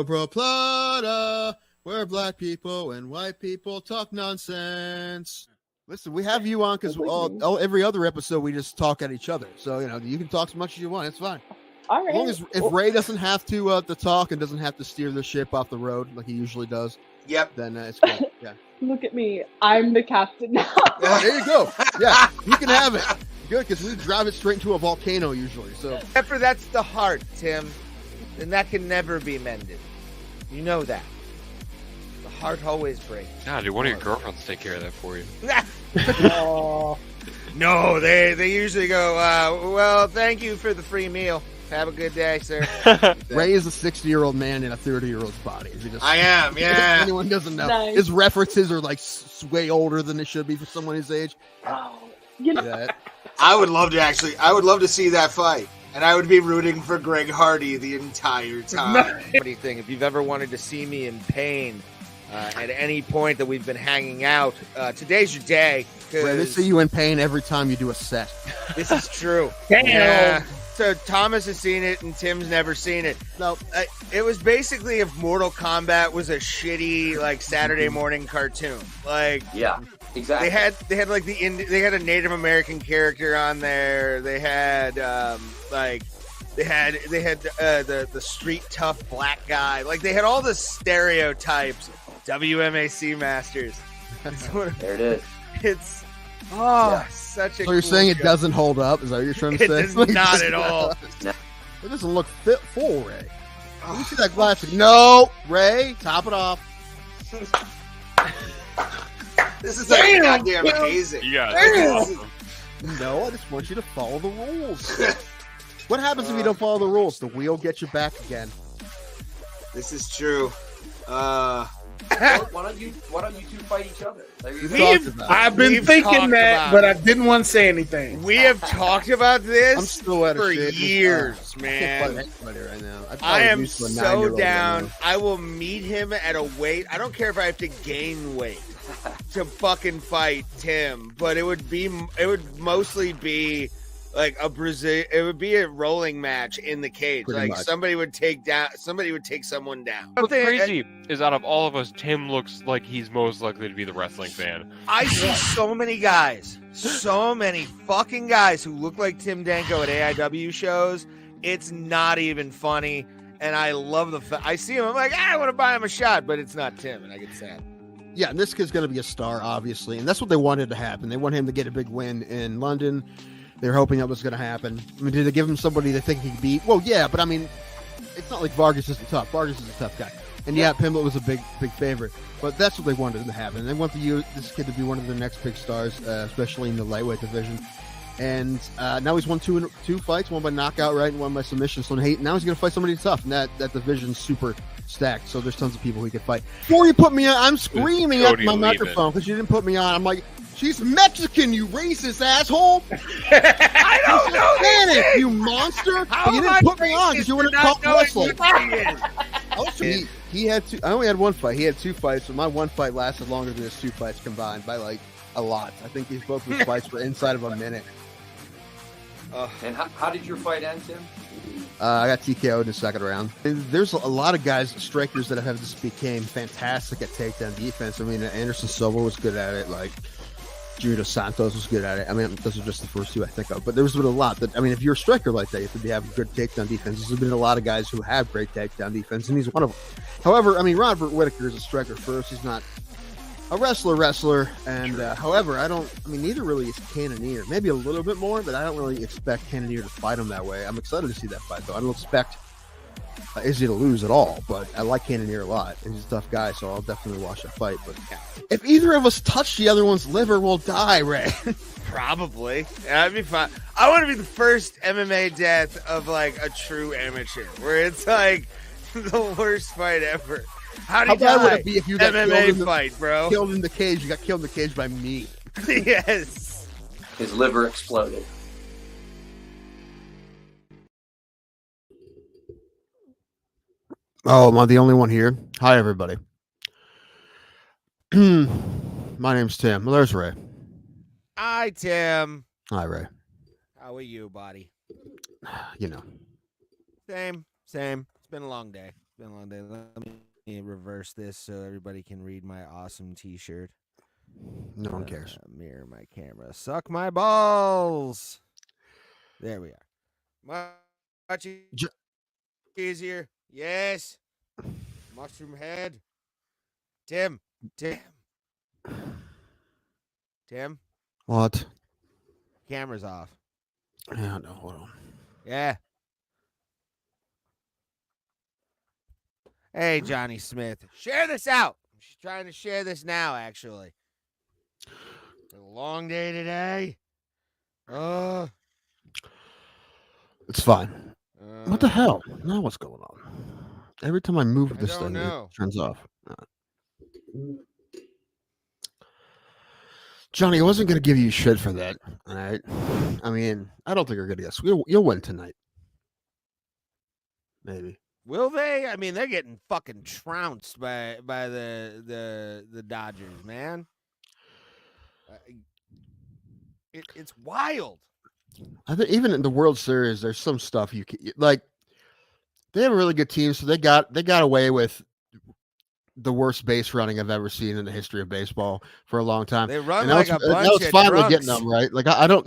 Cobra Plata, where black people and white people talk nonsense. Listen, we have you on because every other episode we just talk at each other. So, you can talk as much as you want. It's fine. All right. As long as if Ray doesn't have to talk and doesn't have to steer the ship off the road like he usually does, then it's good. Yeah. Look at me. I'm the captain now. There you go. Yeah, you can have it. Good, because we drive it straight into a volcano usually. So, except for that's the heart, Tim, and that can never be mended. You know that. The heart always breaks. Nah, dude, one of your girlfriends take care of that for you. No, they usually go, well, thank you for the free meal. Have a good day, sir. Ray is a 60-year-old man in a 30-year-old's body. I am, yeah. If anyone doesn't know. Nice. His references are like way older than they should be for someone his age. Oh, I would love to see that fight. And I would be rooting for Greg Hardy the entire time. Funny thing, if you've ever wanted to see me in pain at any point that we've been hanging out, today's your day. Ray, they see you in pain every time you do a set. This is true. Damn. Yeah. So Thomas has seen it and Tim's never seen it. No, it was basically if Mortal Kombat was a shitty Saturday morning cartoon. Yeah, exactly. They had they had a Native American character on there. They had they had the street tough black guy. They had all the stereotypes. WMAC masters. There it is. It's such a. So you're saying it doesn't hold up? Is that what you're trying to say? It does not at all. It doesn't look full, Ray. Let me see that glass. No, Ray, top it off. This is goddamn amazing. You got it. Awesome. No, I just want you to follow the rules. What happens if you don't follow the rules? The wheel gets you back again. This is true. Why don't you two fight each other? I've been thinking that, but I didn't want to say anything. We have talked about this I'm still at for shape. years, I man. can't fight anybody right now. I am so down. I will meet him at a weight. I don't care if I have to gain weight to fucking fight Tim, but it would mostly be it would be a rolling match in the cage. Pretty much. Somebody would take someone down. What's crazy is out of all of us, Tim looks like he's most likely to be the wrestling fan. I see so many fucking guys who look like Tim Danko at AIW shows. It's not even funny, and I love I see him, I'm like, I want to buy him a shot, but it's not Tim, and I get sad. Yeah, and this kid's going to be a star, obviously, and that's what they wanted to happen. They want him to get a big win in London. They're hoping that was going to happen. I mean, did they give him somebody they think he could beat? Well, yeah, but I mean, it's not like Vargas isn't tough. Vargas is a tough guy. And yeah, Pimblett was a big favorite. But that's what they wanted to happen. They want this kid to be one of the next big stars, especially in the lightweight division. And now he's won two fights, one by knockout, right, and one by submission. So now he's going to fight somebody tough. And that division's super stacked. So there's tons of people he could fight. Before you put me on, I'm screaming at my microphone because you didn't put me on. I'm like, she's Mexican, you racist asshole. I don't know Spanish, you monster. But you didn't put me on because you wouldn't talk wrestling. He had I only had one fight. He had two fights, but my one fight lasted longer than his two fights combined by a lot. I think these both his fights were inside of a minute. And how did your fight end, Tim? I got TKO'd in the second round. And there's a lot of guys, strikers that have just became fantastic at takedown defense. I mean, Anderson Silva was good at it. Junior Dos Santos was good at it. I mean, those are just the first two I think of. But there's been a lot that, I mean, if you're a striker like that, you have to have good takedown defense. There's been a lot of guys who have great takedown defense, and he's one of them. However, I mean, Robert Whittaker is a striker first. He's not a wrestler. And however, neither really is Cannonier. Maybe a little bit more, but I don't really expect Cannonier to fight him that way. I'm excited to see that fight, though. I don't expect Izzy to lose at all, but I like Cannonier a lot. And he's a tough guy, so I'll definitely watch that fight. But if either of us touch the other one's liver, we'll die, Ray. Probably. That'd be fun. I want to be the first MMA death of a true amateur, where it's the worst fight ever. How bad would it be if you got MMA fight, bro? Killed in the cage. You got killed in the cage by me. Yes. His liver exploded. Oh, am I the only one here? Hi, everybody. My name's Tim. Well, there's Ray. Hi, Tim. Hi, Ray. How are you, buddy? You know. Same. It's been a long day. been a long day. Let me reverse this so everybody can read my awesome T-shirt. No one cares. Mirror my camera. Suck my balls. There we are. Much easier. Yes. Mushroom head. Tim. What? Camera's off. Yeah, no, hold on. Yeah. Hey, Johnny Smith. Share this out. She's trying to share this now, actually. It's a long day today. It's fine. What the hell? Now what's going on? Every time I move this thing, it turns off. Johnny, I wasn't going to give you shit for that. All right. I mean, I don't think you're going to guess. You'll win tonight. Maybe. Will they? I mean, they're getting fucking trounced by the Dodgers, man. It's wild. I think even in the World Series, there's some stuff you can like. They have a really good team, so they got away with the worst base running I've ever seen in the history of baseball for a long time. They run like a bunch now it's of finally drunks. getting them right. Like I don't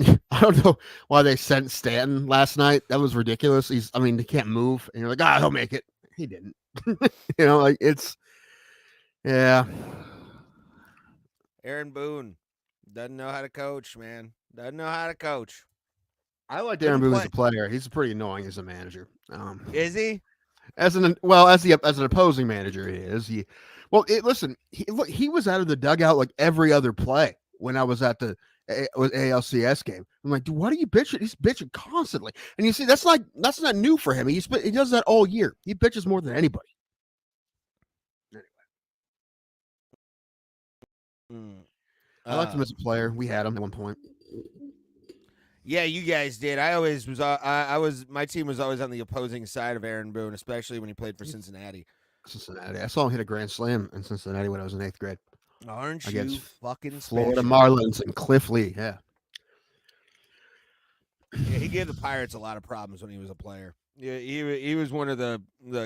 know why they sent Stanton last night. That was ridiculous. He can't move, and you're like, he'll make it. He didn't. Like it's, yeah. Aaron Boone doesn't know how to coach, man. Doesn't know how to coach. I like Aaron Boone as a player. He's pretty annoying as a manager. Is he? As an opposing manager, he is. Listen, he was out of the dugout like every other play when I was at the ALCS game. I'm like, dude, what are you bitching? He's bitching constantly, and you see that's not new for him. He does that all year. He bitches more than anybody. Anyway, I liked him as a player. We had him at one point. Yeah, you guys did. I always was. My team was always on the opposing side of Aaron Boone, especially when he played for Cincinnati. I saw him hit a grand slam in Cincinnati when I was in 8th grade. Aren't you fucking Florida special? Marlins and Cliff Lee? Yeah. Yeah, he gave the Pirates a lot of problems when he was a player. Yeah, he was one of the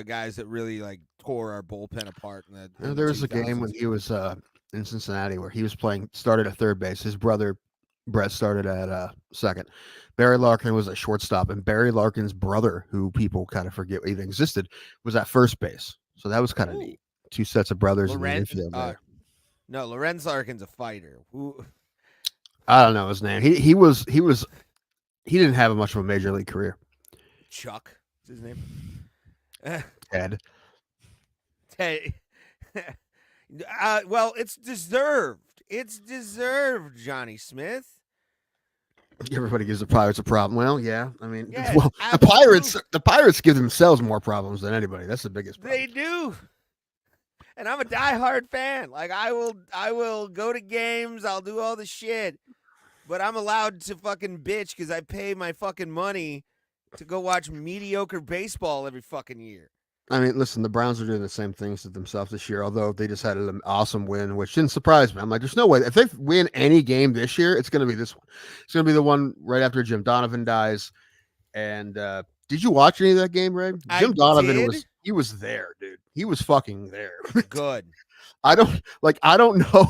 guys that really like tore our bullpen apart. There was a game when he was in Cincinnati where he was started at third base. His brother Brett started at second. Barry Larkin was at shortstop, and Barry Larkin's brother, who people kind of forget even existed, was at first base. So that was kind of neat. Two sets of brothers in the infield there. No, Lorenz Larkin's a fighter. I don't know his name. He didn't have much of a major league career. Chuck is his name. Ted. Well, it's deserved. It's deserved, Johnny Smith. Everybody gives the Pirates a problem. Well, yeah. I mean, yes, the Pirates give themselves more problems than anybody. That's the biggest problem. They do. And I'm a diehard fan. Like I will go to games, I'll do all the shit. But I'm allowed to fucking bitch because I pay my fucking money to go watch mediocre baseball every fucking year. I mean, listen, the Browns are doing the same things to themselves this year, although they just had an awesome win, which didn't surprise me. I'm like, there's no way. If they win any game this year, it's going to be this one. It's going to be the one right after Jim Donovan dies. And did you watch any of that game, Ray? Jim Donovan was there, dude. He was fucking there. Good. I don't know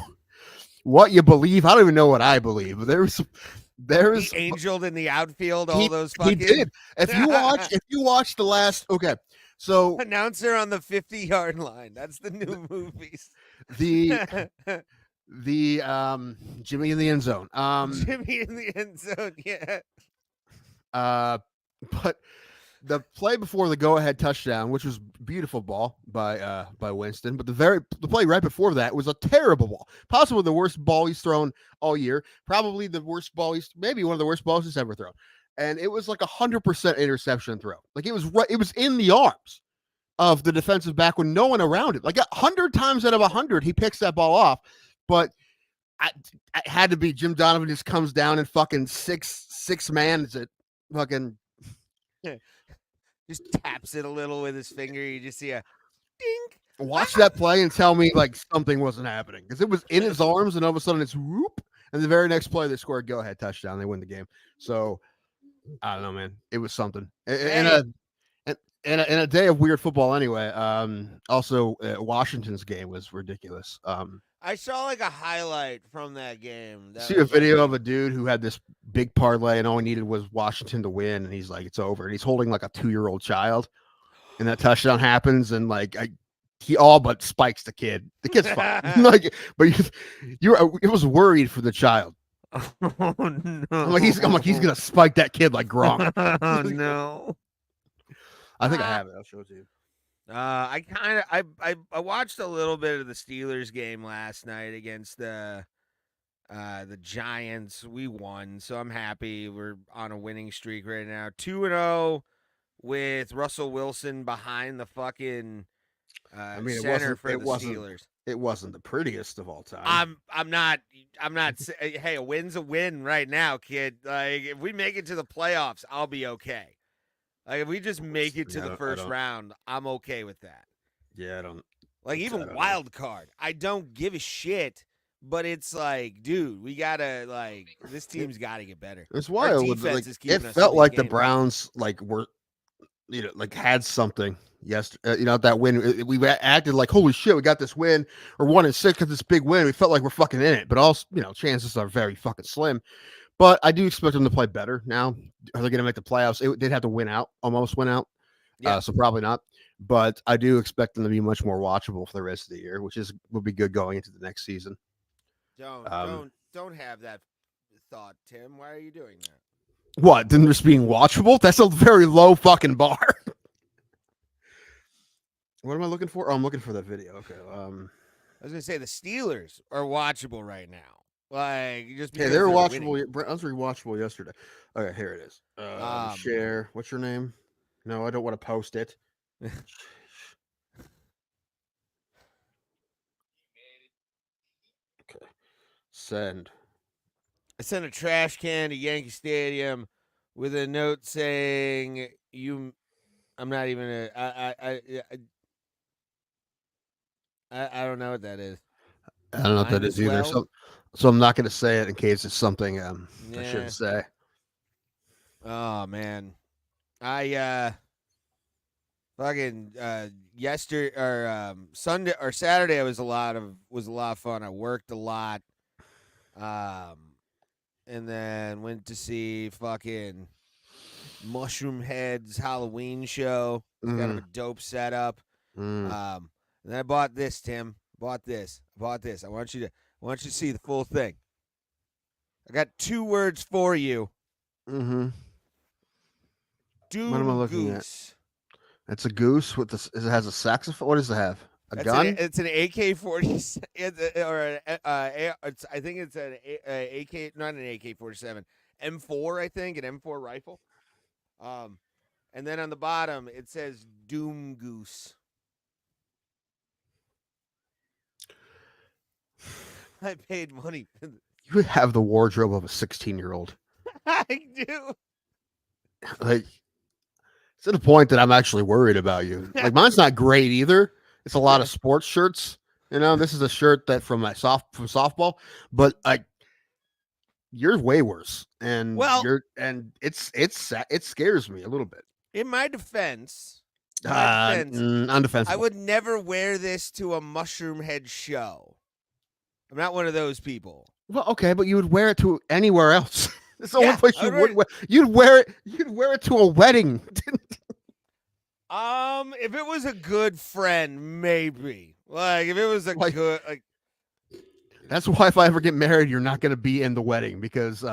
what you believe. I don't even know what I believe. But there's he angeled in the outfield. Those fucking. He did. If you watch the last, okay. So announcer on the 50-yard line. That's the new movies. The Jimmy in the end zone. Jimmy in the end zone, yeah. But the play before the go-ahead touchdown, which was beautiful ball by Winston, but the play right before that was a terrible ball. Possibly the worst ball he's thrown all year. Probably the worst ball maybe one of the worst balls he's ever thrown. And it was like 100% interception throw. Like it was in the arms of the defensive back with no one around it. Like 100 times out of 100, he picks that ball off. But it had to be Jim Donovan just comes down and fucking six mans it. Fucking just taps it a little with his finger. You just see a ding. Watch that play and tell me like something wasn't happening because it was in his arms and all of a sudden it's whoop. And the very next play they scored go-ahead touchdown. They win the game. So I don't know, man. It was something. And in a day of weird football anyway. Also, Washington's game was ridiculous. I saw like a highlight from that game. That See a was, like, video of a dude who had this big parlay and all he needed was Washington to win, and he's like, it's over. And he's holding like a 2-year-old child, and that touchdown happens, and like he all but spikes the kid. The kid's fine, like, but it was worried for the child. Oh no! I'm like he's gonna spike that kid like Gronk. Oh no! I think I have it. I'll show it to you. I watched a little bit of the Steelers game last night against the Giants. We won, so I'm happy. We're on a winning streak right now. 2-0 with Russell Wilson behind the fucking center for the Steelers. It wasn't the prettiest of all time. I'm not. Hey, a win's a win right now, kid. Like if we make it to the playoffs, I'll be okay. Like if we just make it to the first round, I'm okay with that. Yeah, I don't. Like even wild card, I don't give a shit. But it's like, dude, we gotta this team's gotta get better. It's wild. Like, it felt like the Browns were, had something. Yes, that win. We acted like, holy shit, we got this win, or 1-6 at this big win. We felt like we're fucking in it, but also, chances are very fucking slim. But I do expect them to play better now. Are they going to make the playoffs? They'd have to almost win out. Yeah. So probably not. But I do expect them to be much more watchable for the rest of the year, which will be good going into the next season. Don't have that thought, Tim. Why are you doing that? What? Them just being watchable? That's a very low fucking bar. What am I looking for? Oh, I'm looking for that video. Okay. I was gonna say the Steelers are watchable right now. Like just they were watchable. I was rewatchable yesterday. Okay, here it is. Share. What's your name? No, I don't want to post it. Okay. Send. I sent a trash can to Yankee Stadium with a note saying you. I'm not even. I don't know what that is. I don't know what that is either. So I'm not going to say it in case it's something I shouldn't say. Oh man, I fucking yesterday or Sunday or Saturday was a lot of fun. I worked a lot, and then went to see fucking Mushroom Head's Halloween show. Kind of a dope setup. And then I bought this, Tim. Bought this. I want you to see the full thing. I got 2 words for you. Mm-hmm. Doom what am I looking goose. At? It's a goose with this. It has a saxophone. What does it have? Gun? It's an AK-47 or I think it's an AK, not an AK-47, M4. I think an M4 rifle. And then on the bottom it says Doom Goose. I paid money. You have the wardrobe of a 16-year-old. I do. Like, it's to the point that I'm actually worried about you. Like, mine's not great either. It's a lot of sports shirts. This is a shirt that from softball, but you're way worse. And it scares me a little bit. In my defense, undefensible. I would never wear this to a Mushroom Head show. I'm not one of those people. Well, okay, but you would wear it to anywhere else. It's the only place you would wear. You'd wear it to a wedding. If it was a good friend, maybe. Like if it was a good That's why if I ever get married, you're not going to be in the wedding because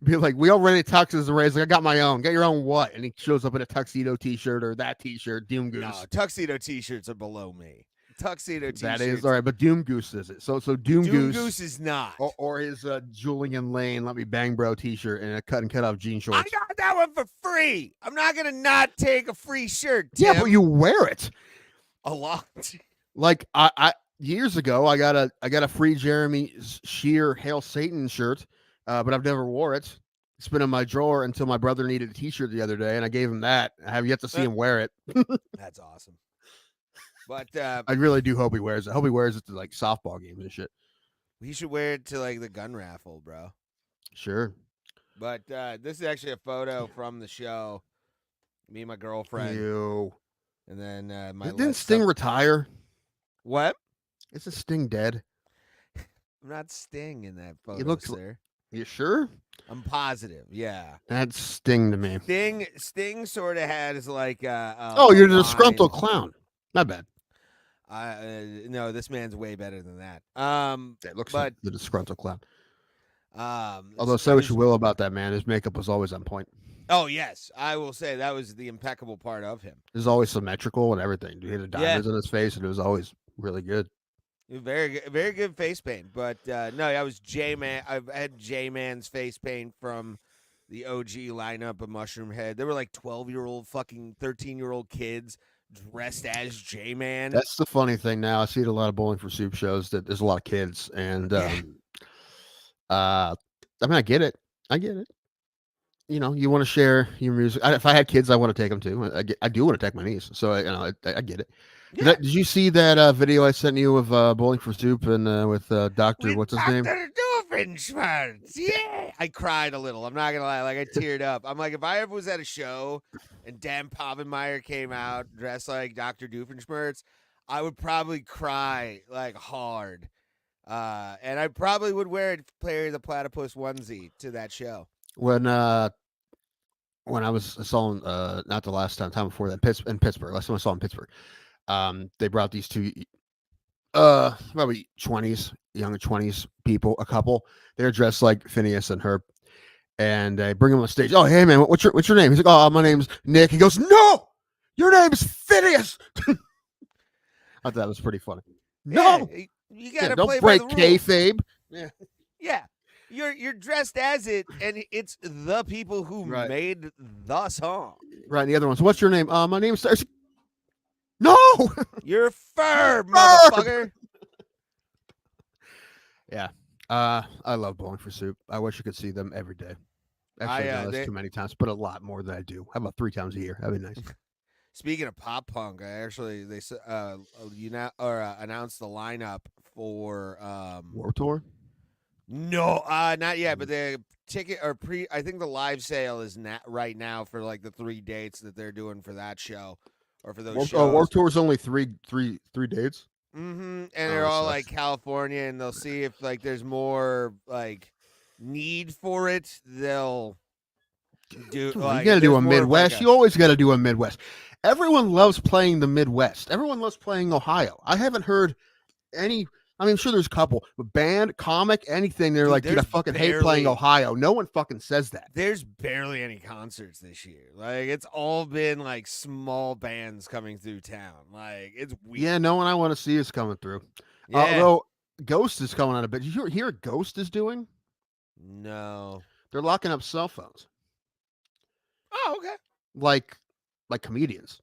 be like, we all rented tuxes. The Ray's like, I got my own. Get your own what? And he shows up in a tuxedo T-shirt or that T-shirt. Doom Goose. No, tuxedo T-shirts are below me. Tuxedo T-shirts. That is all right, but Doom Goose is it? So Doom Goose is not. Or his Julian Lane Let Me Bang Bro T-shirt and a cut off jean shorts. I got that one for free. I'm not gonna not take a free shirt. Tim. Yeah, but you wear it a lot. Like I years ago, I got a free Jeremy Shear Hail Satan shirt, but I've never wore it. It's been in my drawer until my brother needed a T-shirt the other day, and I gave him that. I have yet to see him wear it. That's awesome. But I really do hope he wears it. I hope he wears it to like softball games and shit. We should wear it to like the gun raffle, bro. Sure. But this is actually a photo from the show. Me and my girlfriend, Ew. and then my. Didn't Sting retire? What? Isn't Sting dead? I'm not Sting in that photo, He looks. sir. You sure? I'm positive. Yeah. That's Sting to me. Sting sort of has like. Oh, you're the disgruntled clown. Not bad. No, this man's way better than that. It looks but like the disgruntled clown. Although say what you will about that man, his makeup was always on point. Oh yes, I will say that was the impeccable part of him. It was always symmetrical and everything. He had the diamonds on his face, and it was always really good. Very good face paint. But no, that was J-Man. I've had J-Man's face paint from the OG lineup of Mushroom Head. There were like 12-year-old, fucking 13-year-old kids dressed as J-Man. That's the funny thing now. I see it a lot of Bowling for Soup shows that there's a lot of kids, and I mean, I get it. You know, you want to share your music. If I had kids, I want to take them too. I do want to take my niece, so I get it. Yeah. Did you see that video I sent you of Bowling for Soup and with Dr. What's his name? Dr. Doofenshmirtz. Yeah. I cried a little. I'm not going to lie. Like, I teared up. I'm like, if I ever was at a show and Dan Povenmire came out dressed like Dr. Doofenshmirtz, I would probably cry, like, hard. And I probably would wear a Player the Platypus onesie to that show. When I saw him, not the last time before that, in Pittsburgh. Last time I saw him in Pittsburgh. They brought these two, probably 20s, younger 20s people, a couple. They're dressed like Phineas and Herb, and they bring him on stage. Oh, hey man, what's your name? He's like, oh, my name's Nick. He goes, no, your name is Phineas. I thought that was pretty funny. No, you gotta don't break kayfabe. Yeah, yeah. You're dressed as it, and it's the people who made the song. Right. And the other ones. What's your name? My name is. No, you're Ferb, motherfucker. Yeah. I love Bowling for Soup. I wish you could see them every day. Actually, I've done this too many times, but a lot more than I do. How about 3 times a year? That'd be nice. Speaking of pop punk, they announced the lineup for War Tour. No, not yet. But the ticket or I think the live sale is right now for like the 3 dates that they're doing for that show or for those shows. War Tour is only three dates. Mm-hmm. And they're all like California, and they'll see if like there's more like need for it. They'll do. Like, you got to do a Midwest. You always got to do a Midwest. Everyone loves playing the Midwest. Everyone loves playing Ohio. I haven't heard any. I mean, I'm sure there's a couple, but band, comic, anything. They're like, dude, I fucking hate playing Ohio. No one fucking says that. There's barely any concerts this year. Like, it's all been like small bands coming through town. Like, it's weird. Yeah, no one I want to see is coming through. Yeah. Although Ghost is coming out a bit. Did you hear what Ghost is doing? No. They're locking up cell phones. Oh, okay. Like comedians.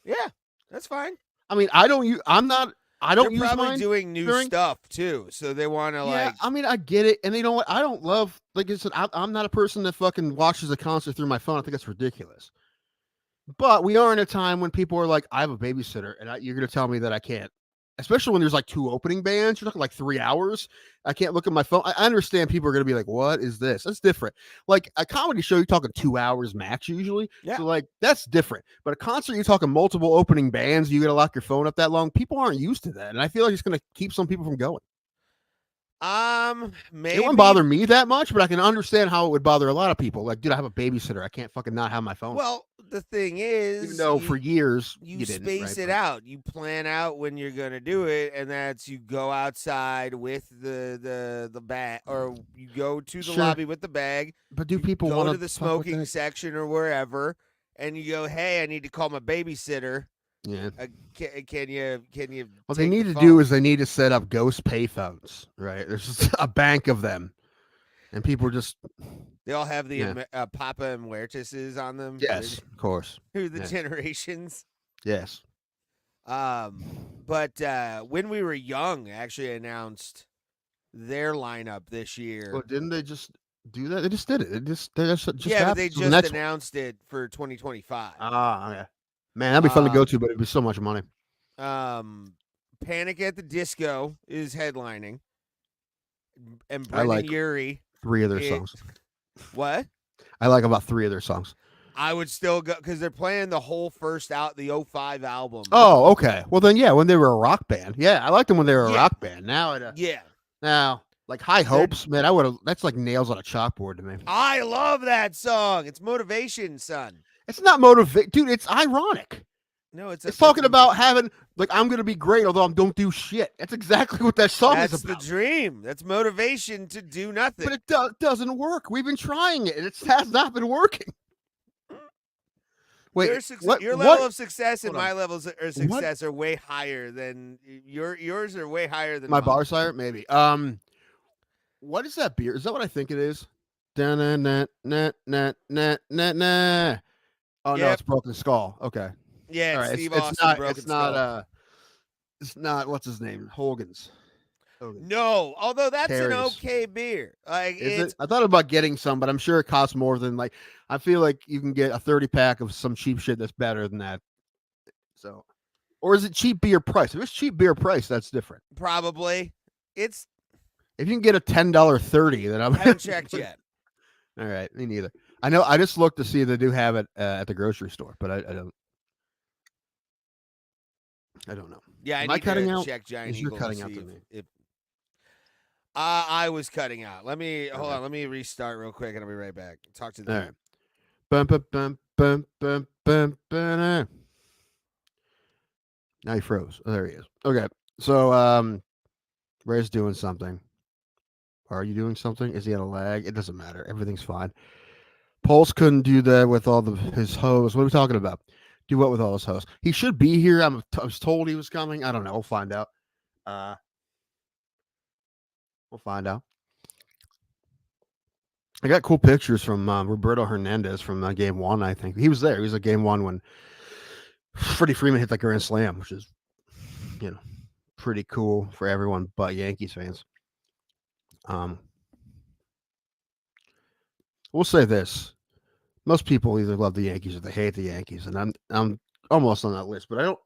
Yeah, that's fine. I mean, I don't use They're probably doing new stuff too, so they want to like. I mean, I get it, and you know what? I don't love. Like I said, I'm not a person that fucking watches a concert through my phone. I think that's ridiculous. But we are in a time when people are like, I have a babysitter, and you're going to tell me that I can't. Especially when there's like 2 opening bands, you're talking like 3 hours. I can't look at my phone. I understand people are going to be like, what is this? That's different. Like a comedy show, you're talking 2 hours max usually. Yeah. So like, that's different. But a concert, you're talking multiple opening bands. You got to lock your phone up that long. People aren't used to that. And I feel like it's going to keep some people from going. Maybe. It wouldn't bother me that much, but I can understand how it would bother a lot of people. Like, dude, I have a babysitter. I can't fucking not have my phone. Well, the thing is, even though for years you space it out, you plan out when you're gonna do it, and that's you go outside with the bag, or you go to the lobby with the bag. But do people go want to the smoking section or wherever, and you go, hey, I need to call my babysitter. Yeah. Can you? What they need to do is they need to set up ghost payphones, right? There's just a bank of them, and people just. They all have the Papa and Muerteses on them. Yes, of course. Through the generations. Yes. But when we were young, actually announced their lineup this year. Well, didn't they just do that? They just did it. They just but they just announced it for 2025. Yeah. Man, that'd be fun to go to, but it'd be so much money. Panic at the Disco is headlining. And Brendan Urie. 3 of their songs. What? I like about 3 of their songs. I would still go because they're playing the whole the 05 album. Oh, okay. Well, then, yeah, when they were a rock band. Yeah, I liked them when they were a rock band. Now, like High Hopes, man, that's like nails on a chalkboard to me. I love that song. It's motivation, son. It's not motivate, dude. It's ironic. No, it's talking about having, like, I'm going to be great, although I don't do shit. That's exactly what that song is about. That's the dream. That's motivation to do nothing. But it doesn't work. We've been trying it, and it has not been working. Wait, your level of success and my levels of success are way higher than yours are way higher than my mine. bar sire, maybe. What is that beer? Is that what I think it is? Oh no, it's Broken Skull. Okay. Yeah, right. Steve Austin, Broken Skull. It's not what's his name? Hogan's. No, although that's Terry's. an okay beer. Like I thought about getting some, but I'm sure it costs more than like. I feel like you can get a 30-pack of some cheap shit that's better than that. So, or is it cheap beer price? If it's cheap beer price, that's different. Probably. If you can get a $10 30, then I haven't checked yet. All right, me neither. I know. I just looked to see if they do have it at the grocery store, but I don't. I don't know. Yeah, Am I cutting out? Check Giant You're Eagle cutting to out see to me. I was cutting out. Hold on. Let me restart real quick, and I'll be right back. Talk to them. All right. Bum, bum, bum, bum, bum, bum, bum. Now he froze. Oh, there he is. Okay. So Ray's doing something. Are you doing something? Is he at a lag? It doesn't matter. Everything's fine. Pulse couldn't do that with all his hoes. What are we talking about? Do what with all his hoes? He should be here. I was told he was coming. I don't know. We'll find out. We'll find out. I got cool pictures from Roberto Hernandez from game one, I think. He was there. He was at game one when Freddie Freeman hit the grand slam, which is, pretty cool for everyone but Yankees fans. We'll say this. Most people either love the Yankees or they hate the Yankees, and I'm almost on that list, but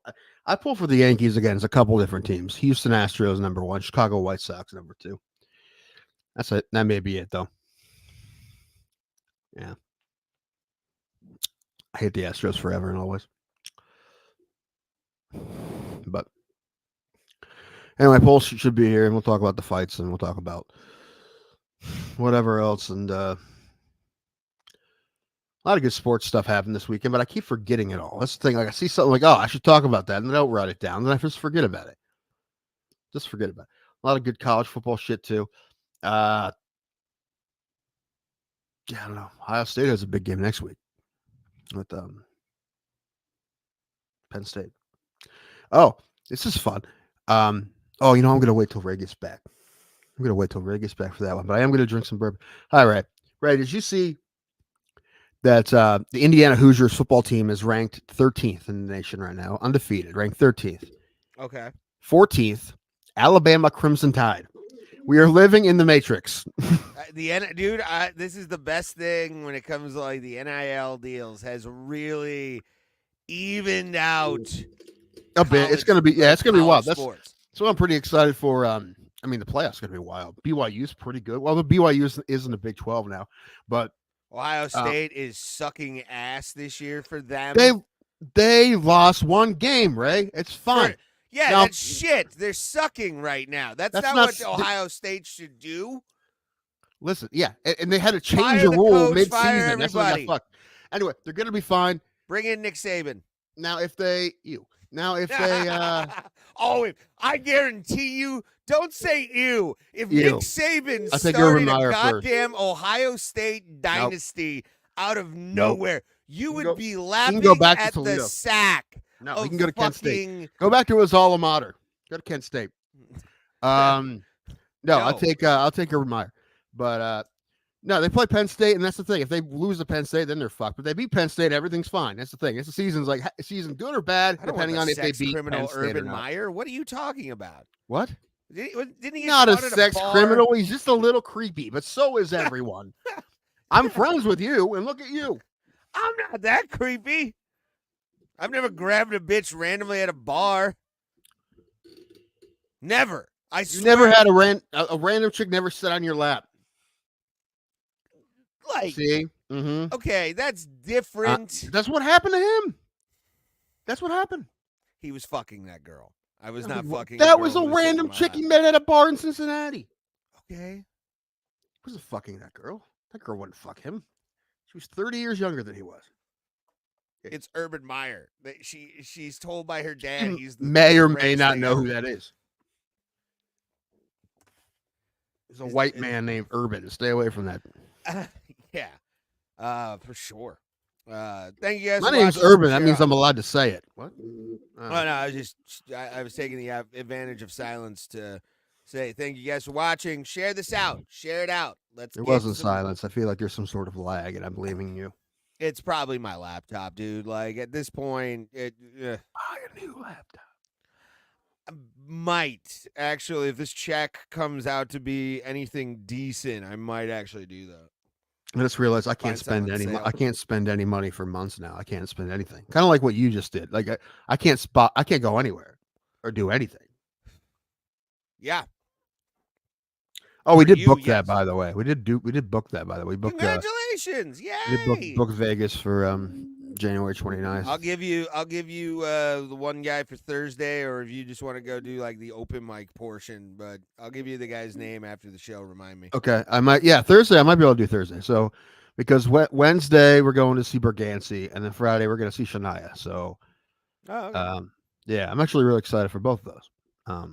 I pull for the Yankees against a couple different teams. Houston Astros number 1, Chicago White Sox number 2. That's it. That may be it, though. Yeah. I hate the Astros forever and always. But anyway, Paul should be here, and we'll talk about the fights, and we'll talk about whatever else. And a lot of good sports stuff happened this weekend, but I keep forgetting it all. That's the thing. Like, I see something like, I should talk about that, and then I don't write it down, and I just forget about it. Just forget about it. A lot of good college football shit, too. I don't know. Ohio State has a big game next week with Penn State. Oh, this is fun. I'm going to wait till Ray gets back. I'm going to wait till Ray gets back for that one, but I am going to drink some bourbon. Hi, Ray. Ray, did you see that the Indiana Hoosiers football team is ranked 13th in the nation right now, undefeated, ranked 13th. Okay. 14th, Alabama Crimson Tide. We are living in the Matrix. This is the best thing when it comes to like the NIL deals has really evened out a bit. It's gonna be wild. That's what I'm pretty excited for. The playoffs gonna be wild. BYU's pretty good. Well, the BYU is in the Big 12 now, but Ohio State is sucking ass this year for them. They lost one game, Ray. It's fine. Yeah, now, that's shit. They're sucking right now. That's not what Ohio State should do. Listen, yeah, and they had to change the rule mid-season. That's why they got fucked. Anyway, they're going to be fine. Bring in Nick Saban. I guarantee you, don't say ew. If Nick Saban started a goddamn Ohio State dynasty out of nowhere, you would be laughing at the sack. No, we can go to Kent State. Go back to his alma mater. Go to Kent State. No, I'll take Urban Meyer. But no, they play Penn State, and that's the thing. If they lose to Penn State, then they're fucked. But they beat Penn State, everything's fine. That's the thing. It's the season's like a season good or bad, depending on if they beat Penn State Urban or not. Meyer. What are you talking about? What? Didn't he? Not a sex criminal. He's just a little creepy, but so is everyone. I'm friends with you, and look at you. I'm not that creepy. I've never grabbed a bitch randomly at a bar. Never. I swear. You never had a random chick never sit on your lap. Like, see, Mm-hmm. Okay, that's different. That's what happened to him. That's what happened. He was fucking that girl. I was not fucking. That girl was a who was sitting random in my chick he lap. met at a bar in Cincinnati. Okay. He wasn't fucking that girl. That girl wouldn't fuck him. She was 30 years younger than he was. It's Urban Meyer. She's told by her dad he's the may or may greatest not thing know ever. who that is. There's a white man named Urban. Stay away from that. Yeah. For sure. Thank you guys. My for name's watching. Urban. That Share means out. I'm allowed to say it. What? Oh, no, I was taking the advantage of silence to say thank you guys for watching. Share this out. Share it out. It wasn't silence. I feel like there's some sort of lag, and I'm believing you. It's probably my laptop, dude. Like at this point, Buy a new laptop. Might actually, if this check comes out to be anything decent, I might actually do that. I just realized I can't Find something spend on any. sale. I can't spend any money for months now. I can't spend anything. Kind of like what you just did. Like I can't go anywhere or do anything. Yeah. Oh, we For did you, book yes. that, by the way. We did book that, by the way. We booked. Congratulations! We did Yay! book Vegas for January 29th. I'll give you the one guy for Thursday, or if you just want to go do like the open mic portion, but I'll give you the guy's name after the show. Remind me. Okay, I might. Yeah, Thursday. I might be able to do Thursday. So because Wednesday we're going to see Bergancy, and then Friday we're going to see Shania. So, Oh, okay. yeah, I'm actually really excited for both of those.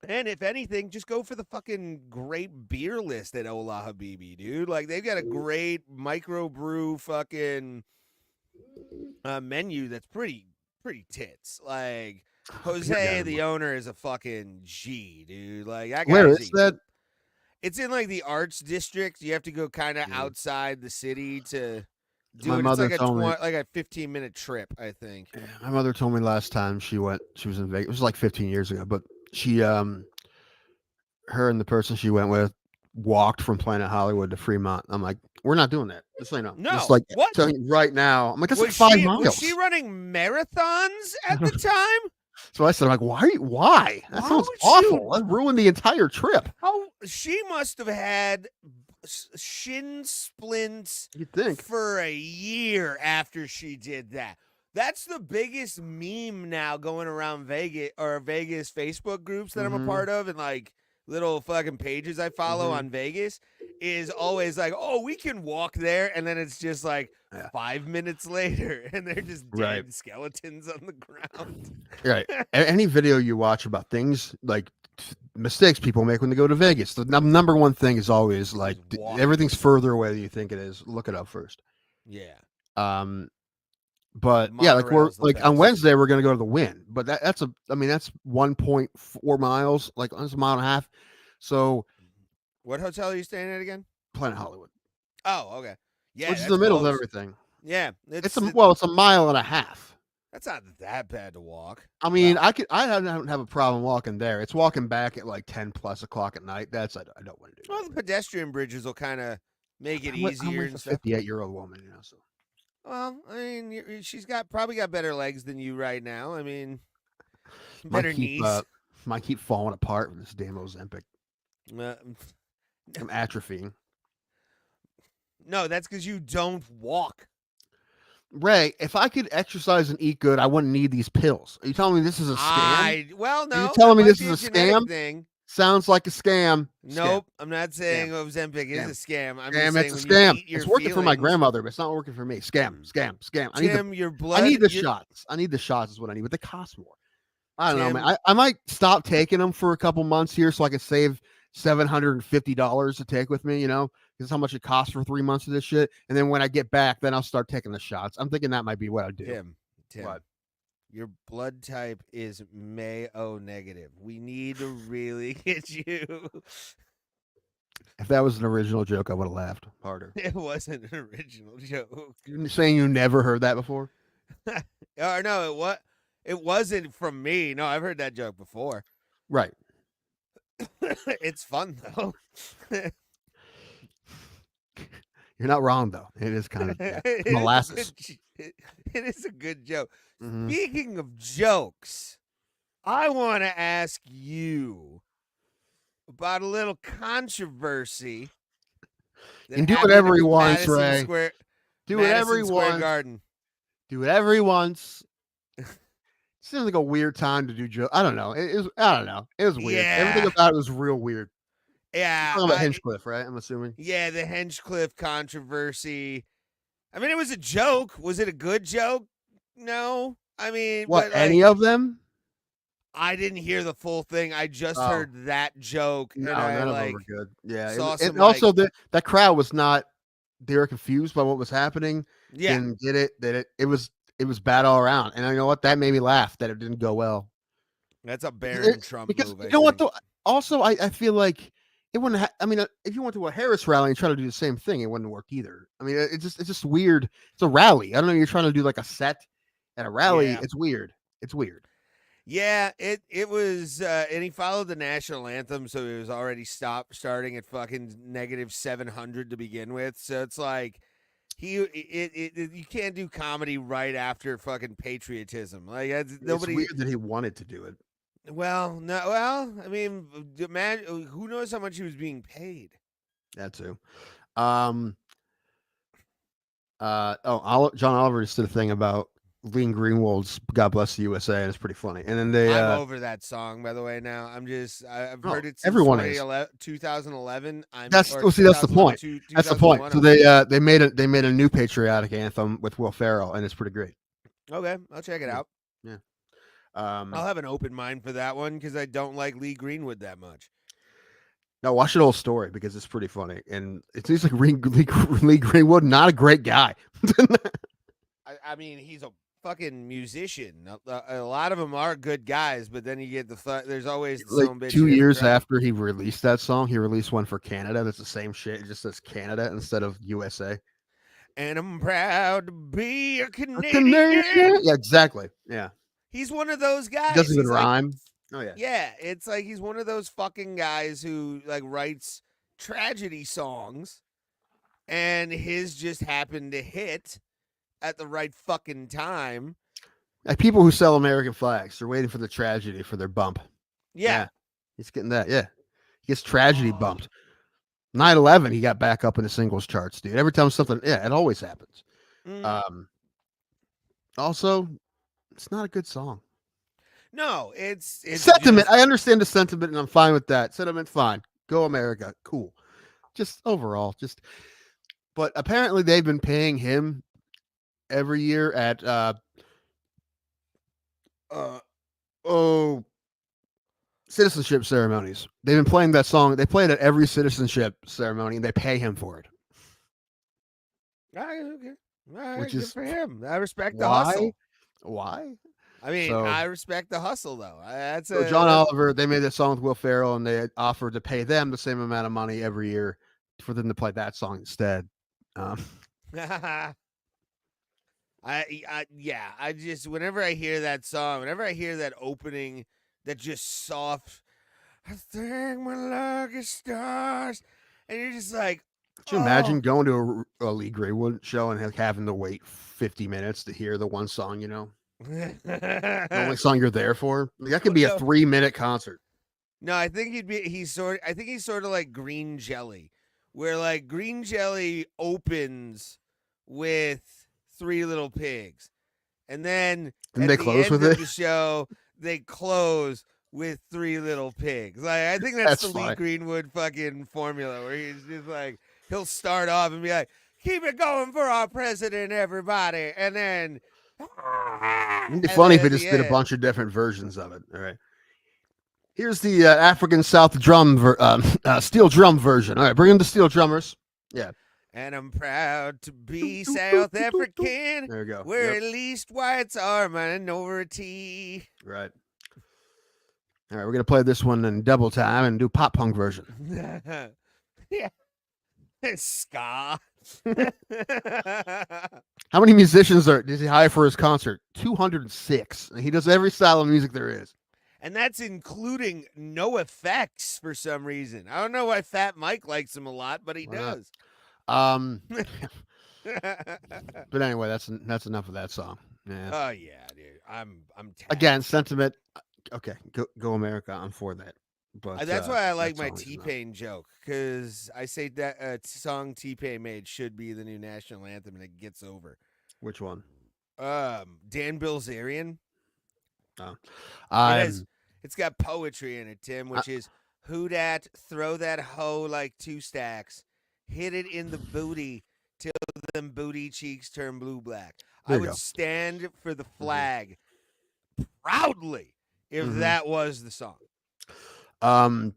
And if anything, just go for the fucking great beer list at Ola Habibi, dude. Like they've got a great microbrew fucking menu that's pretty tits. Like Jose, the owner, is a fucking G, dude. Like that guy. Where is that? It's in like the arts district. You have to go kind of outside the city to do My it. mother It's told me- like a 15-minute trip, I think. Yeah, my mother told me last time she was in Vegas. It was like 15 years ago, but she her and the person she went with walked from Planet Hollywood to Fremont. I'm like, we're not doing that. Just so you know. No, Just like what? telling you right now. I'm like, that's like Was 5 she- miles. Was she running marathons at the time? So I said, I'm like, why? That Why sounds would awful. That ruined the entire trip. How she must have had shin splints You'd think. for a year after she did that. That's the biggest meme now going around Vegas Facebook groups that I'm a part of, and like little fucking pages I follow on Vegas is always like, oh, we can walk there, and then it's just like 5 minutes later, and they're just dead skeletons on the ground. Right. Any video you watch about things like mistakes people make when they go to Vegas, the number one thing is always like everything's further away than you think it is. Look it up first. Yeah. But yeah, like we're Monorail's the like on best. Wednesday we're gonna go to the Wynn, but that's 1.4 miles, like that's a mile and a half. So What hotel are you staying at again? Planet Hollywood, Oh, okay. Yeah, which is that's in the middle of close. everything. Yeah, It's a mile and a half. That's not that bad to walk. I mean, Wow. I don't have a problem walking there. It's walking back at like 10 plus o'clock at night. That's I don't want to do. Well, the pedestrian bridges will kind of make it I'm easier with and a stuff. 58-year-old woman, you know. So Well, I mean, she's probably got better legs than you right now. I mean, might better knees. keep falling apart with this damn Ozempic. Uh, I'm atrophying. no, that's because you don't walk. Ray, if I could exercise and eat good, I wouldn't need these pills. Are you telling me this is a scam? Well, no. Are you telling me that might this be is a genetic scam? Thing. Sounds like a scam. Nope, I'm not saying Ozempic is a scam. I'm Scam, just saying it's a when you scam. eat your It's working for my feelings- grandmother, but it's not working for me. Scam. Tim, your blood. I need the your- shots. I need the shots is what I need, but they cost more. I don't know, Tim- man. I might stop taking them for a couple months here so I can save $750 to take with me, you know, because how much it costs for 3 months of this shit. And then when I get back, then I'll start taking the shots. I'm thinking that might be what I do. Tim, What? your blood type is Mayo negative. We need to really get you. If that was an original joke, I would have laughed harder. It wasn't an original joke. You're saying you never heard that before? Or no, it wasn't from me. No, I've heard that joke before. Right. It's fun though. You're not wrong, though. It is kind of It is a molasses. good- It is a good joke. Mhm. Speaking of jokes, I want to ask you about a little controversy He can do whatever he wants, Madison Ray. Square, Do Madison whatever he Square wants. Garden. Do whatever he wants. Seems like a weird time to do joke. I don't know. I don't know. It was weird. Everything Yeah. about it was real weird. Yeah. Talking about Hinchcliffe, right? I'm assuming. Yeah, the Hinchcliffe controversy. I mean, it was a joke. Was it a good joke? No. I mean, What? but, Any of them? I didn't hear the full thing. I just heard that joke, No, and I none of like them were good. Yeah, saw some, and also that crowd was not. They were confused by what was happening. yeah. Didn't get it. That it was bad all around. And you know what? That made me laugh that it didn't go well. That's a Barron Trump because move. you know what? Though, also, I feel like it wouldn't. I mean, if you went to a Harris rally and try to do the same thing, it wouldn't work either. I mean, it's just weird. It's a rally. I don't know. You're trying to do like a set at a rally. Yeah. It's weird. It's weird. Yeah, it was, and he followed the national anthem, so it was already starting at fucking -700 to begin with. So it's like you can't do comedy right after fucking patriotism. Like nobody. It's weird that he wanted to do it. Well, no. Well, I mean, man, who knows how much he was being paid? That too. John Oliver just did a thing about Lean Greenwald's "God Bless the USA," and it's pretty funny. And then they, I'm over that song, by the way. Now I've heard it since everyone is. 2011. That's the point. That's the point. So they made a new patriotic anthem with Will Ferrell, and it's pretty great. Okay, I'll check it out. Yeah. I'll have an open mind for that one because I don't like Lee Greenwood that much. No, watch the whole story because it's pretty funny, and it seems like Lee Greenwood, not a great guy. I mean, he's a fucking musician. A lot of them are good guys, but then you get there's always like some bitch 2 in years the crowd. after he released that song, he released one for Canada. That's the same shit. It just says Canada instead of USA. And I'm proud to be a Canadian. Yeah, exactly. Yeah. He's one of those guys. It doesn't even He's like, rhyme. Oh yeah. Yeah, it's like he's one of those fucking guys who like writes tragedy songs, and his just happened to hit at the right fucking time. Like people who sell American flags, they're waiting for the tragedy for their bump. Yeah. He's getting that. Yeah. He gets tragedy bumped. 9/11, he got back up in the singles charts, dude. Every time something, yeah, it always happens. Also, it's not a good song. No, it's sentiment. just- I understand the sentiment, and I'm fine with that. Sentiment, fine. Go America, cool. Just overall, but apparently they've been paying him every year at citizenship ceremonies. They've been playing that song. They play it at every citizenship ceremony, and they pay him for it. Okay. All right, Which good is for him. I respect the hustle. Why? I mean, So- I respect the hustle, though. So John Oliver, they made that song with Will Ferrell, and they offered to pay them the same amount of money every year for them to play that song instead. I just whenever I hear that song, whenever I hear that opening, that just soft, I thank my lucky stars, and you're just like, Could you imagine going to a Lee Greenwood show and having to wait 50 minutes to hear the one song, you know? The only song you're there for? That could be a 3-minute concert. No, I think he's sort of like Green Jelly, where like Green Jelly opens with Three Little Pigs, and then And at they the close end with of it? the show they close with Three Little Pigs. Like I think that's the Lee fine. Greenwood fucking formula, where he's just like he'll start off and be like, "Keep it going for our president, everybody," and then It'd be funny if we just did a bunch of different versions of it. All right. Here's the African South drum, steel drum version. All right, bring in the steel drummers. Yeah. And I'm proud to be South African, There you go. where Yep. at least whites are minority. Right. All right, we're gonna play this one in double time and do pop punk version. Yeah. Ska. How many musicians does he hire for his concert? 206. And he does every style of music there is. And that's including no effects for some reason. I don't know why Fat Mike likes him a lot, but he Why not? does. But anyway, that's enough of that song. Yeah. Oh yeah, dude. I'm tagged. Again, sentiment. Okay, go America. I'm for that. But That's why I like that's my all he's not. T-Pain joke, because I say that song T-Pain made should be the new national anthem, and it gets over. Which one? Dan Bilzerian. Oh. It's got poetry in it, Tim, which is who dat, throw that hoe like 2 stacks, hit it in the booty till them booty cheeks turn blue-black. I would stand for the flag proudly if that was the song. I'm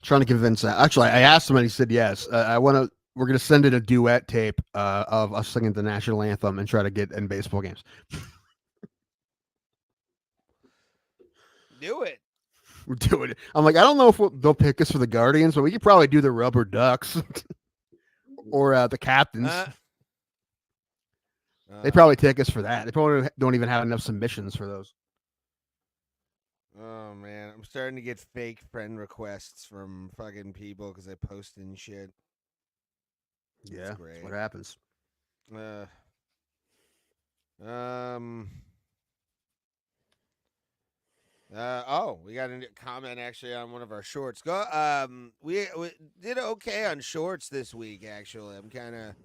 trying to convince. Actually, I asked him and he said yes. We're gonna send in a duet tape of us singing the national anthem and try to get in baseball games. Do it. We're doing it. I'm like, I don't know if they'll pick us for the Guardians, but we could probably do the Rubber Ducks or the Captains. They probably take us for that. They probably don't even have enough submissions for those. Oh man, I'm starting to get fake friend requests from fucking people because I post and shit. Yeah, that's great. That's what happens. We got a comment actually on one of our shorts. We did okay on shorts this week. Actually, I'm kind of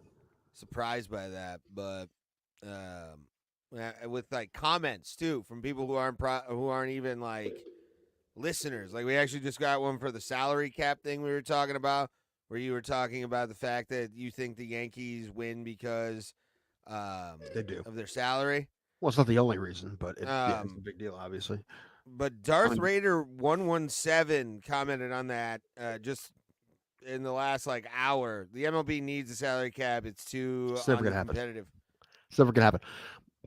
surprised by that, but with like comments too from people who aren't even like listeners. Like we actually just got one for the salary cap thing we were talking about, where you were talking about the fact that you think the Yankees win because they do of their salary. Well, it's not the only reason, but it's a big deal, obviously. But Darth Raider 117 commented on that just in the last like hour. The MLB needs a salary cap. It's too competitive. It's never gonna happen.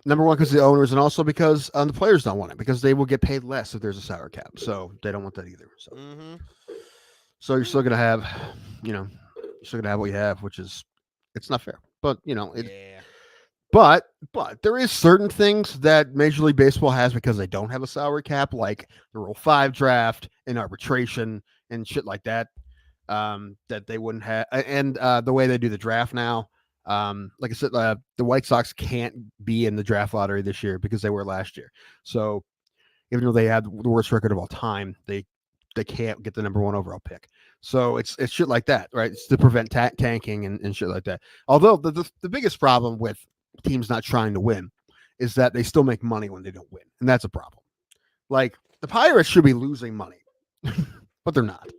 Number one, because the owners, and also because the players don't want it, because they will get paid less if there's a salary cap. So they don't want that either. So, so you're still gonna have, you're still gonna have what you have, which is, it's not fair. But But there is certain things that Major League Baseball has because they don't have a salary cap, like the Rule 5 draft and arbitration and shit like that, that they wouldn't have. And the way they do the draft now, like I said, the White Sox can't be in the draft lottery this year because they were last year. So even though they had the worst record of all time, they can't get the number 1 overall pick. So it's shit like that, right? It's to prevent tanking and shit like that. Although the biggest problem with teams not trying to win is that they still make money when they don't win, and that's a problem. Like the Pirates should be losing money, but they're not.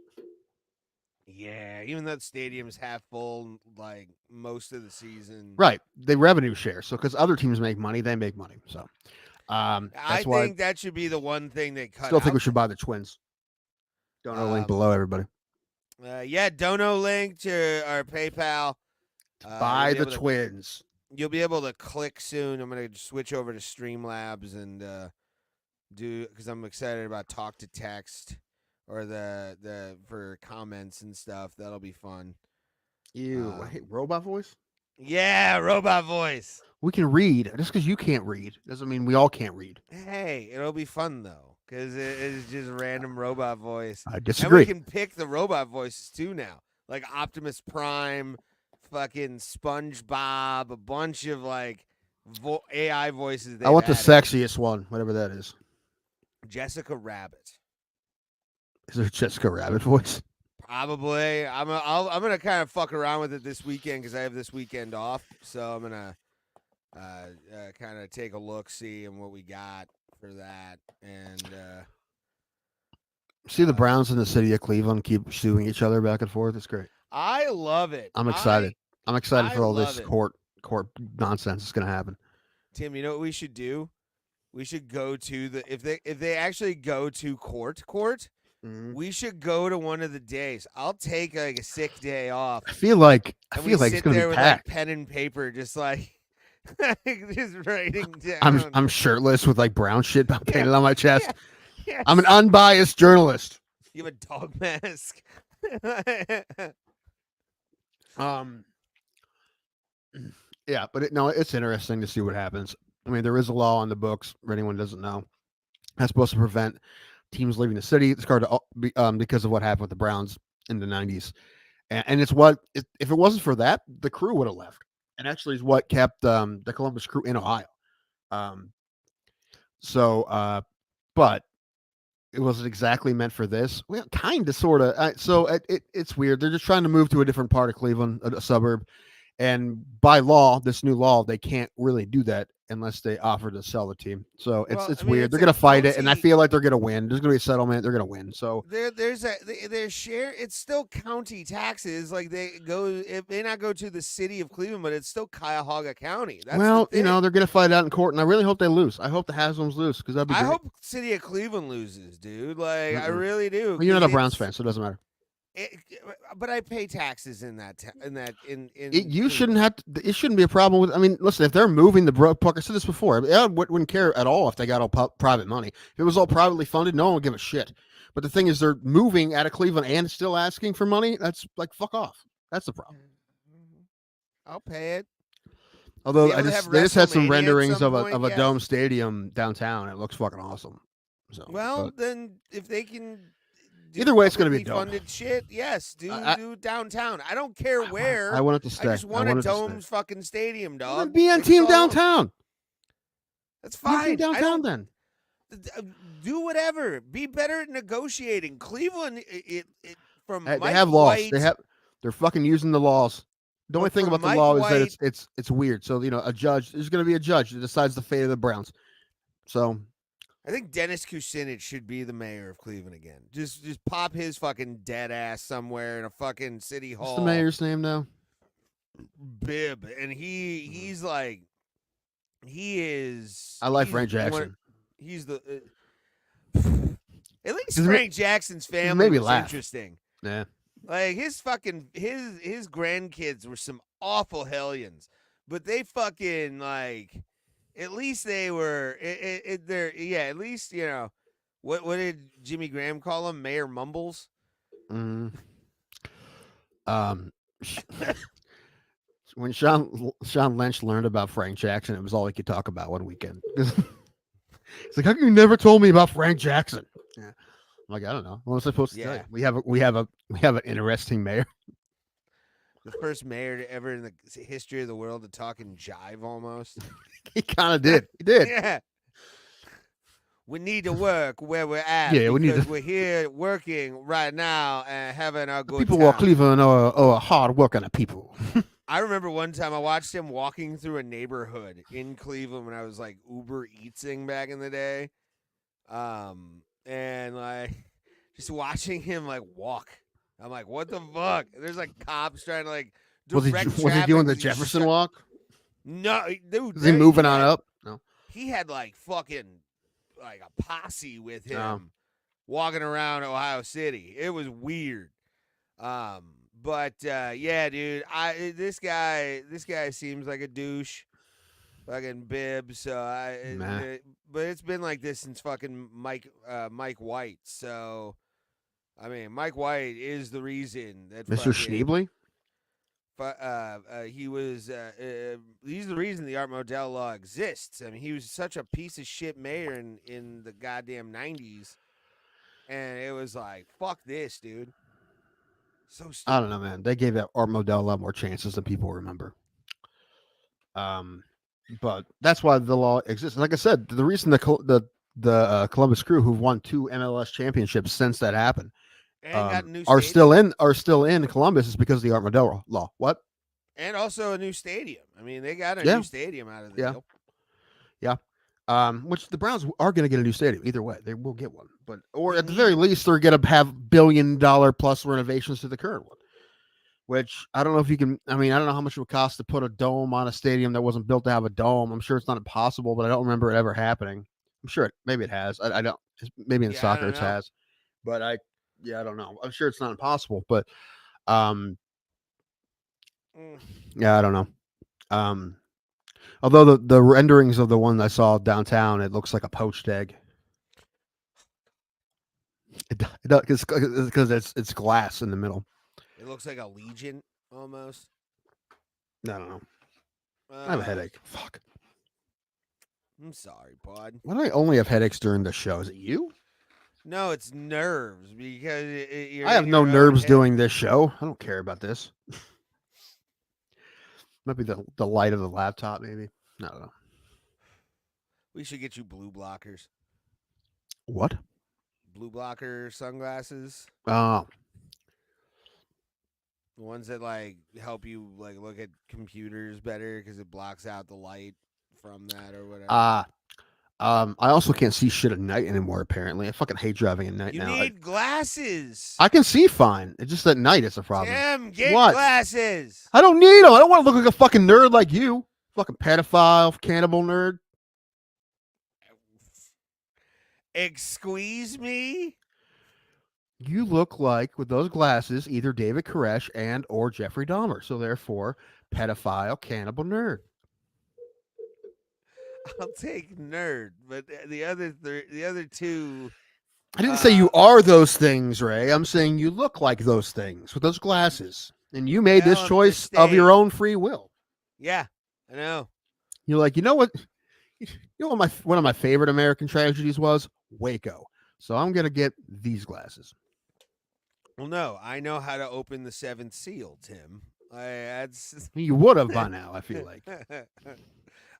Yeah, even though the stadium's half full, like most of the season. Right, they revenue share. So because other teams make money, they make money. So I think that should be the one thing they cut. Still think we should buy the Twins. Dono link below, everybody. Dono link to our PayPal. Buy the Twins. You'll be able to click soon. I'm going to switch over to Streamlabs and because I'm excited about talk to text or the for comments and stuff. That'll be fun. Ew, I hate robot voice. Yeah, robot voice. We can read. Just because you can't read doesn't mean we all can't read. Hey, it'll be fun though because it is just random robot voice. I disagree. And we can pick the robot voices too now, like Optimus Prime. Fucking SpongeBob, a bunch of like AI voices. I want the sexiest one, whatever that is. Jessica Rabbit. Is there a Jessica Rabbit voice? Probably. I'm gonna kind of fuck around with it this weekend because I have this weekend off. So I'm gonna kind of take a look, see and what we got for that, and see the Browns in the city of Cleveland keep suing each other back and forth. It's great. I love it. I'm excited. I'm excited for all this court nonsense that's going to happen. Tim, you know what we should do? We should go to if they actually go to court, we should go to one of the days. I'll take like a sick day off. I feel like it's going to be packed. With like pen and paper, just like just writing down. I'm shirtless with like brown shit painted on my chest. Yes. I'm an unbiased journalist. You have a dog mask. Yeah, but it's interesting to see what happens. I mean, there is a law on the books for anyone who doesn't know. That's supposed to prevent teams leaving the city. It's hard to because of what happened with the Browns in the 90s. And it's if it wasn't for that, the crew would have left. And actually is what kept the Columbus crew in Ohio. But it wasn't exactly meant for this. Well, kind of, sort of. So it's weird. They're just trying to move to a different part of Cleveland, a suburb. And by law, this new law, they can't really do that unless they offer to sell the team. So it's weird. They're gonna fight it, and I feel like they're gonna win. There's gonna be a settlement. They're gonna win. So their share. It's still county taxes. Like it may not go to the city of Cleveland, but it's still Cuyahoga County. That's they're gonna fight out in court, and I really hope they lose. I hope the Haslam's lose because that'd be. I hope city of Cleveland loses, dude. Like I really do. Well, you're not a Browns fan, so it doesn't matter. But I pay taxes in that. You shouldn't have. It shouldn't be a problem with. I mean, listen, if they're moving the puck, I said this before. I wouldn't care at all if they got all private money. If it was all privately funded, no one would give a shit. But the thing is, they're moving out of Cleveland and still asking for money. That's like fuck off. That's the problem. I'll pay it. Although they just had some renderings of a dome stadium downtown. It looks fucking awesome. So, then if they can. Either way, it's going to be dome. Funded shit. Yes, do downtown. I don't care where. I want it to stay. I just want a dome's fucking stadium, dog. Be on team downtown. That's fine. Downtown then. Do whatever. Be better at negotiating. Cleveland, they have laws. They're fucking using the laws. The only thing about the law is that it's weird. So there's going to be a judge that decides the fate of the Browns. So. I think Dennis Kucinich should be the mayor of Cleveland again. Just pop his fucking dead ass somewhere in a fucking city hall. What's the mayor's name now? Bibb, and he's like, he is. I like Frank Jackson. He's the. At least Frank Jackson's family was interesting. Yeah. Like his grandkids were some awful hellions, but they fucking like. At least they were. At least what did Jimmy Graham call them? Mayor Mumbles. When Sean Lynch learned about Frank Jackson, it was all he could talk about one weekend. It's like, how come you never told me about Frank Jackson? Yeah, I'm like, I don't know. What was I supposed to tell you? We have an interesting mayor. The first mayor ever in the history of the world to talk in jive almost. He kind of did. He did. Yeah. We need to work where we're at. Yeah, we're here working right now and having a good people time. of Cleveland are hard working people. I remember one time I watched him walking through a neighborhood in Cleveland when I was like Uber Eatsing back in the day. And like just watching him like walk. I'm like, what the fuck? There's like cops trying to like direct was he doing the Jefferson walk? No, dude. Is he moving on up? No. He had like fucking like a posse with him walking around Ohio City. It was weird. But yeah, dude. This guy seems like a douche. Fucking Bibb. So but it's been like this since fucking Mike White. So I mean, Mike White is the reason that Mr. Schneebly? He's the reason the Art Modell law exists. I mean, he was such a piece of shit mayor in the goddamn 90s. And it was like, fuck this, dude. So stupid. I don't know, man. They gave that Art Modell a lot more chances than people remember. But that's why the law exists. Like I said, the reason the Columbus Crew, who've won 2 MLS championships since that happened, are still in Columbus is because of the Art Modell law. What? And also a new stadium. I mean, they got a new stadium out of the deal. Yeah. Which the Browns are going to get a new stadium. Either way, they will get one. Or at the very least, they're going to have $1 billion plus renovations to the current one. Which I don't know if you can. I mean, I don't know how much it would cost to put a dome on a stadium that wasn't built to have a dome. I'm sure it's not impossible, but I don't remember it ever happening. I'm sure maybe it has. I don't. Maybe in soccer it has, but I don't know. I'm sure it's not impossible, but yeah, I don't know. Although the renderings of the one I saw downtown, it looks like a poached egg. It does because it's glass in the middle. It looks like a legion almost. I don't know. I have a headache. Fuck. I'm sorry, bud. Why do I only have headaches during the show? Is it you? No, it's nerves because I have no nerves doing this show. I don't care about this. Might be the light of the laptop, maybe. I don't know. We should get you blue blockers. What? blue blocker sunglasses. Oh, The ones that like help you like look at computers better because it blocks out the light from that or whatever. I also can't see shit at night anymore. Apparently, I fucking hate driving at night You now. need glasses. I can see fine. It's just at night it's a problem. Tim, get What? glasses. I don't need them. I don't want to look like a fucking nerd like you, fucking pedophile, cannibal nerd. Excuse me. You look like with those glasses either David Koresh and or Jeffrey Dahmer. So therefore, pedophile, cannibal nerd. I'll take nerd, but the other two. I didn't say you are those things, Ray. I'm saying you look like those things with those glasses. And you made this Well, choice of your own free will. Yeah, I know. You're like, you know what? You know what one of my favorite American tragedies was? Waco. So I'm gonna get these glasses. Well, no, I know how to open the seventh seal, Tim. You would have by now, I feel like.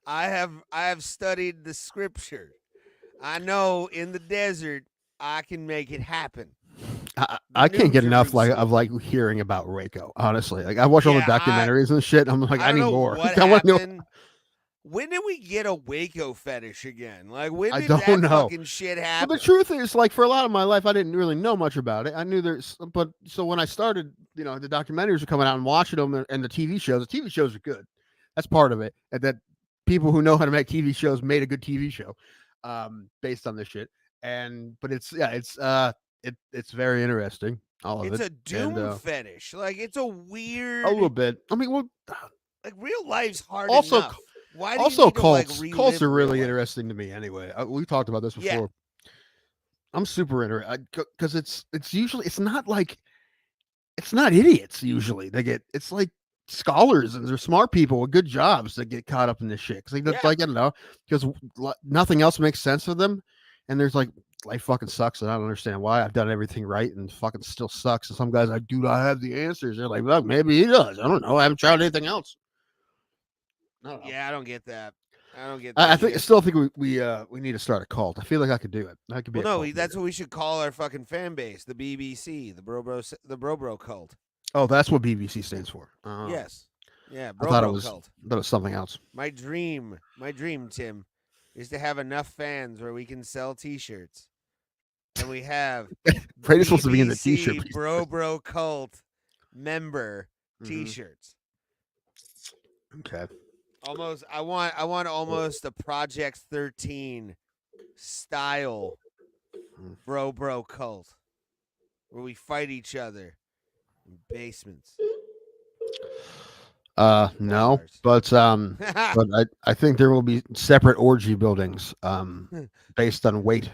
I have studied the scripture. I know in the desert I can make it happen. I can't get enough Jerusalem. of hearing about Waco. Honestly, like I watch all the Yeah, documentaries and shit. I'm like, I don't need know more. What I want to know. happened. When did we get a Waco fetish again? Like when I did don't that know. fucking shit But happen? the truth is, like for a lot of my life, I didn't really know much about it. I knew but so when I started, the documentaries were coming out and watching them, and the TV shows are good. That's part of it. And that people who know how to make TV shows made a good TV show, based on this shit. But it's very interesting. All of It's it. a doom fetish. Like it's a weird. A little bit. I mean, well, like real life's hard also. enough. Why do Also, you need cults. to, like, Cults are relive really real life? interesting to me. Anyway, we talked about this before. Yeah. I'm super interested because it's usually it's not idiots. Usually it's like scholars and they're smart people with good jobs that get caught up in this shit because Yeah. like I don't know because nothing else makes sense for them, and there's like life fucking sucks and I don't understand why. I've done everything right and fucking still sucks. And some guys I do not have the answers. They're like, well, maybe he does. I don't know. I haven't tried anything else. Yeah, I don't get that. I still think we need to start a cult. I feel like I could do it. I could be. Well, a no, cult that's leader. what we should call our fucking fan base, the BBC, the Bro cult. Oh, that's what BBC stands for. Yes. Yeah, I thought it was cult. something else. My dream, Tim, is to have enough fans where we can sell T-shirts, and we have Brady's supposed to be in the BBC T-shirt business. Bro cult member T-shirts. Okay. Almost, I want almost a Project 13 style bro cult where we fight each other in basements. No, but I think there will be separate orgy buildings based on weight.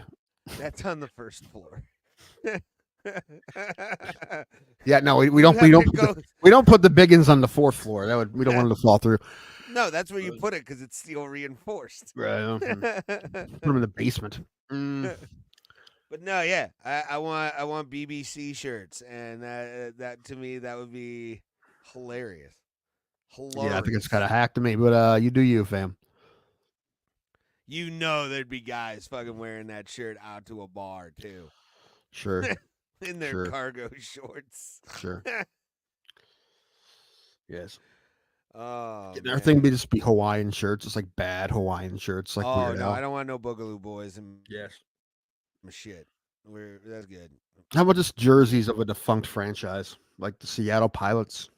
That's on the first floor. Yeah, no, we don't put the big uns on the fourth floor. We don't want it to fall through. No, that's where you put it because it's steel reinforced. Right. Put them in the basement. But no, yeah, I want BBC shirts, and that to me that would be hilarious. Yeah, I think it's kind of hacked to me, but you do you, fam. You know, there'd be guys fucking wearing that shirt out to a bar too. Sure. In their cargo shorts. Sure. Yes. Oh, everything be just be Hawaiian shirts. It's like bad Hawaiian shirts. Like oh no, I don't want no Boogaloo Boys and yes, shit. That's good. How about just jerseys of a defunct franchise, like the Seattle Pilots?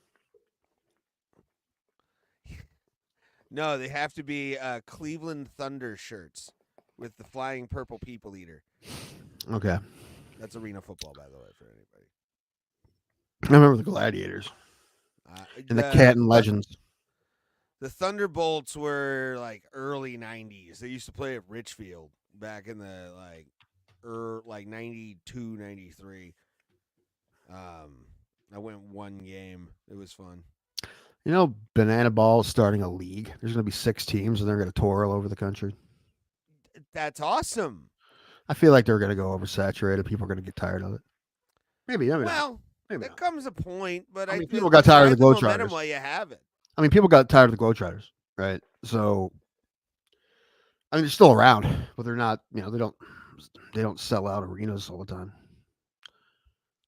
No, they have to be Cleveland Thunder shirts with the flying purple people eater. Okay. That's arena football, by the way, for anybody. I remember the Gladiators and the Canton Legends. The Thunderbolts were like early 90s. They used to play at Richfield back in the like 92, 93. I went one game. It was fun. You know, Banana Ball is starting a league. There's going to be 6 teams, and they're going to tour all over the country. That's awesome. I feel like they're going to go oversaturated. People are going to get tired of it. Maybe. Well, there comes a point, but I mean, people got tired of the Globetrotters. While you have it. I mean, people got tired of the Globetrotters, right? So, I mean, they're still around, but they're not. They don't. they don't sell out arenas all the time.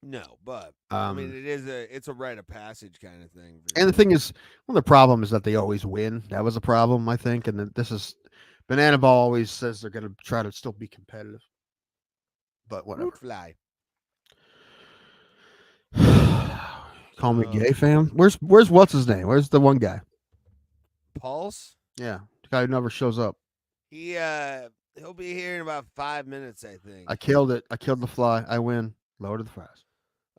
No, but I mean, it's a rite of passage kind of thing. And the thing is, well, the problem is that they always win. That was a problem, I think. And this is Banana Ball always says they're going to try to still be competitive. But whatever. Fly. Call me gay, fam. Where's what's his name? Where's the one guy? Pulse? Yeah, the guy who never shows up. He'll be here in about 5 minutes, I think. I killed it. I killed the fly. I win. Lower to the fries.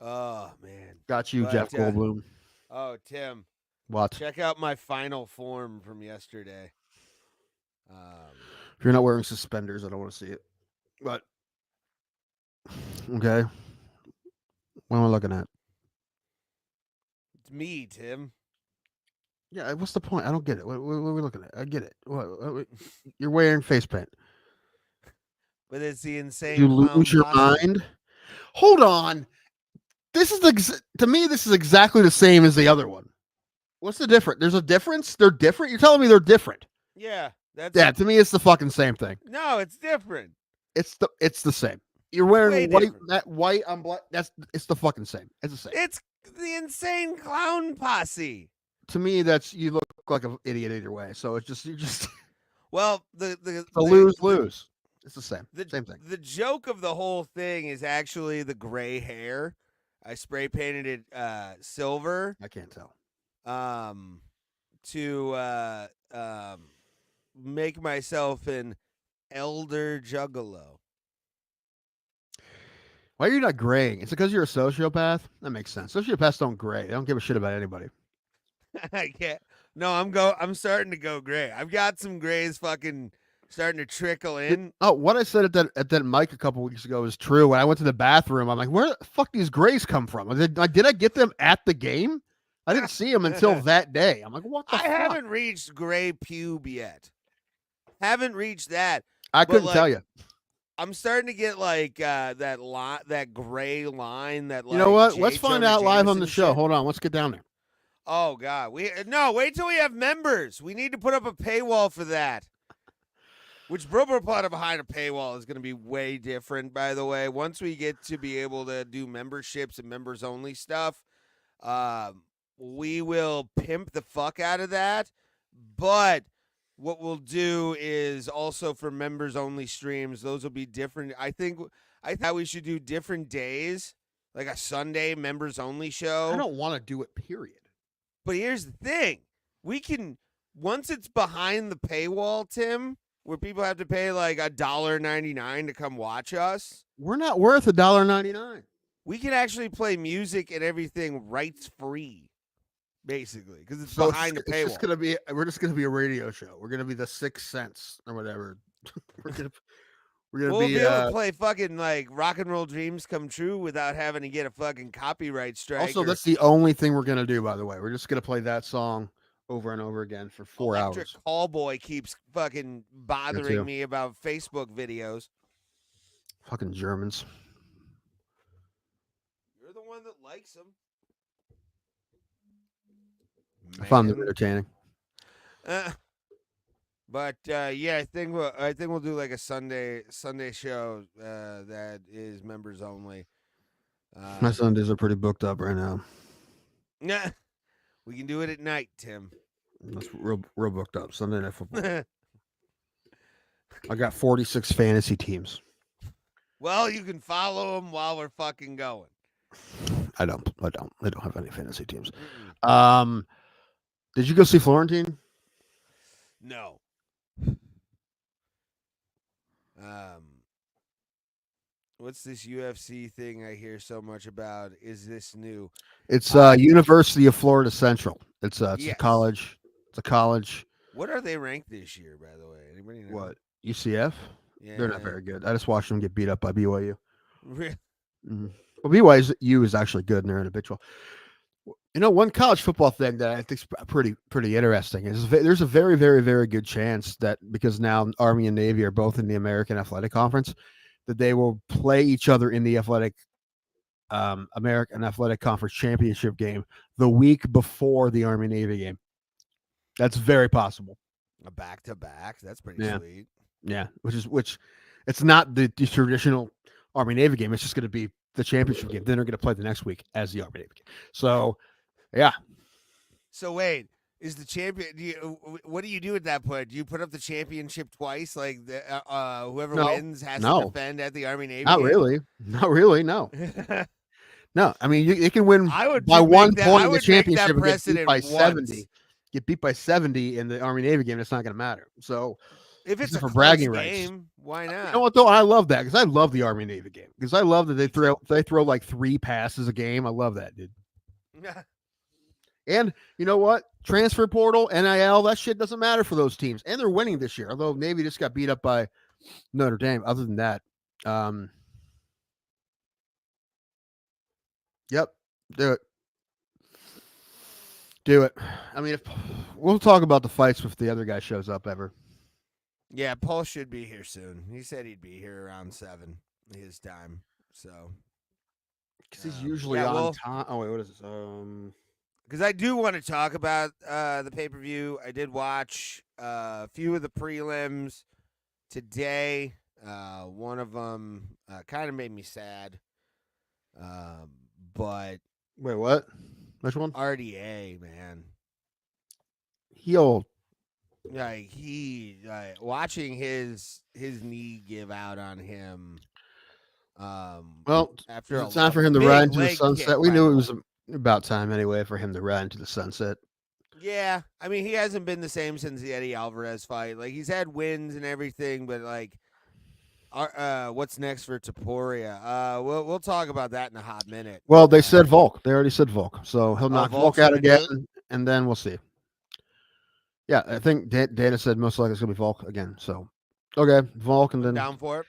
Oh man. Got you, Jeff Goldblum. Oh, Tim. What? Check out my final form from yesterday. If you're not wearing suspenders, I don't want to see it. But okay. What am I looking at? It's me, Tim. Yeah, what's the point? I don't get it. What are we looking at? I get it. What you're wearing face paint. But it's the insane. You lose your mind? Hold on. This is to me, this is exactly the same as the other one. What's the difference? There's a difference? They're different? You're telling me they're different? Yeah. To me, it's the fucking same thing. No, it's different. It's the same. You're wearing white, different. that white on black. It's the fucking same. It's the same. It's the insane clown posse. To me, you look like an idiot either way. So it's just well, the lose. It's the same. Same thing. The joke of the whole thing is actually the gray hair. I spray painted it silver. I can't tell. To make myself an elder juggalo. Why are you not graying? It's because you're a sociopath? That makes sense. Sociopaths don't gray. They don't give a shit about anybody. I can't. No, I'm starting to go gray. I've got some grays fucking starting to trickle in. What I said at that mic a couple weeks ago is true. When I went to the bathroom, I'm like, where the fuck these grays come from? Did I get them at the game? I didn't see them until that day. I'm like, what the fuck? I haven't reached gray pube yet. Haven't reached that. I couldn't tell you. I'm starting to get like that gray line. That you know what? Let's find out live on the show. Shit. Hold on. Let's get down there. Oh God, wait till we have members. We need to put up a paywall for that. Which Bro behind a paywall is going to be way different, by the way. Once we get to be able to do memberships and members only stuff, we will pimp the fuck out of that. But what we'll do is also for members only streams, those will be different. I thought we should do different days, like a Sunday members only show. I don't want to do it, period. But here's the thing. We can, once it's behind the paywall, Tim, where people have to pay like $1.99 to come watch us. We're not worth $1.99. We can actually play music and everything rights free, basically, because it's behind the paywall. We're just gonna be a radio show. We're gonna be the 6 cents or whatever. We'll be able to play fucking like Rock and Roll Dreams Come True without having to get a fucking copyright strike. Also, that's the only thing we're gonna do. By the way, we're just gonna play that song over and over again for 4 hours. Electric Callboy keeps fucking bothering me about Facebook videos. Fucking Germans. You're the one that likes them. I found them entertaining. But yeah, I think we'll do like a Sunday show that is members only. My Sundays are pretty booked up right now. Nah, we can do it at night, Tim. That's real booked up. Sunday Night Football. I got 46 fantasy teams. Well, you can follow them while we're fucking going. I don't have any fantasy teams. Did you go see Florentine? No. What's this UFC thing I hear so much about? Is this new? It's University of Florida Central. It's a college. It's a college. What are they ranked this year, by the way? Anybody know? What? UCF? Yeah. They're not very good. I just watched them get beat up by BYU. Really? Mm-hmm. Well, BYU is actually good, and they're habitual. You know, one college football thing that I think is pretty interesting is there's a very, very, very good chance that because now Army and Navy are both in the American Athletic Conference, that they will play each other in the American Athletic Conference championship game the week before the Army Navy game. That's very possible. A back-to-back. That's pretty sweet. Yeah, which It's not the traditional Army Navy game. It's just going to be the championship game. Then they're going to play the next week as the Army Navy game. So, yeah. So wait, is the champion? What do you do at that point? Do you put up the championship twice? Like whoever wins has to defend at the Army Navy? Not game? really. Not really. No. No. I mean, you can win I by 1 point in the championship and get beat by 70. Get beat by 70 in the Army Navy game. It's not going to matter. So. If it's a for bragging game, rights. why not? You know what though? I love that because I love the Army Navy game because I love that they throw like 3 passes a game. I love that, dude. And you know what? Transfer portal, NIL, that shit doesn't matter for those teams, and they're winning this year. Although Navy just got beat up by Notre Dame. Other than that, yep, do it. I mean, if we'll talk about the fights if the other guy shows up ever. Yeah, Paul should be here soon. He said he'd be here around 7 his time. So, because he's usually on time. Oh wait, what is this? Because I do want to talk about the pay-per-view. I did watch a few of the prelims today. One of them kind of made me sad. But wait, what? Which one? RDA, man. He'll. Like watching his knee give out on him. Well, after it's time for him to ride into the sunset. We knew it was about time anyway for him to ride into the sunset. Yeah, I mean he hasn't been the same since the Eddie Alvarez fight. Like he's had wins and everything, but like, what's next for Topuria? We'll talk about that in a hot minute. Well, they said Volk. They already said Volk, so he'll knock Volk out again, and then we'll see. Yeah, I think Dana said most likely it's going to be Volk again. So, okay, Volk, and then down for it.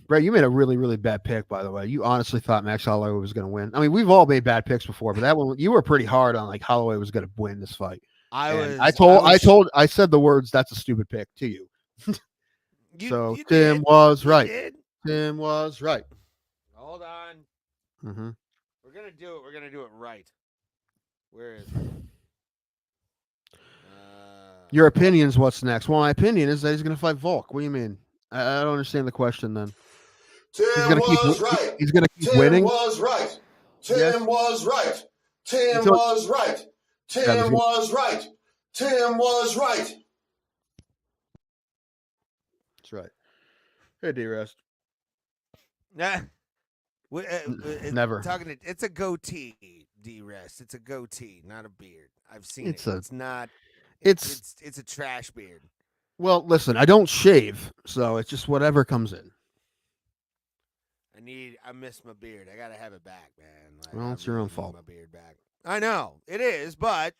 Ray, you made a really, really bad pick, by the way. You honestly thought Max Holloway was going to win. I mean, we've all made bad picks before, but that one you were pretty hard on. Like Holloway was going to win this fight. I said the words. That's a stupid pick to you. So Tim was right. Tim was right. Hold on. Mm-hmm. We're gonna do it. We're gonna do it right. Where is it? Your opinion is what's next. Well, my opinion is that he's going to fight Volk. What do you mean? I don't understand the question then. Tim was right. He's going to keep winning. Tim was right. Tim was right. Tim was right. Tim was right. Tim was right. That's right. Hey, D-Rest. Nah. Never. It's a goatee, D-Rest. It's a goatee, not a beard. I've seen it. It's not. It's a trash beard. Well, listen, I don't shave, so it's just whatever comes in. I miss my beard. I gotta have it back, man. Well, it's your own fault. My beard back. I know it is, but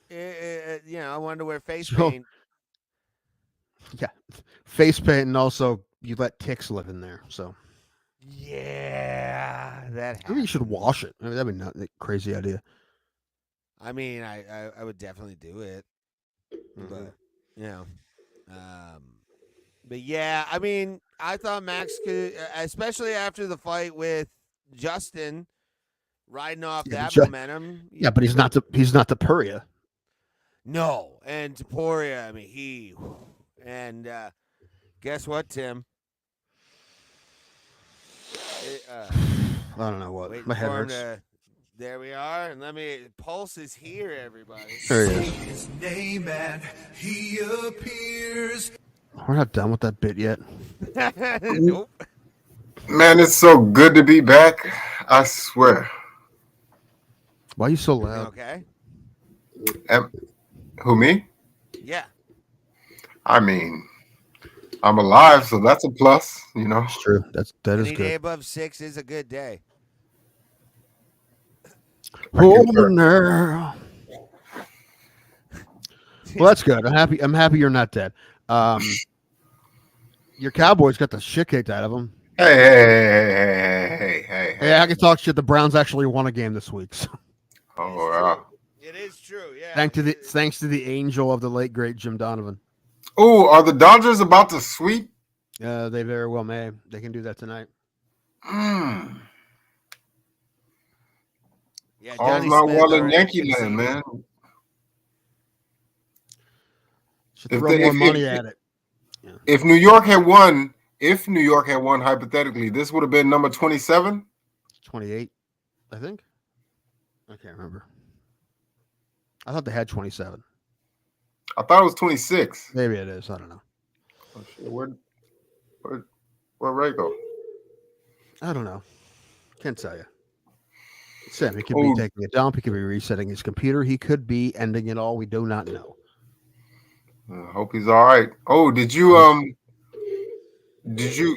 I wanted to wear face paint. Yeah, face paint, and also you let ticks live in there. So yeah, that. Maybe you should wash it. I mean, that'd be not a crazy idea. I mean, I would definitely do it, but but yeah, I mean, I thought Max could, especially after the fight with Justin, riding off that momentum. Yeah, but he's not Topuria. No, and Topuria, I mean, and guess what, Tim? I don't know what. My head hurts. There we are, and Pulse is here, everybody. There he is. His name and he appears. We're not done with that bit yet. Nope. Man, it's so good to be back. I swear. Why are you so loud? Okay. Who, me? Yeah. I mean, I'm alive, so that's a plus, you know. It's true. That is good. Any day above 6 is a good day. Well, that's good. I'm happy you're not dead. Your Cowboys got the shit kicked out of them. Hey. I can talk shit. The Browns actually won a game this week. So. Oh, wow. It is true, yeah. Thanks to the angel of the late great Jim Donovan. Oh, are the Dodgers about to sweep? They very well may. They can do that tonight. Yeah, all's not well in Yankee land, man. Should throw more money at it. Yeah. If New York had won if New York had won hypothetically, this would have been number 27? 28, I think. I can't remember. I thought they had 27. I thought it was 26. Maybe it is. I don't know. Oh, shit. Where'd Ray go? I don't know. Can't tell you. Sam, he could be taking a dump. He could be resetting his computer. He could be ending it all. We do not know. I hope he's all right. Oh, did you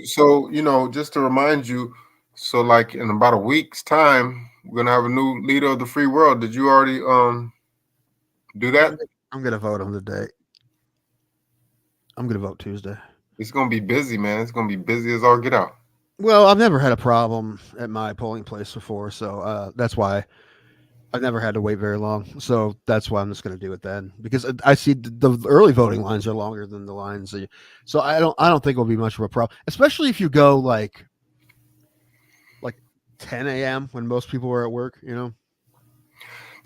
so just to remind you, so like in about a week's time, we're gonna have a new leader of the free world. Did you already do that? I'm gonna vote on the day. I'm gonna vote Tuesday. It's gonna be busy, man. It's gonna be busy as all get out. Well, I've never had a problem at my polling place before, so that's why I've never had to wait very long. So that's why I'm just going to do it then, because I see the early voting lines are longer than the lines. So I don't think it'll be much of a problem, especially if you go like 10 a.m. when most people are at work. No,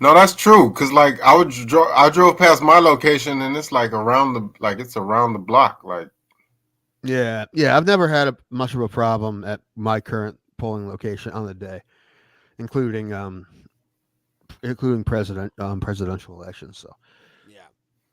that's true. Cause like I drove past my location and it's like around the block. Like, yeah. I've never had much of a problem at my current polling location on the day, including presidential elections. So yeah,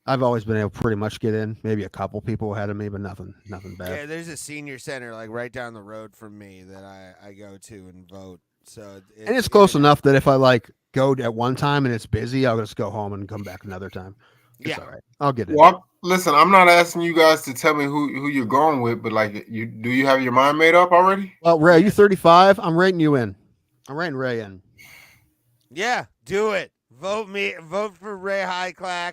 I've always been able to pretty much get in. Maybe a couple people ahead of me, but nothing bad. Yeah, there's a senior center like right down the road from me that I go to and vote. So it's close enough that if I like go at one time and it's busy, I'll just go home and come back another time. It's all right. I'll get it. Well, listen, I'm not asking you guys to tell me who you're going with, but like, do you have your mind made up already? Well, Ray, are you 35? I'm rating you in. I'm rating Ray in. Yeah, do it. Vote for Ray Highclack.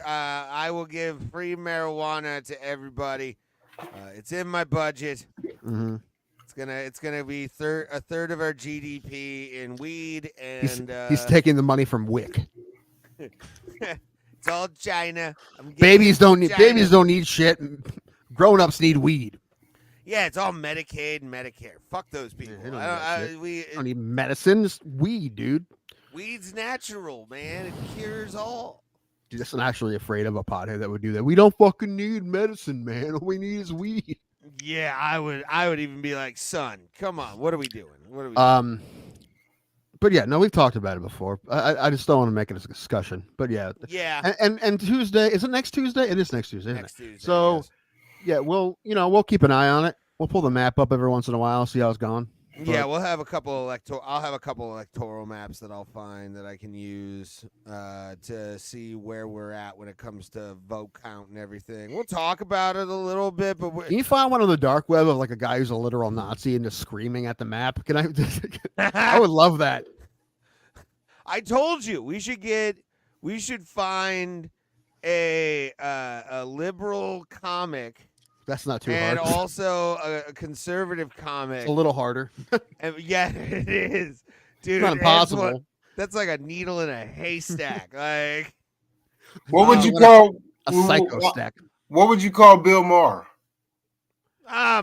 I will give free marijuana to everybody. It's in my budget. Mm-hmm. It's gonna be a third of our GDP in weed, and he's taking the money from WIC. It's all China. Babies don't need shit. Grown-ups need weed. Yeah, it's all Medicaid and Medicare. Fuck those people. We don't need medicine. It's weed, dude. Weed's natural, man. It cures all. Dude, I'm actually afraid of a pothead that would do that. We don't fucking need medicine, man. All we need is weed. Yeah, I would even be like, son, come on, what are we doing? But yeah, no, we've talked about it before. I just don't want to make it a discussion. But yeah. And Tuesday, is it next Tuesday? It is next Tuesday. Next Tuesday. So yes. yeah, we'll keep an eye on it. We'll pull the map up every once in a while, see how it's going. Yeah, we'll have a couple I'll have a couple electoral maps that I'll find that I can use to see where we're at when it comes to vote count and everything. We'll talk about it a little bit, but can you find one on the dark web of like a guy who's a literal Nazi and just screaming at the map? Can I? I would love that. I told you we should find a liberal comic. That's not too hard. And hard. also a conservative comic. It's a little harder. Yeah, it is. Dude, it's not impossible. That's like a needle in a haystack. Like, what would you call a psycho stack? What would you call Bill Maher?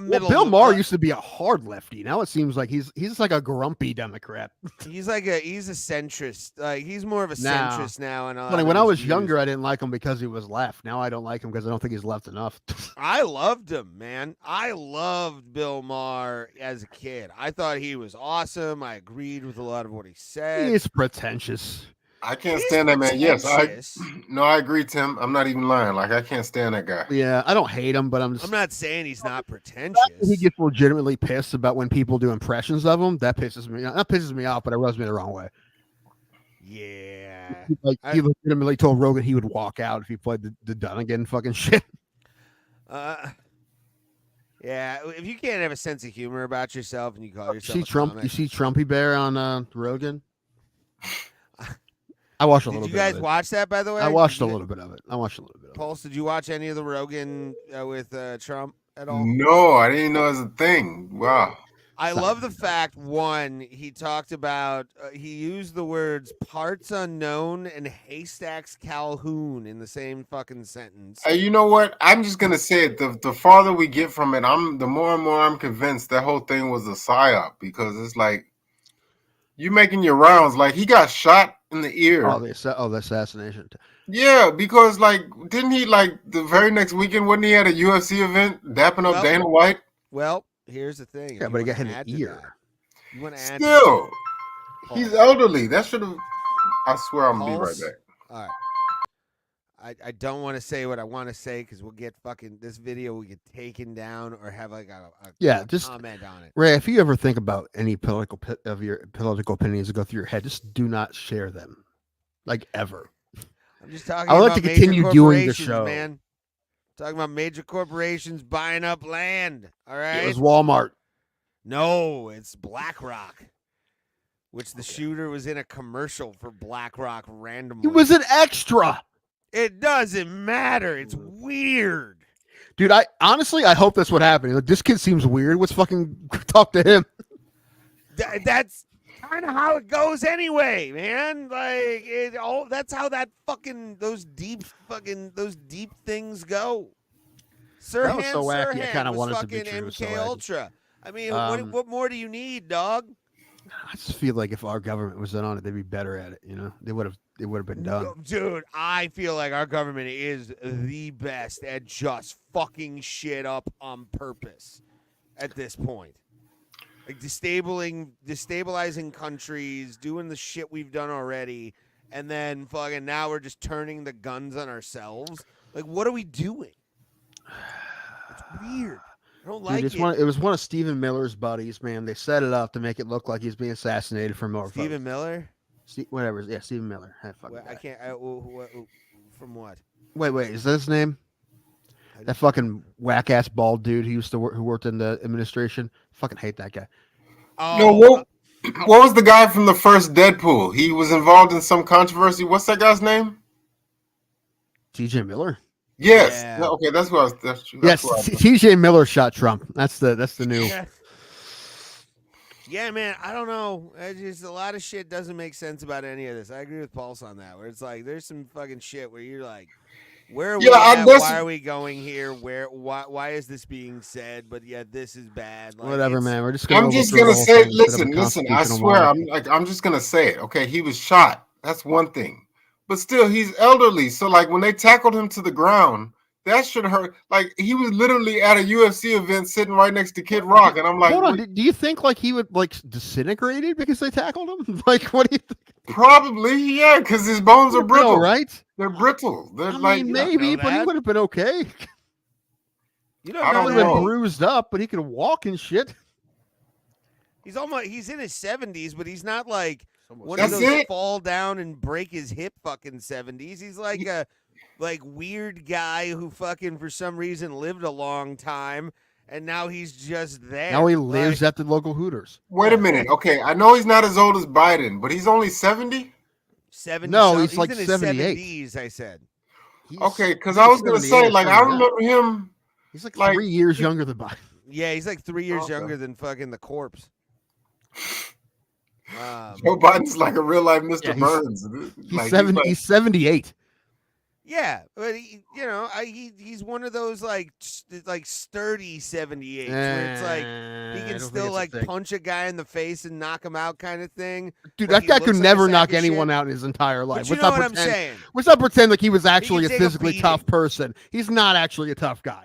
Bill Maher used to be a hard lefty. Now it seems like he's like a grumpy Democrat. He's a centrist. Like he's more of a centrist now. And funny, when I was younger, I didn't like him because he was left. Now I don't like him because I don't think he's left enough. I loved him, man. I loved Bill Maher as a kid. I thought he was awesome. I agreed with a lot of what he said. He's pretentious. I can't stand that man. Yes, I agree, Tim. I'm not even lying. Like I can't stand that guy. Yeah, I don't hate him, but I'm not saying he's not pretentious. He gets legitimately pissed about when people do impressions of him. That pisses me. That pisses me off, but it rubs me the wrong way. Yeah, he legitimately told Rogan he would walk out if he played the Dunnigan fucking shit. Yeah, if you can't have a sense of humor about yourself and you call yourself You see Trumpy Bear on Rogan. I watched a little bit. Did you guys watch that, by the way? I watched a little bit of it. Pulse, did you watch any of the Rogan with Trump at all? No, I didn't know it was a thing. Wow. I love the fact, one, he talked about, he used the words parts unknown and haystacks Calhoun in the same fucking sentence. Hey, you know what? I'm just going to say it. The farther we get from it, the more and more I'm convinced that whole thing was a psyop, because it's like, you making your rounds. Like, he got shot in the ear. Oh, the assassination. Yeah, because, like, didn't he, like, the very next weekend, wasn't he at a UFC event dapping up Dana White? Well, here's the thing. Yeah, but he got hit in the ear. You want to add? Still, he's elderly. That should have. I swear, I'm gonna be right Pulse? back. All right. I don't want to say what I want to say because we'll get fucking this video will get taken down or have like a just comment on it. Ray, if you ever think about any political opinions that go through your head, just do not share them, like ever. I'm just talking. I would about like to major continue doing the corporations, show. man. Talking about major corporations buying up land. All right. It was Walmart. No, it's BlackRock, which the shooter was in a commercial for BlackRock randomly. He was an extra. It doesn't matter. It's weird. Dude, I hope that's what happened. Like, this kid seems weird. Let's fucking talk to him. That's kind of how it goes anyway, man. Like that's how those deep things go. That was so wacky. I Sirhan kind of was wanted to be fucking true. MK So wacky. Ultra. I mean, Um, what more do you need, dog? I just feel like if our government was in on it, they'd be better at it. You know, they would have been done. Dude, I feel like our government is the best at just fucking shit up on purpose at this point. Like destabilizing countries, doing the shit we've done already, and then fucking now we're just turning the guns on ourselves. Like, what are we doing? It's weird. I don't like Dude, it. It was one of Stephen Miller's buddies, man. They set it up to make it look like he's being assassinated from more. Stephen Miller? Whatever. Yeah, Stephen Miller. I can't. From what? Wait. Is that his name? That fucking whack ass bald dude who worked in the administration. Fucking hate that guy. Oh, No, what was the guy from the first Deadpool? He was involved in some controversy. What's that guy's name? T.J. Miller. Yes. Yeah. No, okay, that's what I was. Yes, T.J. Miller shot Trump. That's the new. Yeah, man. I don't know. It's just a lot of shit doesn't make sense about any of this. I agree with Pulse on that. Where it's like there's some fucking shit where you're like, where are we at? Why are we going here? Why is this being said? But yeah, this is bad. Like, Whatever, man. We're just. I'm just gonna say, listen. I swear, I'm just gonna say it. Okay, he was shot. That's one thing. But still, he's elderly. So, like, when they tackled him to the ground, that should hurt. Like, he was literally at a UFC event sitting right next to Kid Rock. And I'm like, hold on. Do you think, like, he would, like, disintegrated because they tackled him? Like, what do you think? Probably, yeah, because his bones are brittle. Right? They're brittle. They're I mean, maybe, but he would have been okay. You I don't He would have been bruised up, but he could walk and shit. He's in his 70s, but he's not like one That's of those it. fall down and break his hip fucking 70s. He's like a weird guy who fucking for some reason lived a long time and now he's just there. Now he lives at the local Hooters. Wait a minute. Okay, I know he's not as old as Biden, but he's only 70? 70. No, he's like in his 78. 70s, I said. Okay, because I was going to say, like, I remember him. He's like 3 years younger than Biden. Yeah, he's like 3 years younger than fucking the corpse. Joe Biden's like a real life Mr. Burns. He's 78. Yeah, but he's one of those like sturdy 78s where it's like he can still like punch a guy in the face and knock him out kind of thing. Dude, that guy could never knock anyone out in his entire life. But you know what I'm saying? Let's not pretend like he was actually a take a physically tough person. He's not actually a tough guy.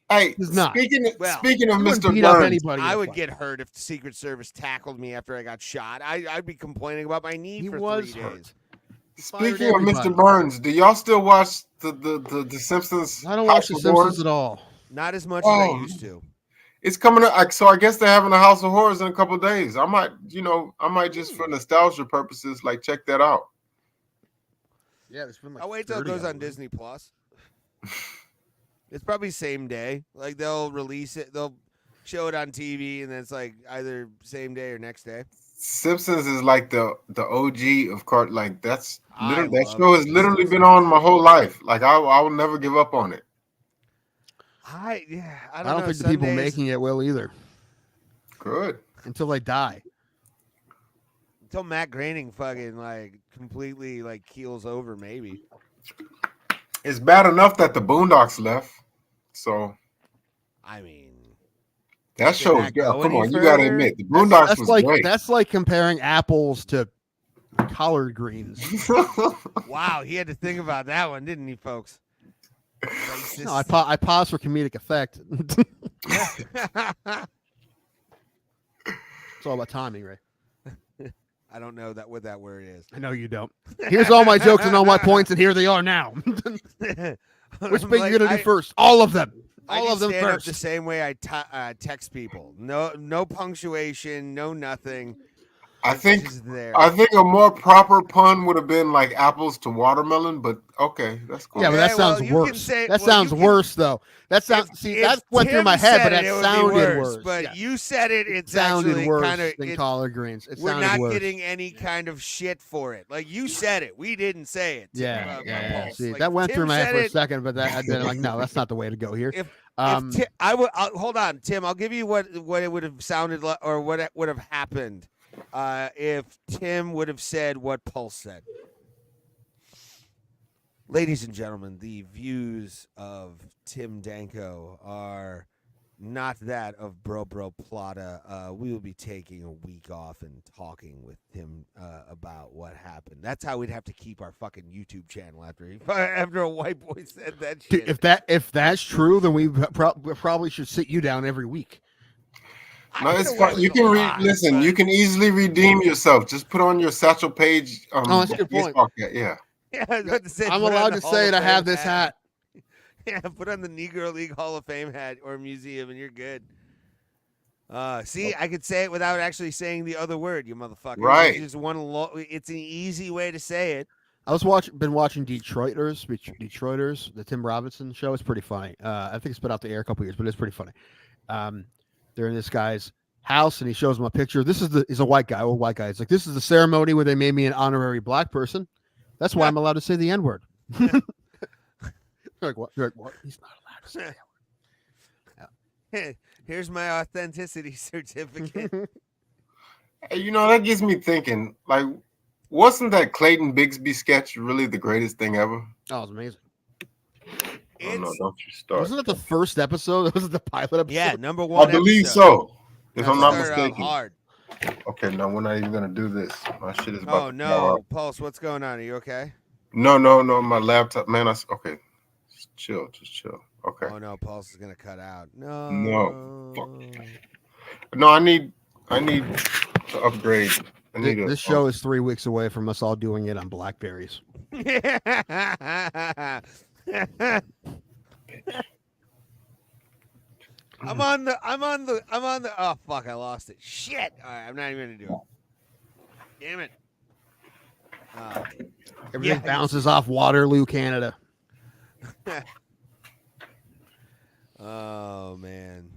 Hey, he's not. Speaking of Mr. Beat up Burns, anybody I would get hurt if the Secret Service tackled me after I got shot. I'd be complaining about my knee for 3 days. Speaking of Mr. Burns, do y'all still watch the Simpsons? I don't watch the Simpsons at all. Not as much as I used to. It's coming up, so I guess they're having a House of Horrors in a couple of days. I might just for nostalgia purposes, like check that out. Yeah, there's been like. I'll wait till it goes on Disney Plus. It's probably same day. Like they'll release it, they'll show it on TV, and then it's like either same day or next day. Simpsons is like the OG of cart. Like that show has literally been on my whole life. Like I will never give up on it. I don't know. think the people making it will either. Good. Until they die. Until Matt Groening fucking like completely like keels over, maybe. It's bad enough that the Boondocks left. So, I mean, that show is good. Come on, you gotta admit the Boondocks was great. That's like comparing apples to collard greens. Wow, he had to think about that one, didn't he, folks? No, I pause for comedic effect. It's all about timing, Ray. I don't know what that word is. I know you don't. Here's all my jokes and all my points, and here they are now. Which bit you gonna do first? All of them. All of them stand first. Up the same way I text people. No punctuation. No nothing. I think a more proper pun would have been like apples to watermelon, but okay, that's cool. Yeah, but that sounds worse. That sounds worse, though. That sounds. See, that went through my head, but that sounded worse. But you said it. It sounded worse kinda, than collard greens. We're not getting any kind of shit for it. Like you said it. We didn't say it. Yeah. See, that went through my head for a second, but I did like, no, that's not the way to go here. Hold on, Tim. I'll give you what it would have sounded like, or what would have happened. If Tim would have said what Pulse said. Ladies and gentlemen, the views of Tim Danko are not that of Bro Plata. We will be taking a week off and talking with Tim about what happened. That's how we'd have to keep our fucking YouTube channel after a white boy said that shit. Dude, if that's true, then we probably should sit you down every week. No, it's fine. You can listen. You can easily redeem yourself. Just put on your Satchel Page. That's a good point. Yeah. Yeah, I was about to say, I'm allowed to say it. I have this hat. Yeah, put on the Negro League Hall of Fame hat or museum, and you're good. See, I could say it without actually saying the other word, you motherfucker. Right. It's an easy way to say it. I was been watching Detroiters, the Tim Robinson show. It's pretty funny. I think it's been out the air a couple years, but it's pretty funny. They're in this guy's house, and he shows him a picture. He's a white guy, old white guy. It's like, this is the ceremony where they made me an honorary black person. That's why I'm allowed to say the N-word. You're like, what? He's not allowed to say the N-word. Here's my authenticity certificate. Hey, that gets me thinking, like, wasn't that Clayton Bigsby sketch really the greatest thing ever? Oh, it was amazing. Oh, no, don't you start. Wasn't it the first episode? Was it the pilot episode? Yeah, number one. I believe so. If I'm not Started mistaken. Hard. Okay, no, we're not even gonna do this. My shit is Oh about no, Pulse, what's going on? Are you okay? No, my laptop, man. Okay, just chill. Okay. Oh no, Pulse is gonna cut out. No. Fuck. No, I need to upgrade. This show is 3 weeks away from us all doing it on Blackberries. I'm on the oh fuck, I lost it. Shit. All right, I'm not even gonna do it. Damn it. Everything bounces off Waterloo, Canada. Oh man.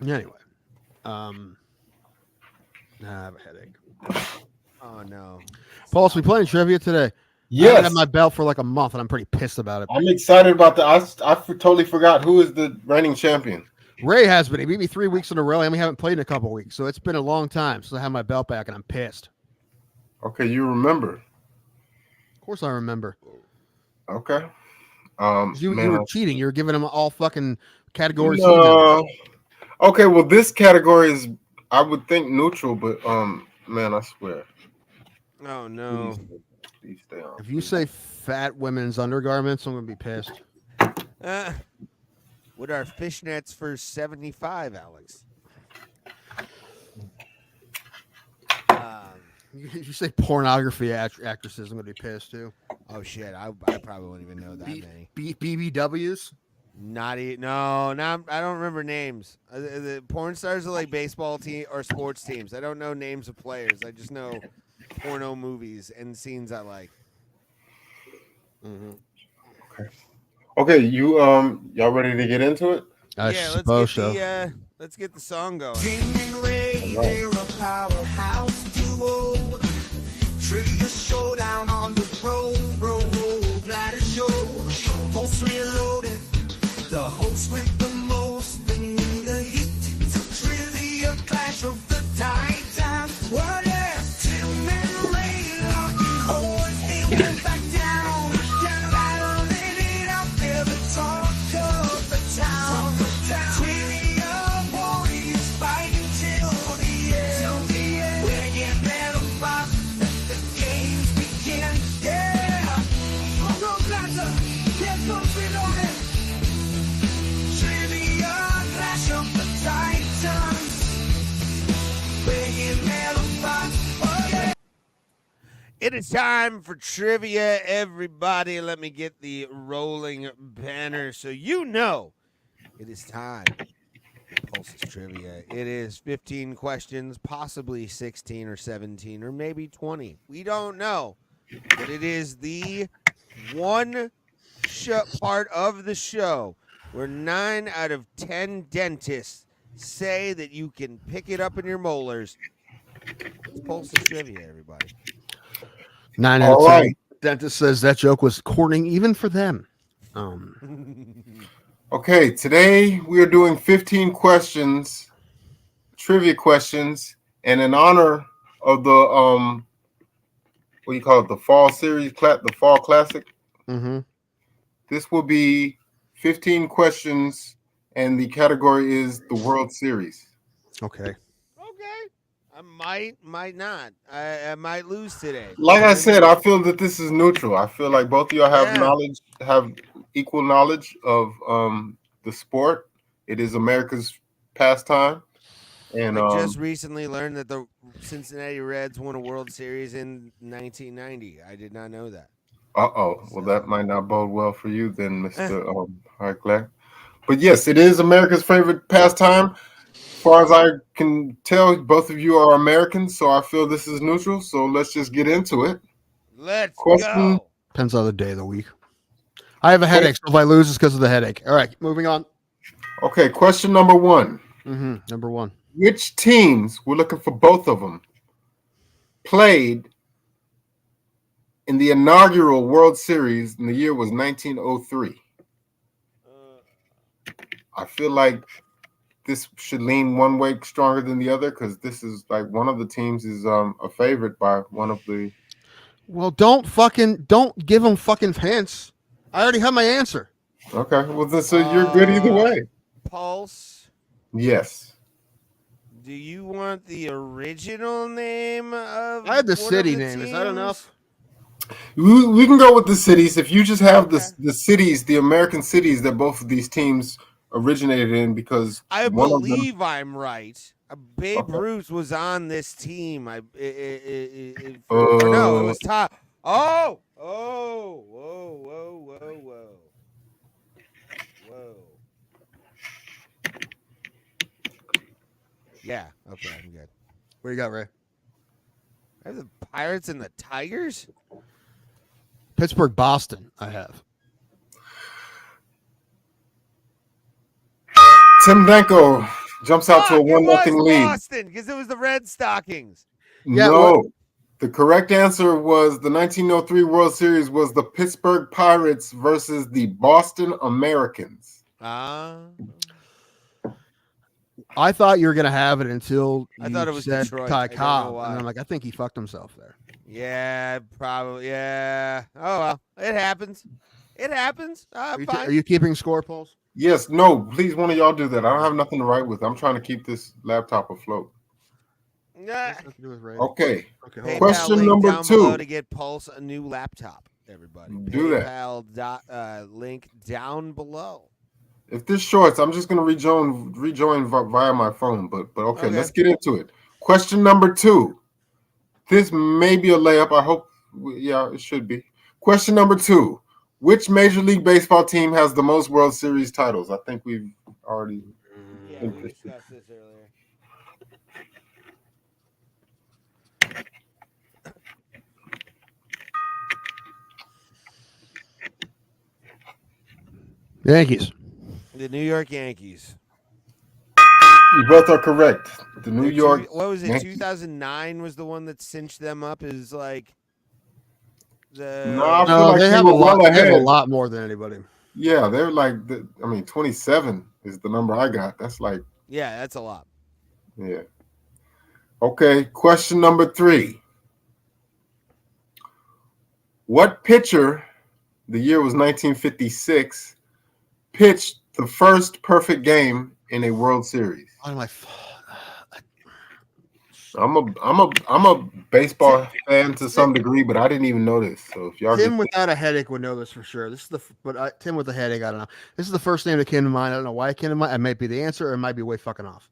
Anyway. I have a headache. Oh no. Pulse, we playing trivia today. Yes. I haven't had my belt for like a month, and I'm pretty pissed about it. I'm excited about that. I totally forgot who is the reigning champion. Ray has been. He beat me 3 weeks in a row, and we haven't played in a couple weeks. So it's been a long time since I have my belt back, and I'm pissed. Okay, you remember? Of course I remember. Okay. You were cheating. You were giving him all fucking categories. No. Okay, well, this category is, I would think, neutral, but man, I swear. Oh no. Please stay on. If you say fat women's undergarments, I'm gonna be pissed. What are fishnets for 75, Alex? If you say pornography actresses, I'm gonna be pissed too. Oh shit, I probably won't even know that many. BBWs? No, I don't remember names. The porn stars are like baseball team or sports teams. I don't know names of players. I just know porno movies and scenes I like. Mm-hmm. Okay, y'all ready to get into it? I yeah, suppose so. Let's get the song going. They're a powerhouse duo. Trivia showdown on the road. Bladder show. Pulse reloaded. The host with the most. Bringing the heat. Trivia clash of the titans. What else? Tim and Ray are always able back down. Battling it out there. The talk of the town. Trivia warriors fighting till the end. We're getting better, the game It is time for trivia, everybody. Let me get the rolling banner so you know it is time. Pulse's trivia. It is 15 questions, possibly 16 or 17 or maybe 20. We don't know. But it is the one part of the show where 9 out of 10 dentists say that you can pick it up in your molars. It's Pulse's trivia, everybody. 9 out of 10. Dentist says that joke was corny even for them. Okay, today we are doing 15 questions, trivia questions, and in honor of the what do you call it? The fall series, the fall classic. Mm-hmm. This will be 15 questions, and the category is the World Series. Okay. I might not. I might lose today. Like I said, I feel that this is neutral. I feel like both of y'all have equal knowledge of the sport. It is America's pastime. And I just recently learned that the Cincinnati Reds won a World Series in 1990. I did not know that. Well, that might not bode well for you then, Mr. Hartlack. But yes, it is America's favorite pastime. As far as I can tell, both of you are Americans, so I feel this is neutral. So let's just get into it. Let's go. Depends on the day of the week. I have a headache, so if I lose, it's because of the headache. All right, moving on. Okay, question number 1. Mm-hmm. Number 1. Which teams, we're looking for both of them, played in the inaugural World Series, and the year was 1903? I feel like this should lean one way stronger than the other because this is like one of the teams is a favorite by one of the. Well, don't give them fucking hints. I already have my answer. Okay, well, so you're good either way. Pulse. Yes. Do you want the original name of? I had the city of the name. teams? Is that enough? We can go with the cities. If you just have the cities, the American cities that both of these teams originated in, because I believe I'm right. Babe Ruth was on this team. Or no, it was Tom. Whoa. Yeah. Okay, I'm good. What you got, Ray? I have the Pirates and the Tigers. Pittsburgh, Boston. I have. Tim Danko jumps out to a 1-0 lead. Boston, because it was the Red Stockings. Yeah, no, the correct answer was the 1903 World Series was the Pittsburgh Pirates versus the Boston Americans. I thought you were gonna have it until I thought it was said Detroit. Ty Cobb, and I'm like, I think he fucked himself there. Yeah, probably. Yeah. Oh well, it happens. It happens. Are you keeping score, Pulse? Yes. No. Please, one of y'all do that. I don't have nothing to write with. I'm trying to keep this laptop afloat. Yeah. Okay. PayPal Question link number down 2. below to get Pulse a new laptop. Everybody, Do that. PayPal link down below. If this shorts, I'm just going to rejoin via my phone. But okay, let's get into it. Question number 2. This may be a layup. I hope. Yeah, it should be. Question number 2. Which Major League Baseball team has the most World Series titles? I think we've already we discussed this earlier. Yankees. The New York Yankees. You both are correct. The New York. What was it? Yankees. 2009 was the one that cinched them up. Is like the. No, they have a lot. They have a lot more than anybody. Yeah, they're like. 27 is the number I got. That's like. Yeah, that's a lot. Yeah. Okay. Question number 3. What pitcher? The year was 1956. Pitched the first perfect game in a World Series. I'm a baseball fan to some degree, but I didn't even know this. So if y'all Tim without a headache would know this for sure. This is Tim with a headache. I don't know. This is the first name that came to mind. I don't know why it came to mind. It might be the answer, or it might be way fucking off.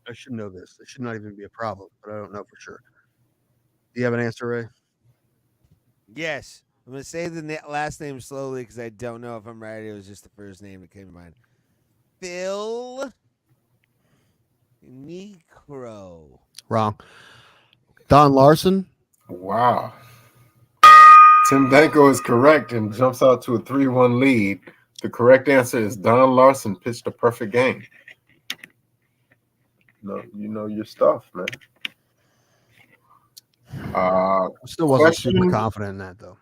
I should know this. It should not even be a problem, but I don't know for sure. Do you have an answer, Ray? Yes. I'm going to say the last name slowly because I don't know if I'm right. It was just the first name that came to mind. Phil Necro. Wrong. Don Larson. Wow. Tim Danko is correct and jumps out to a 3-1 lead. The correct answer is Don Larson pitched a perfect game. No, you know your stuff, man. I still wasn't super confident in that, though.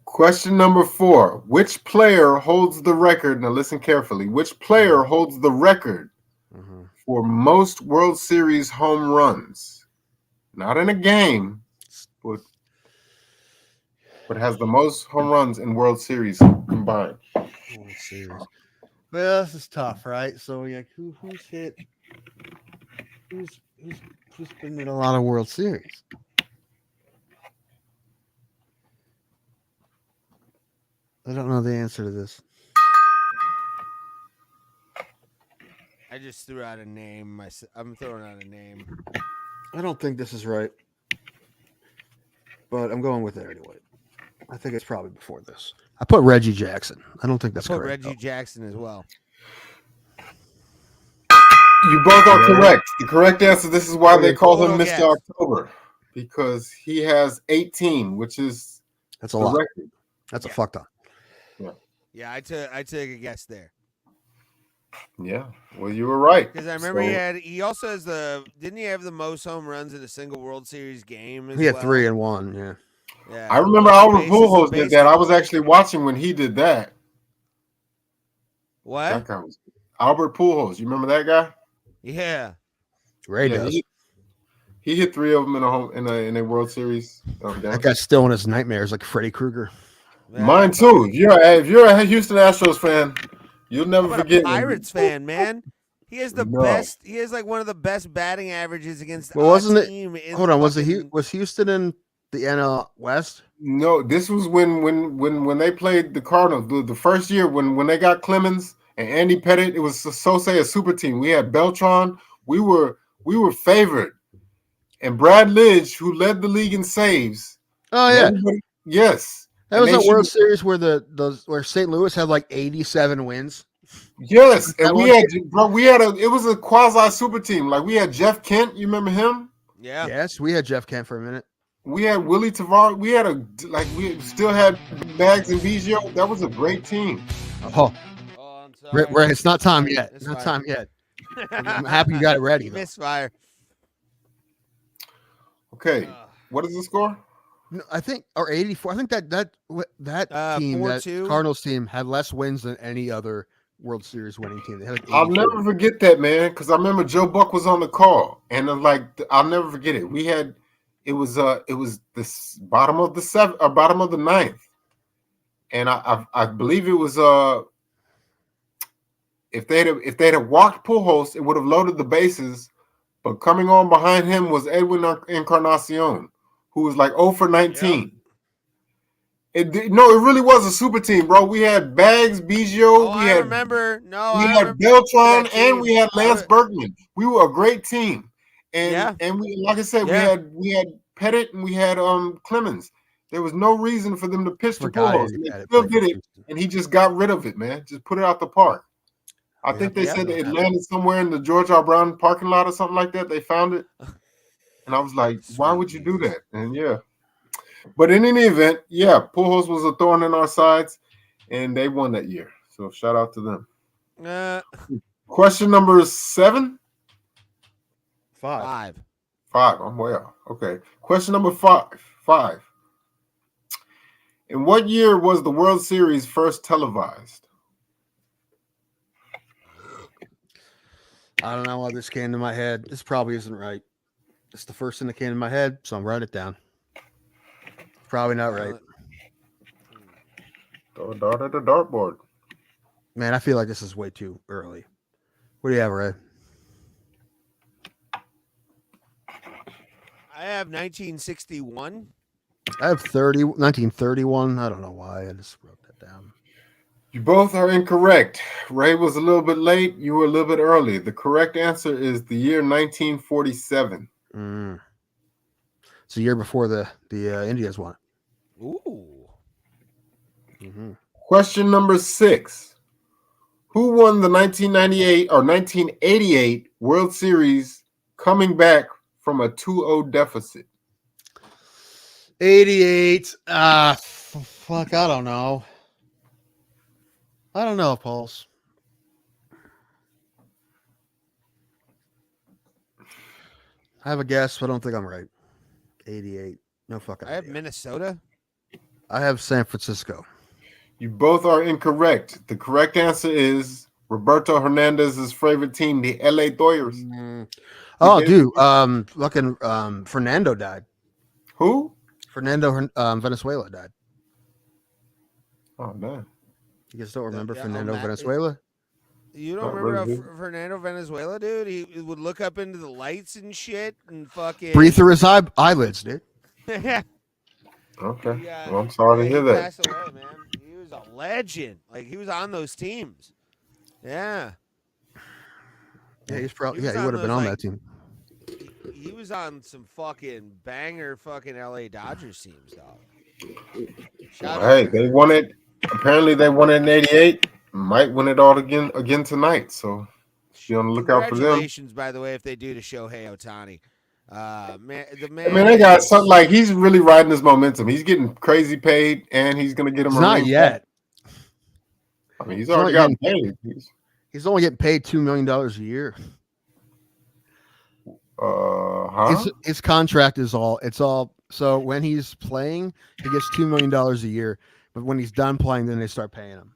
Question number 4. Which player holds the record? Now listen carefully. Which player holds the record for most World Series home runs? Not in a game, but has the most home runs in World Series combined. World Series. Well, this is tough, right? So, like, who's hit? Who's been in a lot of World Series? I don't know the answer to this. I just threw out a name. I'm throwing out a name. I don't think this is right, but I'm going with it anyway. I think it's probably before this. I put Reggie Jackson. I don't think that's correct. Reggie Jackson as well. You both are correct. The correct answer, this is why they call him Mr. October, because he has 18, which is that's a lot. Record. That's a fuck ton. Yeah, I took a guess there. Yeah, well, you were right. Because I remember he also has didn't he have the most home runs in a single World Series game? He had 3 and 1. Yeah. Yeah. I remember Albert Pujols did that. I was actually watching when he did that. What? That guy was Albert Pujols. You remember that guy? Yeah. Ray does. He hit 3 of them in a World Series. That guy's still in his nightmares, like Freddy Krueger. Mine too. If you're a Houston Astros fan, you'll never forget. A Pirates fan, man. He has the best. He has like one of the best batting averages against. Well, wasn't it? Hold on. Was Houston in the NL West? No, this was when they played the Cardinals. The first year when they got Clemens and Andy Pettitte, it was Sosei a super team. We had Beltran. We were favored, and Brad Lidge, who led the league in saves. Oh yeah. Yes. That was a World Series where where St. Louis had like 87 wins. Yes, and it was a quasi super team. Like we had Jeff Kent, you remember him? Yeah. Yes, we had Jeff Kent for a minute. We had Willie Tavares. We still had Bags and Biggio. That was a great team. Oh, I'm sorry. Ray, it's not time yet. It's not time yet. I'm happy you got it ready. Misfire. Okay, what is the score? I think, or 84. I think that team, 4-2. that Cardinals team, had less wins than any other World Series winning team. They had like I'll never forget that, man, because I remember Joe Buck was on the call, and I'll never forget it. It was this bottom of the ninth, and I believe it was if they'd have walked Pujols, it would have loaded the bases, but coming on behind him was Edwin Encarnacion, who was like 0 for 19. Yep. It really was a super team, bro. We had Bags, Biggio. We had Beltran, and we had Lance Berkman. We were a great team, and we, like I said, we had Pettitte and we had Clemens. There was no reason for them to pitch the Pujols. They still did it, and he just got rid of it, man. Just put it out the park. I think they said it landed somewhere in the George R. Brown parking lot or something like that. They found it. And I was like, why would you do that? And but in any event, Pujols was a thorn in our sides, and they won that year. So shout out to them. Question number 7? 5. 5. I'm way off. Okay. Question number 5. In what year was the World Series first televised? I don't know why this came to my head. This probably isn't right. It's the first thing that came to my head, so I'm writing it down. Probably not right. Throw a dart at the dartboard. Man, I feel like this is way too early. What do you have, Ray? I have 1961. I have 1931. I don't know why. I just wrote that down. You both are incorrect. Ray was a little bit late. You were a little bit early. The correct answer is the year 1947. It's a year before the Indians won. Ooh. Question number 6. Who won the 1998 or 1988 World Series coming back from a 2-0 deficit? 88. Fuck, I don't know. I don't know, Pulse. I have a guess, but I don't think I'm right. 88. No fucking I have idea. Minnesota. I have San Francisco. You both are incorrect. The correct answer is Roberto Hernandez's favorite team, the LA Dodgers. Oh, dude. Fucking Fernando died. Who? Fernando Venezuela died. Oh, man. You guys don't remember Yeah, Fernando Venezuela? You don't remember Fernando Venezuela, dude? He would look up into the lights and shit and fucking Breathe through his eyelids, dude. Yeah. Okay. Well, I'm sorry to hear he that. passed away, man. He was a legend. Like, he was on those teams. Yeah. Yeah, he's probably He was he on would have been those, on like, that team. He was on some fucking banger fucking LA Dodgers teams, dog. Shout out Hey, to they him. won it. Apparently, they won it in '88. Might win it all again tonight. So be on the lookout for them. Congratulations, by the way, if they do to Shohei Ohtani. Man, the man. I mean, they got something like he's really riding his momentum. He's getting crazy paid, and he's going to get him. He's a not ring yet. I mean, he's already gotten paid. He's only getting paid $2 million a year. His contract is all. It's all. So when he's playing, he gets $2 million a year. But when he's done playing, then they start paying him.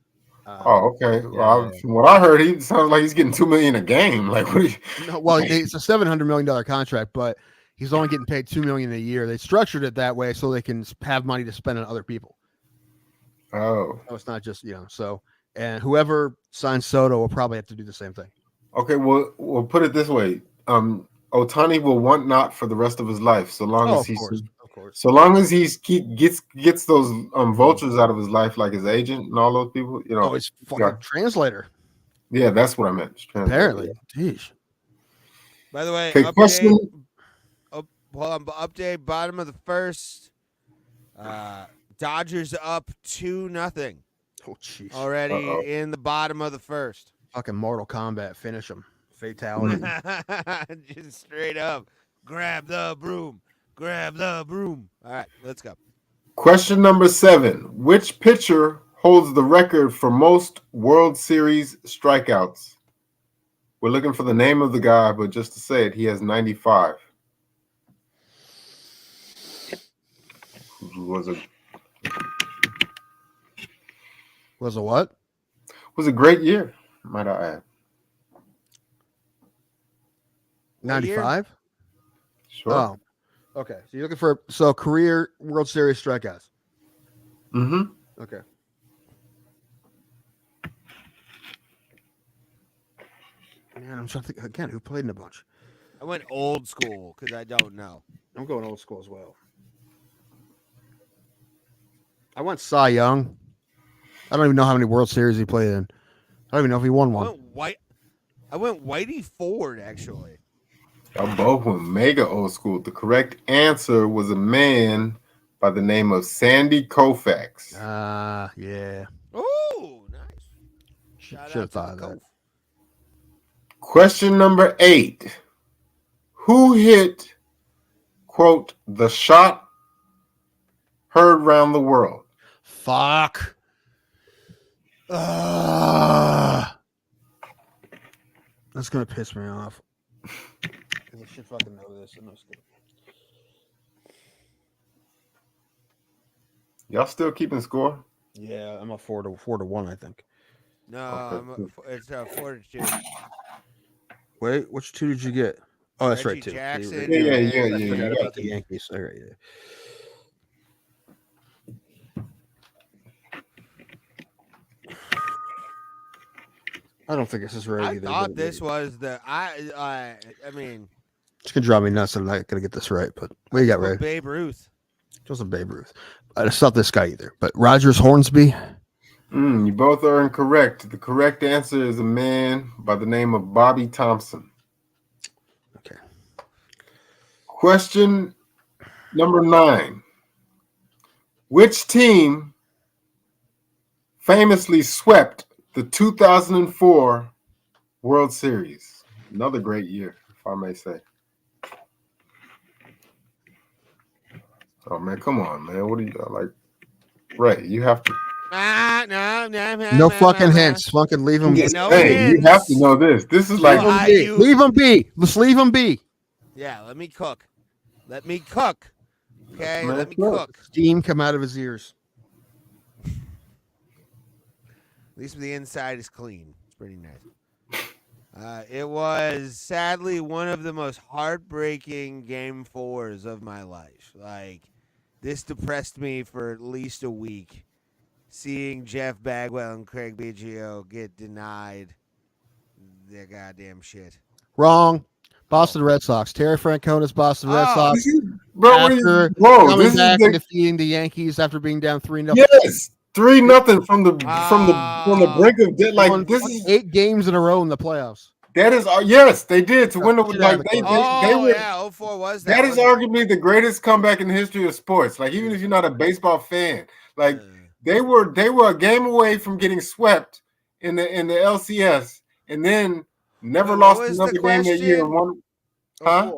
Okay. Well, from what I heard, he sounds like he's getting $2 million a game. Like, what? No, well, it's a $700 million contract, but he's only getting paid $2 million a year. They structured it that way so they can have money to spend on other people. Oh, so it's not just So, and whoever signs Soto will probably have to do the same thing. Okay. Well, we'll put it this way. Otani will want not for the rest of his life, so long as he's. So long as he gets those vultures out of his life, like his agent and all those people, his fucking translator. Yeah, that's what I meant. Apparently, jeez. By the way, okay, update bottom of the first. Dodgers up 2-0. Oh, jeez. Already in the bottom of the first. Fucking Mortal Kombat, finish him. Fatality. Just straight up. Grab the broom. Grab the broom. All right, let's go. Question number 7. Which pitcher holds the record for most World Series strikeouts? We're looking for the name of the guy, but just to say it, he has 95. Was a what? Was a great year, might I add. 95? Sure. Oh. Okay. So you're looking for career World Series strikeouts. Mm-hmm. Okay. Man, I'm trying to think again. Who played in a bunch? I went old school because I don't know. I'm going old school as well. I went Cy Young. I don't even know how many World Series he played in. I don't even know if he won one. I went Whitey Ford, actually. Y'all both went mega old school. The correct answer was a man by the name of Sandy Koufax. Yeah. Ooh, nice. Should have thought of that. Question number 8. Who hit, quote, the shot heard round the world? Fuck. That's gonna piss me off. I should fucking know this. Y'all still keeping score? Yeah, I'm a 4-1, I think. No, it's 4-2. Wait, which 2 did you get? Oh, that's Reggie right, 2. Jackson. Yeah. I forgot about the Yankees. All right, yeah. I don't think this is right either. I thought this was the I mean, it's gonna drive me nuts. I'm not gonna get this right, but what you got, Ray? Babe Ruth. It wasn't Babe Ruth. It's not this guy either. But Rogers Hornsby. You both are incorrect. The correct answer is a man by the name of Bobby Thompson. Okay. Question number 9. Which team famously swept the 2004 World Series? Another great year, if I may say. Oh, man, come on, man. What do you like? Ray, you have to. No fucking hints. Fucking leave them. Hey, you have to know this. This is like leave them be. Let's leave them be. Yeah, let me cook. Let me cook. Okay, Man, let me cook. Steam come out of his ears. At least the inside is clean. It's pretty nice. It was sadly one of the most heartbreaking game 4s of my life. Like, this depressed me for at least a week. Seeing Jeff Bagwell and Craig Biggio get denied their goddamn shit. Wrong. Boston Red Sox. Terry Francona's Boston Red Sox. Bro, after bro, coming this back is and defeating the Yankees after being down 3-0. Yes, 3-0 from the brink of death. Like, this is 8 games in a row in the playoffs. That is, yes, they did to win the like they were. Yeah, 04 was that. That is arguably the greatest comeback in the history of sports. Like, even if you're not a baseball fan, like they were a game away from getting swept in the LCS, and then never lost another game that year. And won, huh?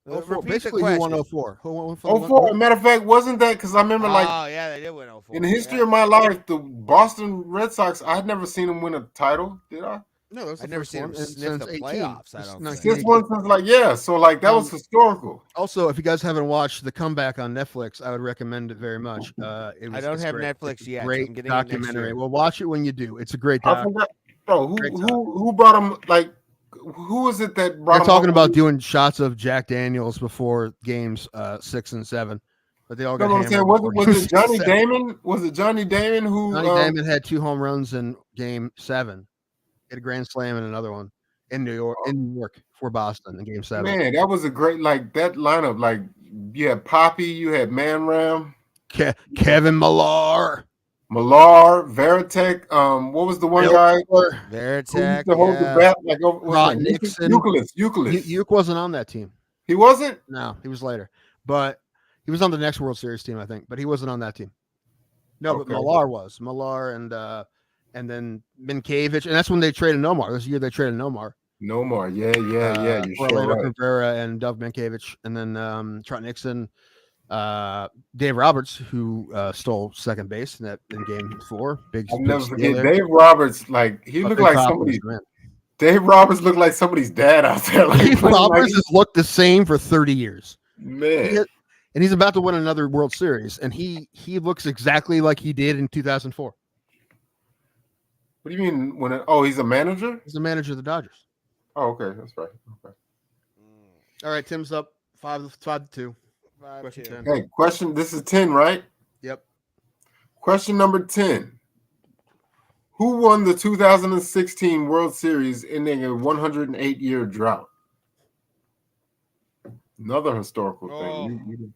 04. Basically, who won 04? Who won 04. Matter of fact, wasn't that because I remember Oh yeah, they did win 04. in the history of my life, the Boston Red Sox. I had never seen them win a title. Did I? No, I've never seen them sniff the playoffs. I don't think. This one since that was historical. Also, if you guys haven't watched The Comeback on Netflix, I would recommend it very much. I don't have great. Netflix yet. Great I'm getting documentary. Well, watch it when you do. It's a great I doc. forgot, bro. Who brought him? Like, who was it that brought They're him? talking about doing shots of Jack Daniels before games 6 and 7, but they all got hammered. Was it Johnny Damon? Was it Johnny Damon who? Johnny Damon had 2 home runs in Game 7. Hit a grand slam and another one in New York for Boston in Game 7. Man, that was a great that lineup. Like, you had Poppy, you had Man Ram, Kevin Millar, Veritek. What was the one guy? Veritek. To hold the bat, like Rod Nixon. Euclid. Uke wasn't on that team. He wasn't. No, he was later, but he was on the next World Series team, I think. But he wasn't on that team. No, but Millar was. Millar and then Minkiewicz, and that's when they traded Nomar. This year they traded Nomar. Yeah. You're Orlando right. Cabrera and Doug Minkiewicz, and then Trot Nixon, Dave Roberts, who stole second base in Game 4. I'll never forget Dave Roberts. Like, he looked like somebody. Dave Roberts looked like somebody's dad out there. Like, Dave Roberts has looked the same for 30 years. Man. And he's about to win another World Series, and he looks exactly like he did in 2004. What do you mean he's a manager? He's the manager of the Dodgers. Oh, okay, that's right. Okay. All right, Tim's up 5-2. Question 10. Hey, question. This is 10, right? Yep. Question number 10. Who won the 2016 World Series ending a 108-year drought? Another historical thing.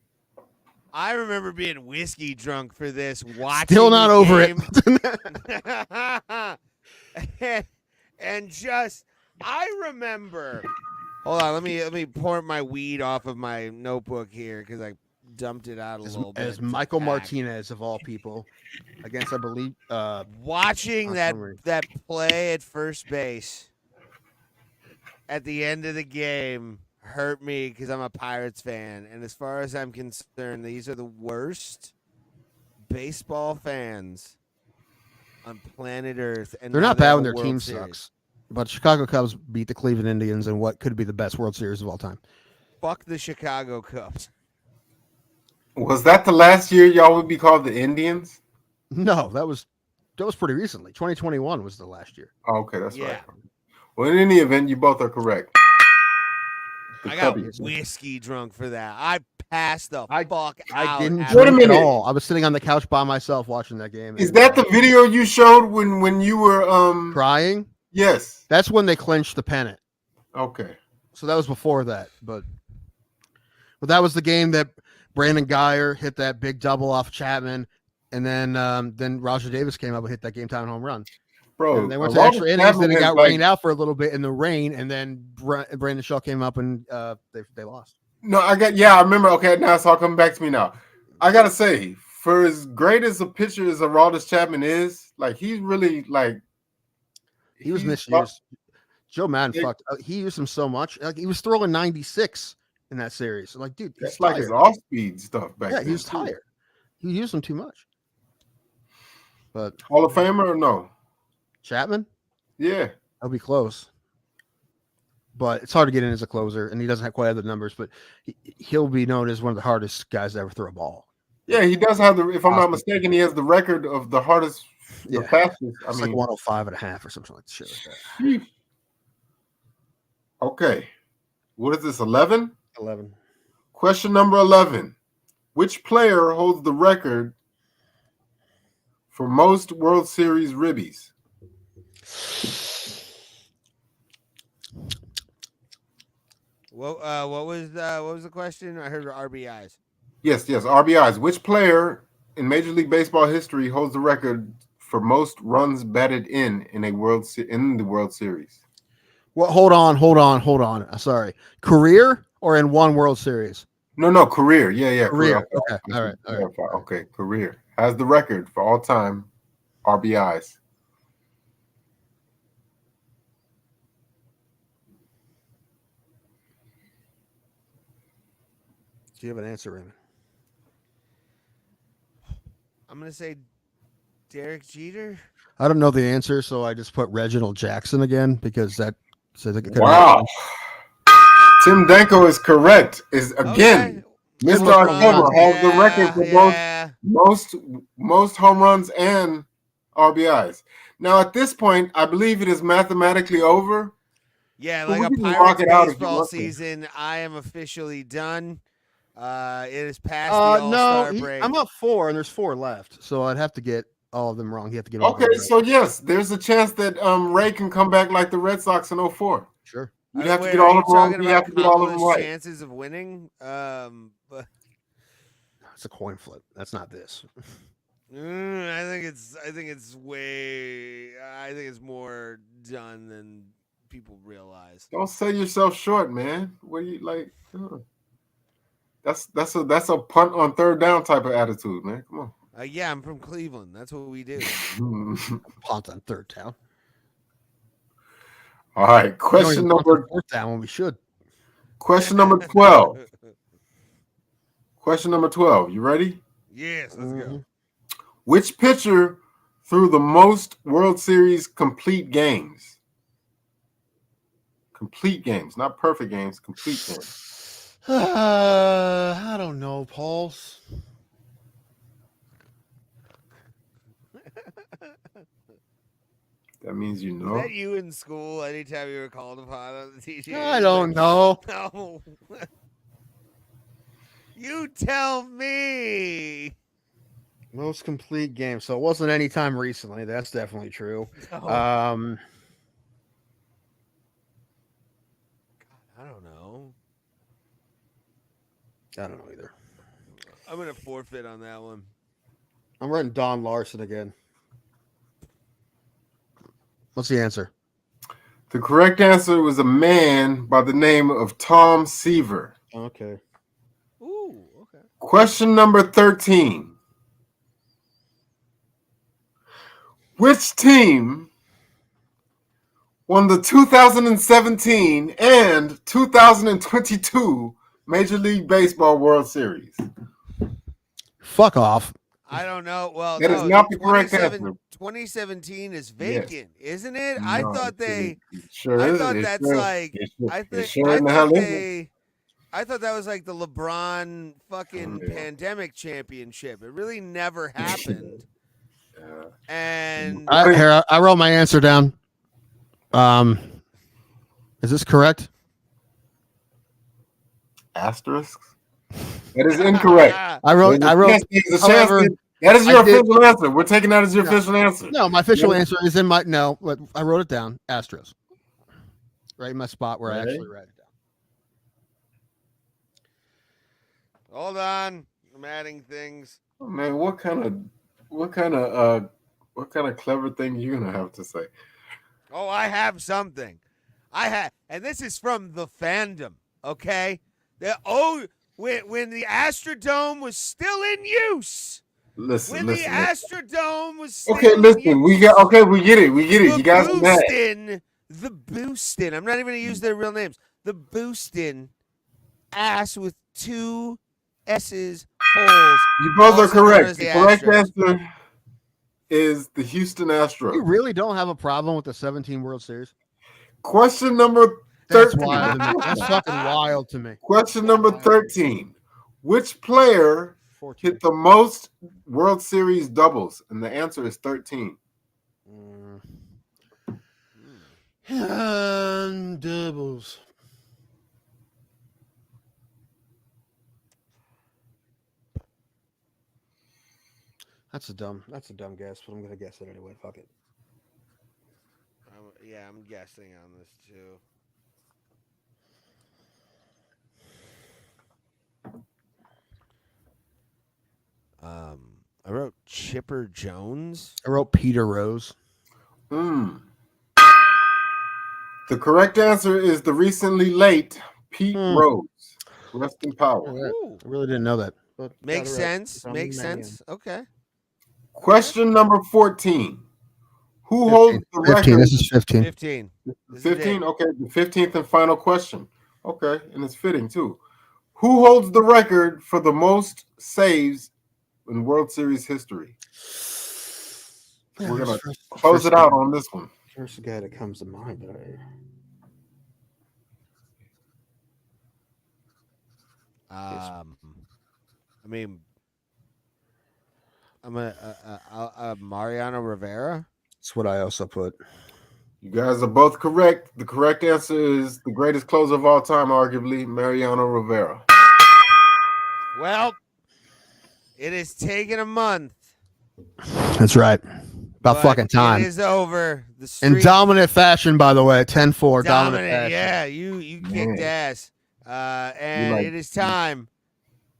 I remember being whiskey drunk for this. Watching Still not over it. and just, I remember. Hold on, let me pour my weed off of my notebook here because I dumped it out a little bit. As Michael Martinez of all people, against I believe watching that play at first base at the end of the game hurt me because I'm a Pirates fan, and as far as I'm concerned, these are the worst baseball fans on planet Earth. And they're not bad when their team sucks. But Chicago Cubs beat the Cleveland Indians in what could be the best World Series of all time. Fuck the Chicago Cubs. Was that the last year y'all would be called the Indians? No, that was pretty recently. 2021 was the last year. Oh, okay, that's right. Well, in any event, you both are correct. I got whiskey drunk for that. I passed the fuck out. I didn't drink at all. I was sitting on the couch by myself watching that game. Is that the video you showed when you were crying? Yes. That's when they clinched the pennant. Okay. So that was before that, but that was the game that Brandon Geyer hit that big double off Chapman. and then Roger Davis came up and hit that game time home run. Bro, And they went to extra innings, then it got rained out for a little bit in the rain, and then Brandon Shaw came up and they lost. No, I remember. Okay, now it's all coming back to me now. I gotta say, for as great as a pitcher as Aroldis Chapman is, like he's really like he was misused. Joe Madden fucked. He used him so much. Like he was throwing 96 in that series. Like, dude, that's like his off-speed stuff back then. Yeah, he was tired. He used him too much. But Hall of Famer or no? Chapman? Yeah. That'll be close. But it's hard to get in as a closer, and he doesn't quite have the numbers, but he'll be known as one of the hardest guys to ever throw a ball. Yeah, he does have if I'm not mistaken, he has the record of the hardest, the fastest. It's like 105.5 or something like shit like that. Okay. What is this, 11? 11. Question number 11. Which player holds the record for most World Series ribbies? What was the question? I heard RBIs. Yes, RBIs. Which player in Major League Baseball history holds the record for most runs batted in the World Series? Well, hold on. Sorry. Career or in one World Series? No, career. Yeah, career. Okay. All right. Okay, career. Has the record for all time RBIs. Do you have an answer, Raymond? I'm gonna say Derek Jeter. I don't know the answer, so I just put Reginald Jackson again because that says it. Wow. Tim Danko is correct. Is again, Mr. October holds the record for most home runs and RBIs. Now at this point, I believe it is mathematically over. Yeah, like a Pirates baseball season, I am officially done. It is past the All-Star break. I'm up 4, and there's 4 left, so I'd have to get all of them wrong. You have to get okay. So yes, there's a chance that Ray can come back like the Red Sox in 04. Sure. You have to get all of them wrong. You have to get all of them right. Chances of winning, but it's a coin flip. That's not this. I think it's more done than people realize. Don't sell yourself short, man. What do you like? That's a punt on third down type of attitude, man. Come on. Yeah, I'm from Cleveland. That's what we do. Punt on third down. All right. Question number fourth down when we should. Question number 12. Question number 12. You ready? Yes, let's go. Which pitcher threw the most World Series complete games? Complete games, not perfect games, complete games. I don't know, Pauls. That means you know. Is that you in school anytime you were called upon on the teacher? I don't know. No. You tell me. Most complete game. So it wasn't any time recently. That's definitely true. No. I don't know. I don't know either. I'm going to forfeit on that one. I'm writing Don Larson again. What's the answer? The correct answer was a man by the name of Tom Seaver. Okay. Ooh, okay. Question number 13. Which team won the 2017 and 2022 Major League Baseball World Series? Fuck off. I don't know. Well, that is not the correct answer. 2017 is vacant, isn't it? No, I thought they. Sure I is. thought that's sure. like. I thought that was like the LeBron fucking pandemic championship. It really never happened. And I wrote my answer down. Is this correct? Asterisk. That is incorrect. I wrote. However, that is your official answer. We're taking that as your official answer. No, my official answer is in my but I wrote it down. Astros. Right in my spot where I actually write it down. Hold on, I'm adding things. Oh, man, what kind of What kind of clever thing you gonna have to say? Oh, I have something. And this is from the fandom. Okay, when the Astrodome was still in use. Listen. The Astrodome was still Okay, listen. We get it. You guys are mad. The Boostin. I'm not even gonna use their real names. The Boostin ass with 2 S's holes. You both are correct. The correct Astros. answer is the Houston Astros. You really don't have a problem with the 17 World Series? Question number 13. That's wild to me. That's fucking wild to me. Question number 13. Which player 14. hit the most World Series doubles? And the answer is 13. Doubles. That's a dumb guess, but I'm gonna guess it anyway. Fuck it. I'm guessing on this too. I wrote Chipper Jones. I wrote Peter Rose. The correct answer is the recently late Pete Rose. Rest in power. I really didn't know that. But Makes sense. Makes sense. Okay. Question number 14. Who holds the 15. record? This is 15. 15. 15? Okay, the 15th and final question. Okay, and it's fitting too. Who holds the record for the most saves in World Series history? We're going to close it out on this one. First guy that comes to mind. Mariano Rivera. That's what I also put. You guys are both correct. The correct answer is the greatest closer of all time, arguably, Mariano Rivera. Well, it has taken a month. That's right. About fucking time. It is over. In dominant fashion, by the way. 10-4. Dominant fashion. Yeah, you kicked ass. And it is time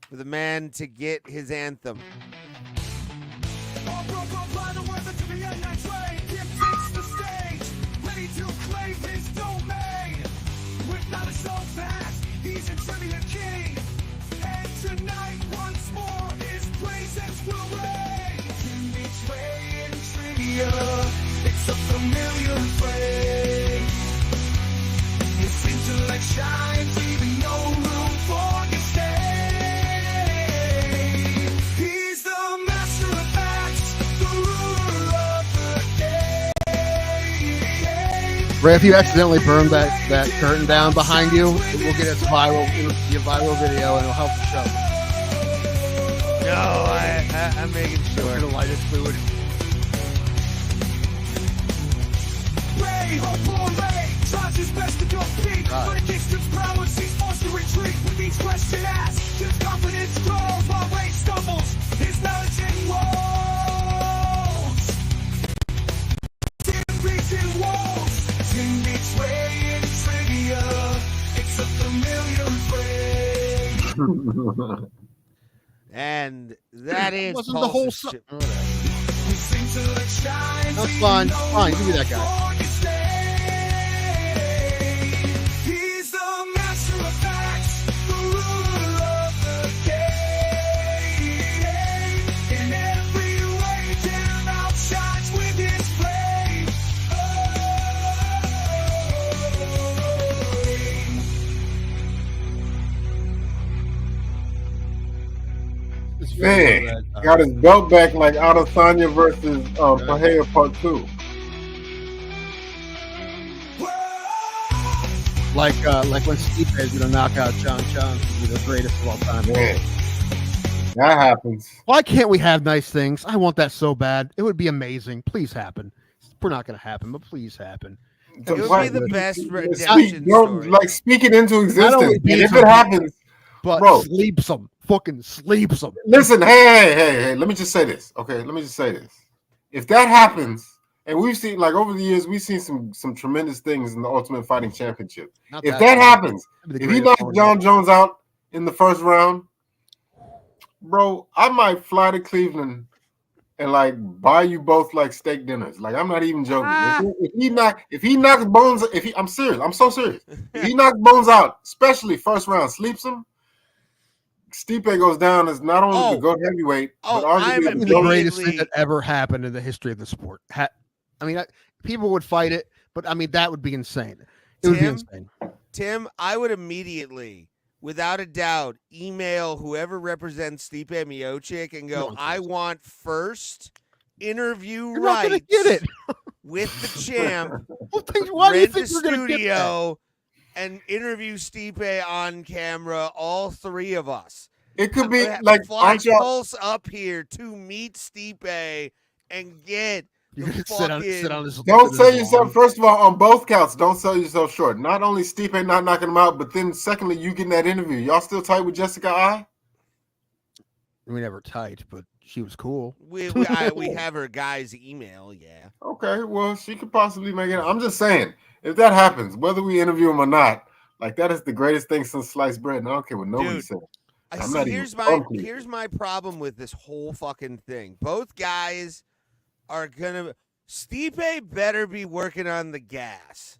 for the man to get his anthem. He's a trivia king, and tonight once more his presence will reign. In each way in trivia, it's a familiar phrase. His intellect shines, leaving no room for mistake. He's the master of facts, the ruler of the game. Ray, if you accidentally burned that curtain down behind you, we'll get it viral. It'll be a viral video, and it'll help the show. No, I'm making sure. It'll light its fluid. Ray, hope for Ray, tries his best to compete, but against his prowess, he's forced to retreat. With each question asked, his confidence grows while Ray stumbles. His knowledge involves reaching walls. In each way in trivia, it's a familiar phrase. And that is wasn't the whole song. That's fine. Fine, give me that guy. He's the master of facts, the ruler of the game. In every way, damn outshines with his flame. Man, got his belt back like Adesanya versus Pahea Part 2. Like when Stipe is gonna knock out John Jones, be the greatest of all time. Man, that happens. Why can't we have nice things? I want that so bad. It would be amazing. Please happen. We're not gonna happen, but please happen. It would be the best redemption story. Like speak it into existence. only And be if some- it happens, But bro, sleeps them. Fucking sleeps them. listen, hey, let me just say this. Okay, let me just say this. If that happens, and we've seen, like, over the years, we've seen some tremendous things in the Ultimate Fighting Championship. Not If that that bad. happens, That'd be the if he greatest knocks tournament. John Jones out in the first round, bro, I might fly to Cleveland and like buy you both like steak dinners. Like I'm not even joking. If he knocks Bones, I'm serious. I'm so serious. If he knocks Bones out, especially first round, sleeps him. Stipe goes down as not only the GOAT heavyweight, but arguably the greatest thing that ever happened in the history of the sport. People would fight it, but I mean that would be insane. It would be insane. Tim, I would immediately, without a doubt, email whoever represents Stipe Miocic and go, I want first interview You're rights not gonna get it. with the champ. Why do you Rent think the we're gonna get that? studio and interview Stipe on camera, all three of us. It could be like fly Pulse up here to meet Stipe and get You're gonna sit on this. Don't sell yourself. First of all, on both counts, don't sell yourself short. Not only Stipe not knocking him out, but then secondly, you getting that interview. Y'all still tight with Jessica I? We never tight, but she was cool. We have her guy's email, yeah. Okay, well, she could possibly make it. I'm just saying, if that happens, whether we interview him or not, like that is the greatest thing since sliced bread. And I don't care what nobody says. Here's my problem with this whole fucking thing. Both guys are gonna. Stipe better be working on the gas.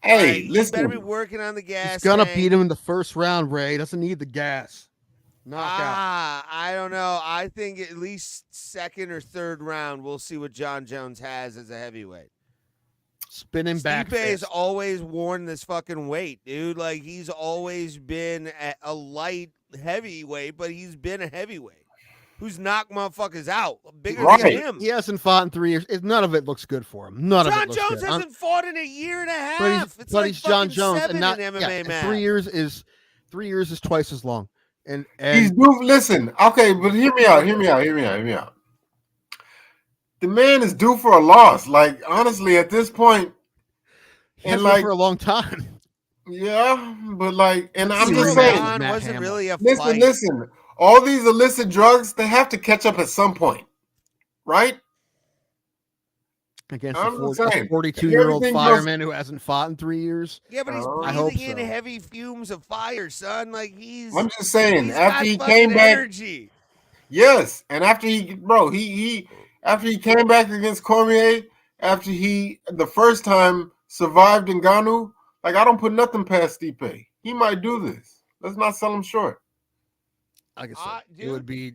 Hey, he listen. better be working on the gas. He's gonna beat him in the first round, Ray. He doesn't need the gas. Knockout. I don't know. I think at least second or third round, we'll see what John Jones has as a heavyweight. Spinning back. Stipe's always worn this fucking weight, dude. Like, he's always been a light heavyweight, but he's been a heavyweight who's knocked motherfuckers out bigger than him. He hasn't fought in 3 years. None of it looks good for him. John Jones hasn't fought in a year and a half. But he's John Jones, and not MMA match. 3 years is 3 years is twice as long. And he's due. Listen, okay, but hear me out. The man is due for a loss. Like, honestly, at this point, and like for a long time. Yeah, but like, and I'm just saying, wasn't really a listen. All these illicit drugs, they have to catch up at some point, right? Against a 42-year-old fireman who hasn't fought in 3 years. Yeah, but he's breathing in heavy fumes of fire, son. Like I'm just saying, after he came back, energy. Yes, and after after he came back against Cormier, after he the first time survived Ngannou, like I don't put nothing past Stipe. He might do this. Let's not sell him short. Like I said, it would be.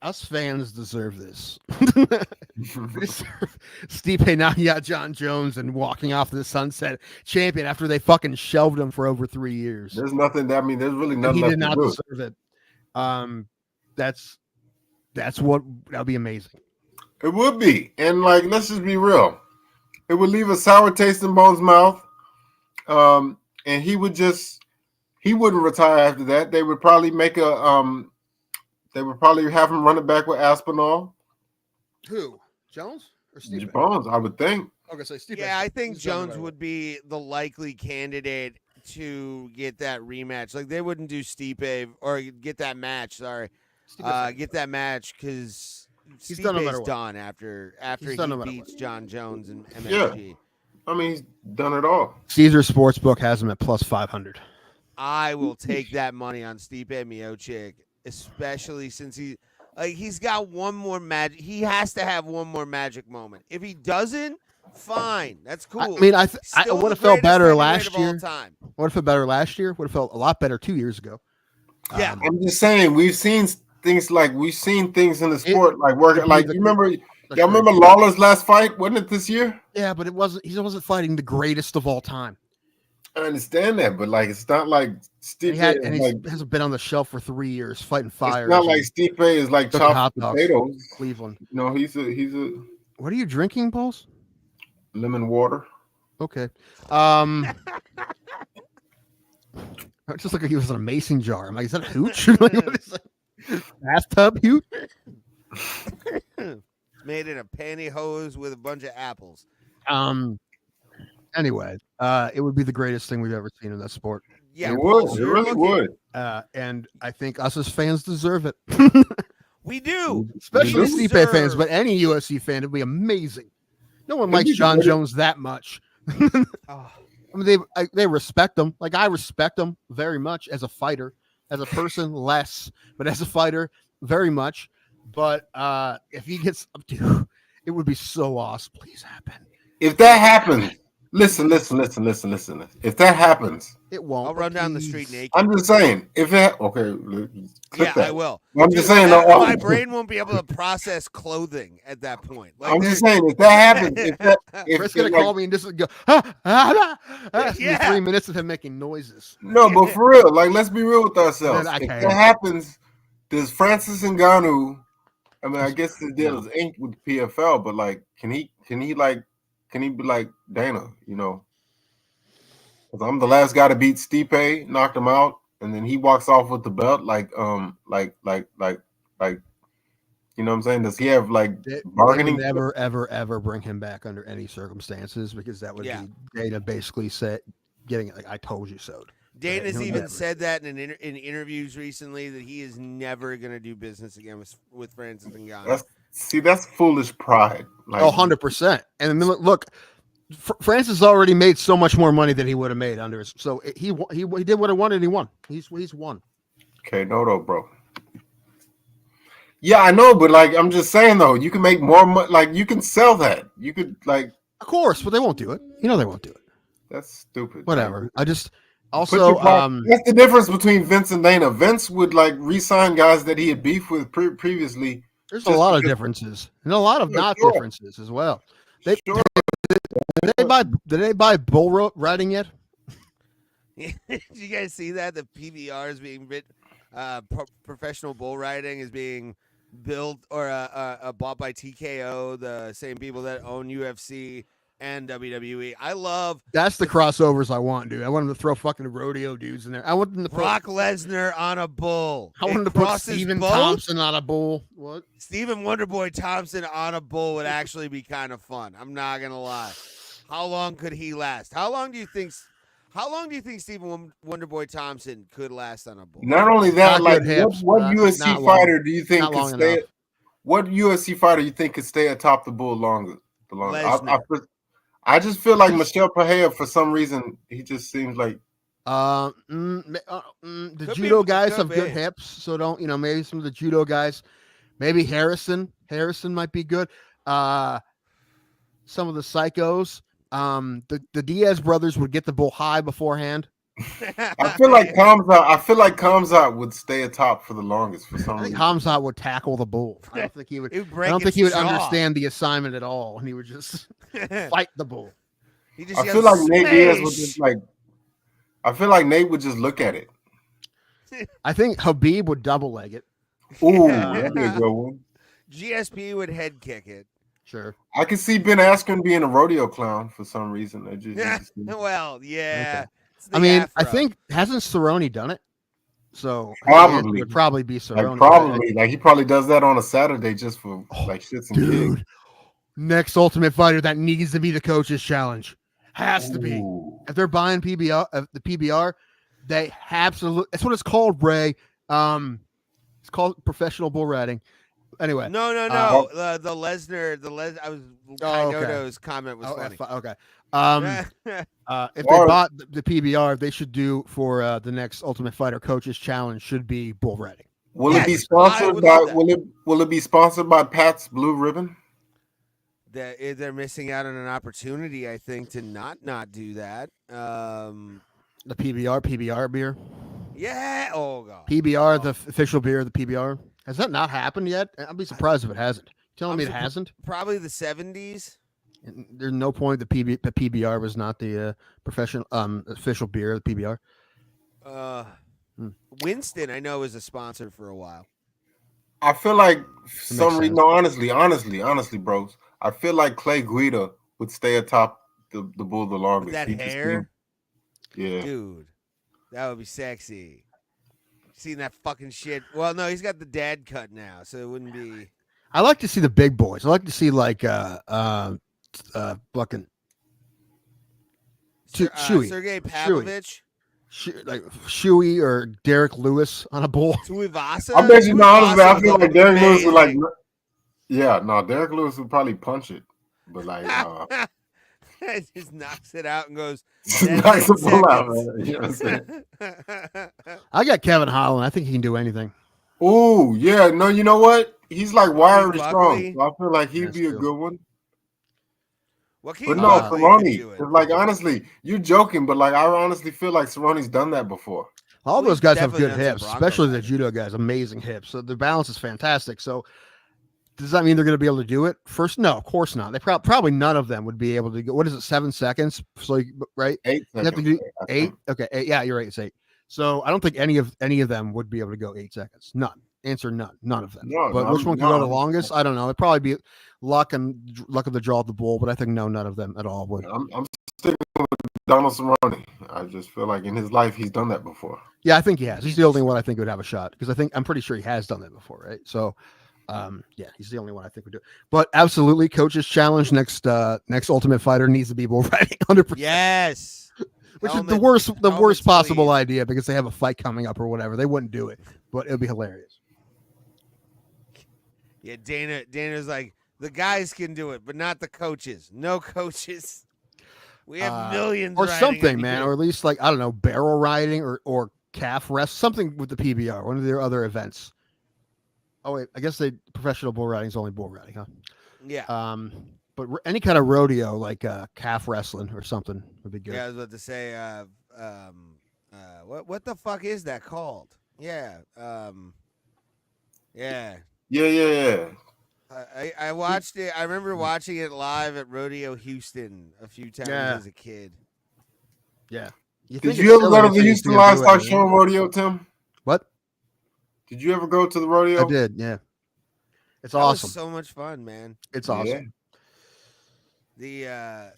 Us fans deserve this. Stipe knocking out John Jones and walking off the sunset champion after they fucking shelved him for over 3 years. There's nothing. There's really nothing. He left did not to do. deserve it. That's what that'd be amazing. It would be, and like let's just be real. It would leave a sour taste in Bones' mouth, and he wouldn't retire after that. They would probably make They would probably have him run it back with Aspinall. Who? Jones or Stipe? Bones, I would think. Okay, so Stipe. Yeah, I think Jones would be the likely candidate to get that rematch. Like they wouldn't do Stipe or get that match. Sorry, get that match because Stipe's done after he beats John Jones and MSG. Yeah. I mean, he's done it all. Caesar Sportsbook has him at plus 500. I will take that money on Stipe Miocic. Especially since he's got one more magic. He has to have one more magic moment. If he doesn't, fine. That's cool. I mean, I would have felt better last year. Would have felt better last year. Would have felt a lot better 2 years ago. Yeah, I'm just saying we've seen things in the sport like working. Like you remember, y'all remember Lawler's last fight? Wasn't it this year? Yeah, but it wasn't. He wasn't fighting the greatest of all time. I understand that, but like it's not like Stipe he hasn't been on the shelf for 3 years fighting fire. It's not like Stipe is like chopped potatoes. Cleveland. No, he's a. What are you drinking, Pauls? Lemon water. Okay. It just looked like he was in a mason jar. I'm like, is that a hooch? Like, what is that? Bathtub hooch? Made in a pantyhose with a bunch of apples. Anyway, it would be the greatest thing we've ever seen in that sport. Yeah, it would. It really would. And I think us as fans deserve it. We do, especially Stipe fans, but any UFC fan, it'd be amazing. No one likes John Jones that much. I mean, they respect him. Like I respect him very much as a fighter, as a person less, but as a fighter, very much. But if he gets up to, it would be so awesome. Please happen. If that happens, listen. If that happens, it won't. I'll run down the street naked. I'm just saying. If it yeah, I will. I'm Dude, just saying. my brain won't be able to process clothing at that point. Like, I'm just saying, if that happens, Chris gonna call me and just go. That's 3 minutes of him making noises. No, but for real, like, let's be real with ourselves. If that happens, does Francis Ngannou? I mean, I guess the deal is inked with PFL, but like, can he be like Dana? You know, because I'm the last guy to beat Stipe, knocked him out, and then he walks off with the belt. Like, you know what I'm saying? Does he have like bargaining? They would never, ever bring him back under any circumstances because that would be Dana basically getting it like I told you so. Dana's even said that in interviews recently that he is never going to do business again with Francis Ngannou. That's foolish pride. Like, 100%. And look, Francis already made so much more money than he would have made under his. So he did what he wanted. And he won. He's won. Okay, no, bro. Yeah, I know, but like I'm just saying though, you can make more money. Like you can sell that. You could like. Of course, but they won't do it. You know they won't do it. That's stupid. Whatever. I just. Also, that's the difference between Vince and Dana. Vince would like re-sign guys that he had beef with previously. There's a lot of differences and a lot of differences as well. Did they buy bull riding yet? Did you guys see that? The PBR is being professional bull riding is being built or bought by TKO, the same people that own UFC. And WWE. That's the crossovers I want, dude. I want them to throw fucking rodeo dudes in there. I want them to put Brock Lesnar on a bull. I want them to put Stephen Thompson on a bull. What? Stephen Wonderboy Thompson on a bull would actually be kind of fun. I'm not gonna lie. How long could he last? How long do you think Stephen Wonderboy Thompson could last on a bull? Not only that, like what UFC fighter do you think could stay? Enough. What UFC fighter you think could stay atop the bull longer? The longest? I just feel like Michel Pereira, for some reason, he just seems like the judo guys have good hips, so don't maybe some of the judo guys, maybe Harrison might be good. Some of the psychos, the Diaz brothers would get the bull high beforehand. I feel like Khamzat would stay atop for the longest for some reason. Khamzat would tackle the bull. I don't think he would. Understand the assignment at all, and he would just fight the bull. I feel like Nate Diaz would just like. I feel like Nate would just look at it. I think Habib would double leg it. Ooh, that'd be a good one. GSP would head kick it. Sure. I can see Ben Askren being a rodeo clown for some reason. Well, yeah. Okay. I mean, I think hasn't Cerrone done it? So probably it would probably be Cerrone. Like he probably does that on a Saturday just for like shits and gigs. Next Ultimate Fighter that needs to be the coach's challenge. Has to be. If they're buying PBR, the PBR, they absolutely. That's what it's called, Ray. It's called professional bull riding. Anyway, no. The Lesnar, Kaido's comment was funny. Okay. If they bought the PBR, they should do for the next Ultimate Fighter Coaches Challenge should be bull riding. Will it be sponsored by? Will it be sponsored by Pat's Blue Ribbon? They're missing out on an opportunity, I think, to not do that. The PBR beer. Yeah. Oh god. PBR, the official beer of the PBR. Has that not happened yet? I'd be surprised if it hasn't. Telling me it hasn't? Probably the 70s. There's no point the PBR was not the professional official beer of the PBR. Winston, I know, is a sponsor for a while. I feel like some reason. No, honestly, bros. I feel like Clay Guida would stay atop the bull the longest. With that hair? Yeah. Dude, that would be sexy. Seen that fucking shit. Well, no, he's got the dad cut now, so it wouldn't be. I like to see the big boys. I like to see like fucking Chewy. Sergey Pavlovich. Like Shuey or Derek Lewis on a bull. Tuivasa? I bet you honestly, I feel like Derek Lewis would like. Yeah, no, Derek Lewis would probably punch it, but like, just knocks it out and goes. Knocks the bull out, man. You know what I'm saying? I got Kevin Holland. I think he can do anything. Oh yeah, no, you know what? he's like wiry Buckley? strong. So I feel like he'd Yes, be a too. good one. Well, But no, Buckley could Cerrone. do it. 'Cause, like honestly, you're joking, but like I honestly feel like Cerrone's done that before. All Well, those he's guys have definitely good done some hips, Bronco especially the riding. judo guys. Amazing hips. So their balance is fantastic. So does that mean they're going to be able to do it first? No, of course not. They probably none of them would be able to go. What is it? 7 seconds. So right, 8 you have to seconds. do I 8. think. Okay, 8. Yeah, you're right. It's 8. So I don't think any of them would be able to go 8 seconds. None. Answer none. None of them. No, but no, which one could go the no. longest? I don't know. It'd probably be luck of the draw of the bull. But I think none of them at all would. I'm sticking with Donald Cerrone. I just feel like in his life he's done that before. Yeah, I think he has. He's the only one I think would have a shot because I'm pretty sure he has done that before, right? So, yeah, he's the only one I think would do it. But absolutely, coach's challenge next Ultimate Fighter needs to be bull riding 100%. Yes. Which Helmet- is the worst helmets, possible please. idea because they have a fight coming up or whatever. They wouldn't do it, but it would be hilarious. Yeah, Dana's like, the guys can do it, but not the coaches. No coaches. We have millions or riding something, in man, here. or at least like I don't know, barrel riding or calf rest, something with the PBR, one of their other events. Oh wait, I guess professional bull riding is only bull riding, huh? Yeah. But any kind of rodeo like calf wrestling or something would be good. Yeah, I was about to say, what the fuck is that called? Yeah. Yeah. Yeah. I watched it. I remember watching it live at Rodeo Houston a few times as a kid. Yeah. Did you ever go to the Houston Livestock Show rodeo, Tim? What? Did you ever go to the rodeo? I did, yeah. It's That awesome. was so much fun, man. It's awesome. My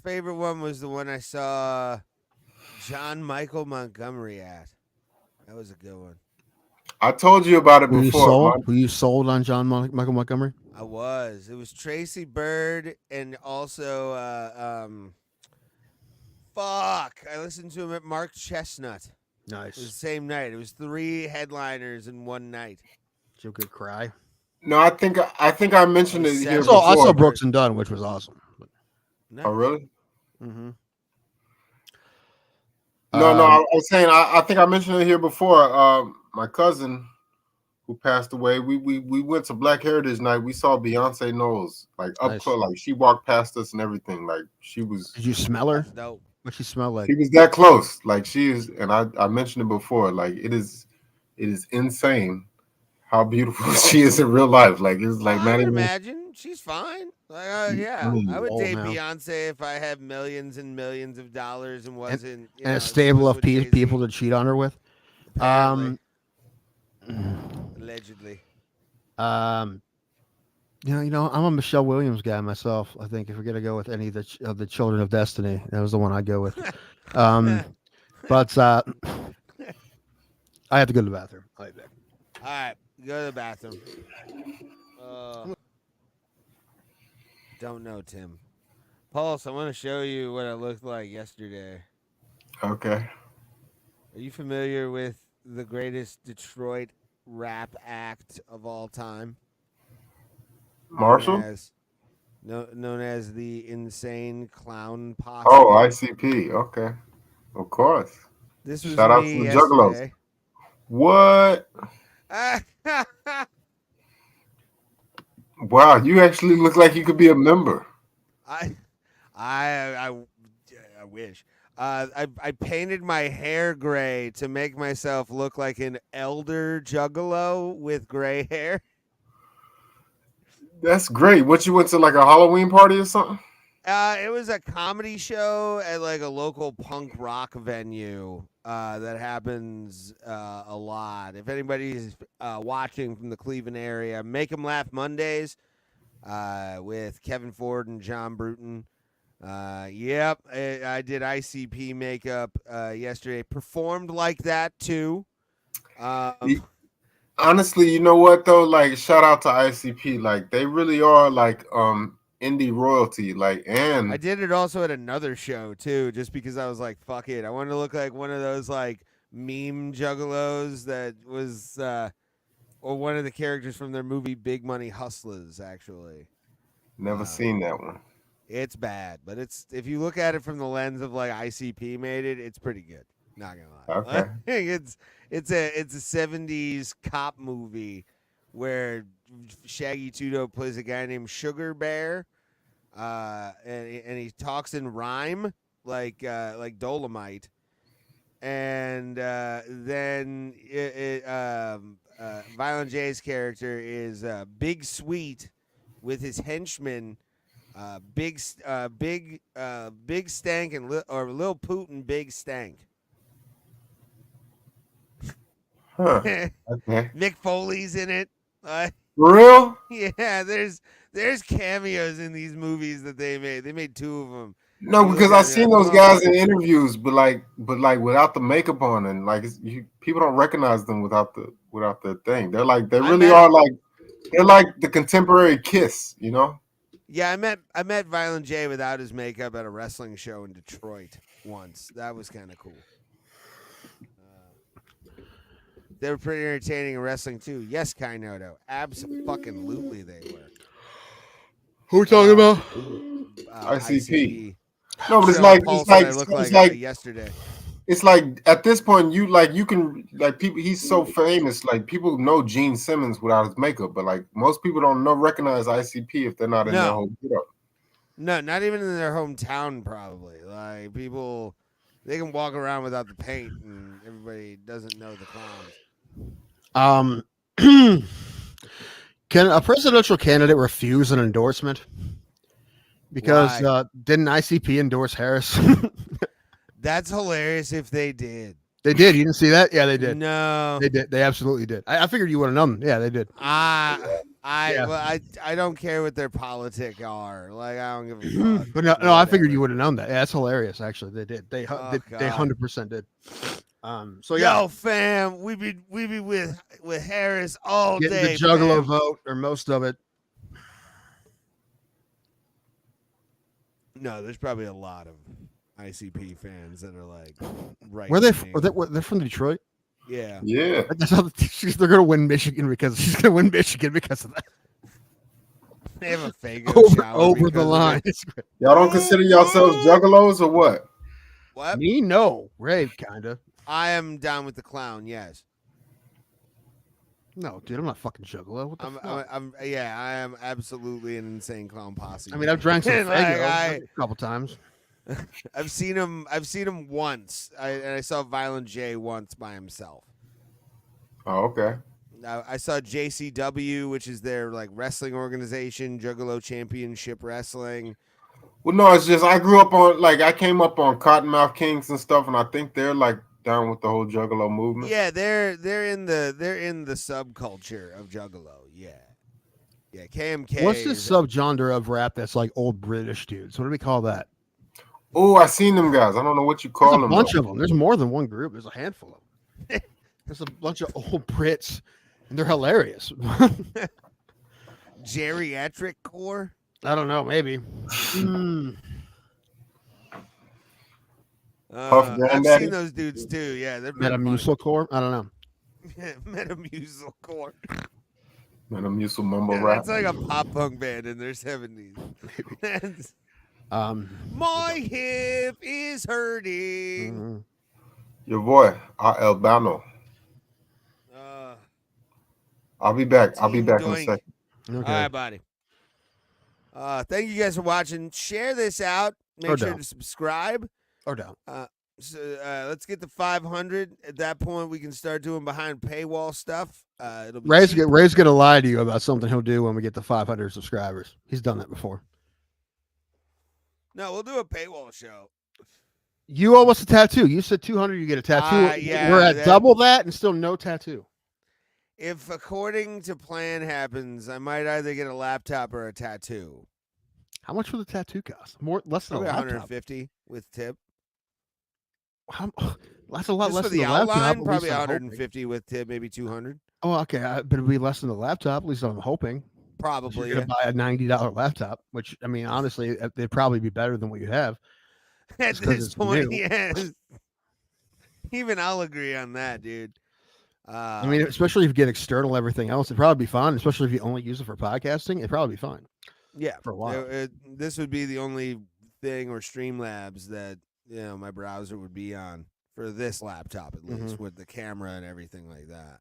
favorite one was the one I saw John Michael Montgomery at. That was a good one. I told you about it before. Were you sold on John Michael Montgomery? I was. It was Tracy Bird and also I listened to him at Mark Chestnut. Nice. It was the same night. It was 3 headliners in one night. Did you good cry? No, I think I mentioned it here I before. saw Brooks and Dunn, which was awesome. No. Oh, really? Mm-hmm. No, I was saying I think I mentioned it here before. My cousin who passed away, we went to Black Heritage Night. We saw Beyonce Knowles like up close, like she walked past us and everything. Like she was. Did you smell her? No. What she smelled like? She was that close. Like she is, and I mentioned it before. Like it is insane how beautiful she is in real life. Like it's like I not would even. imagine she's fine. Like, yeah, I would date Beyonce if I had millions and millions of dollars and wasn't and a stable of people to cheat on her with. Allegedly. You know, I'm a Michelle Williams guy myself. I think if we're gonna go with any of the Children of Destiny, that was the one I'd go with. But I have to go to the bathroom. I'll be back. All right, go to the bathroom. Don't know, Tim. Pulse, I want to show you what I looked like yesterday. Okay. Are you familiar with the greatest Detroit rap act of all time? Marshall? Known as the Insane Clown Posse. Oh, ICP. Okay. Of course. This was Shout out to me the Juggalos. yesterday. What? Wow, you actually look like you could be a member. I wish. I painted my hair gray to make myself look like an elder juggalo with gray hair. That's great. What, you went to like a Halloween party or something? It was a comedy show at like a local punk rock venue that happens a lot. If anybody's watching from the Cleveland area, Make 'em Laugh Mondays with Kevin Ford and John Bruton. Yep, I did ICP makeup yesterday. Performed like that too. Honestly, you know what though? Like, shout out to ICP. Like, they really are like indie royalty. Like, and I did it also at another show too, just because I was like, fuck it. I wanted to look like one of those like meme juggalos that was or one of the characters from their movie Big Money Hustlers, actually. Never seen that one. It's bad, but it's if you look at it from the lens of like ICP made it, it's pretty good. Not gonna lie. Okay. it's a 70s cop movie where Shaggy Tudo plays a guy named Sugar Bear, and he talks in rhyme like Dolomite, and then Violent J's character is Big Sweet with his henchman. Big Stank and Lil Putin Big Stank. Huh. Okay. Mick Foley's in it. For real? Yeah, there's cameos in these movies that they made. They made 2 of them. No, because I've seen those guys in interviews, but like without the makeup on, and like people don't recognize them without the thing. They're like they're like the contemporary Kiss, you know? Yeah, I met Violent J without his makeup at a wrestling show in Detroit once. That was kind of cool. They were pretty entertaining in wrestling too. Yes, Kainoto. Abso-fucking-lutely they were. Who are we talking about? ICP. No, but it's like yesterday. It's like at this point you can people. He's so famous. Like people know Gene Simmons without his makeup, but like most people don't recognize ICP if they're not in their home getup. No, not even in their hometown. Probably like people, they can walk around without the paint, and everybody doesn't know the clowns. Can a presidential candidate refuse an endorsement? Because didn't ICP endorse Harris? That's hilarious if they did. They did. You didn't see that? Yeah, they did. No. They did. They absolutely did. I figured you would have known. Yeah, they did. I don't care what their politics are. Like, I don't give a fuck. But no, I figured you would have known that. Yeah, that's hilarious, actually. They did. They 100% did. So yeah. Yo, fam, we be with Harris all Getting day. the Juggalo fam. vote, or most of it. No, there's probably a lot of ICP fans that are like, right? Were they? They're from Detroit. Yeah. Yeah. That's how they're gonna win Michigan because she's gonna win Michigan because of that. They have a fake over the line. Y'all don't consider yourselves juggalos or what? What? Me, no. Ray, kinda. I am down with the clown. Yes. No, dude, I'm not fucking juggalo. What the fuck? I am absolutely an insane clown posse. I mean, I've drank some Like, a couple times. I've seen him once. I saw Violent J once by himself. Oh, okay. I saw JCW, which is their like wrestling organization, Juggalo Championship Wrestling. Well, no, it's just I grew up on I came up on Cottonmouth Kings and stuff, and I think they're like down with the whole Juggalo movement. Yeah, they're in the subculture of Juggalo. Yeah. KMK. What's this subgenre of rap that's like old British dudes? What do we call that? Oh, I seen them guys. I don't know what you call them. There's a bunch of them. There's more than one group. There's a handful of them. There's a bunch of old Brits, and they're hilarious. Geriatric core? I don't know. Maybe. I've seen those dudes too. Yeah, they're Metamucil core. I don't know. Metamucil core. Metamucil mumble rap. That's like a pop punk band in their 70s. My hip is hurting. Your boy, Albano. I'll be back. I'll be back in a second. Okay. All right, buddy. Thank you guys for watching. Share this out. Make sure to subscribe. Or down. Let's get to 500. At that point, we can start doing behind paywall stuff. It'll be Ray's gonna lie to you about something he'll do when we get to 500 subscribers. He's done that before. No, we'll do a paywall show. You owe us a tattoo. You said 200, you get a tattoo. Yeah, we're at double that and still no tattoo. If according to plan happens, I might either get a laptop or a tattoo. How much will the tattoo cost? Less than a laptop. 150 with tip. That's a lot Just less for than the the outline, laptop. probably 150 with tip, maybe 200. Oh, okay. But it'll be less than the laptop. At least I'm hoping. Probably. You're gonna buy a $90 laptop, which I mean, honestly, it'd probably be better than what you have. At this point, yes. Even I'll agree on that, dude. I mean, especially if you get external everything else, it'd probably be fun. Especially if you only use it for podcasting, it'd probably be fine. Yeah, for a while. This would be the only thing or Streamlabs that my browser would be on for this laptop, at least with the camera and everything like that.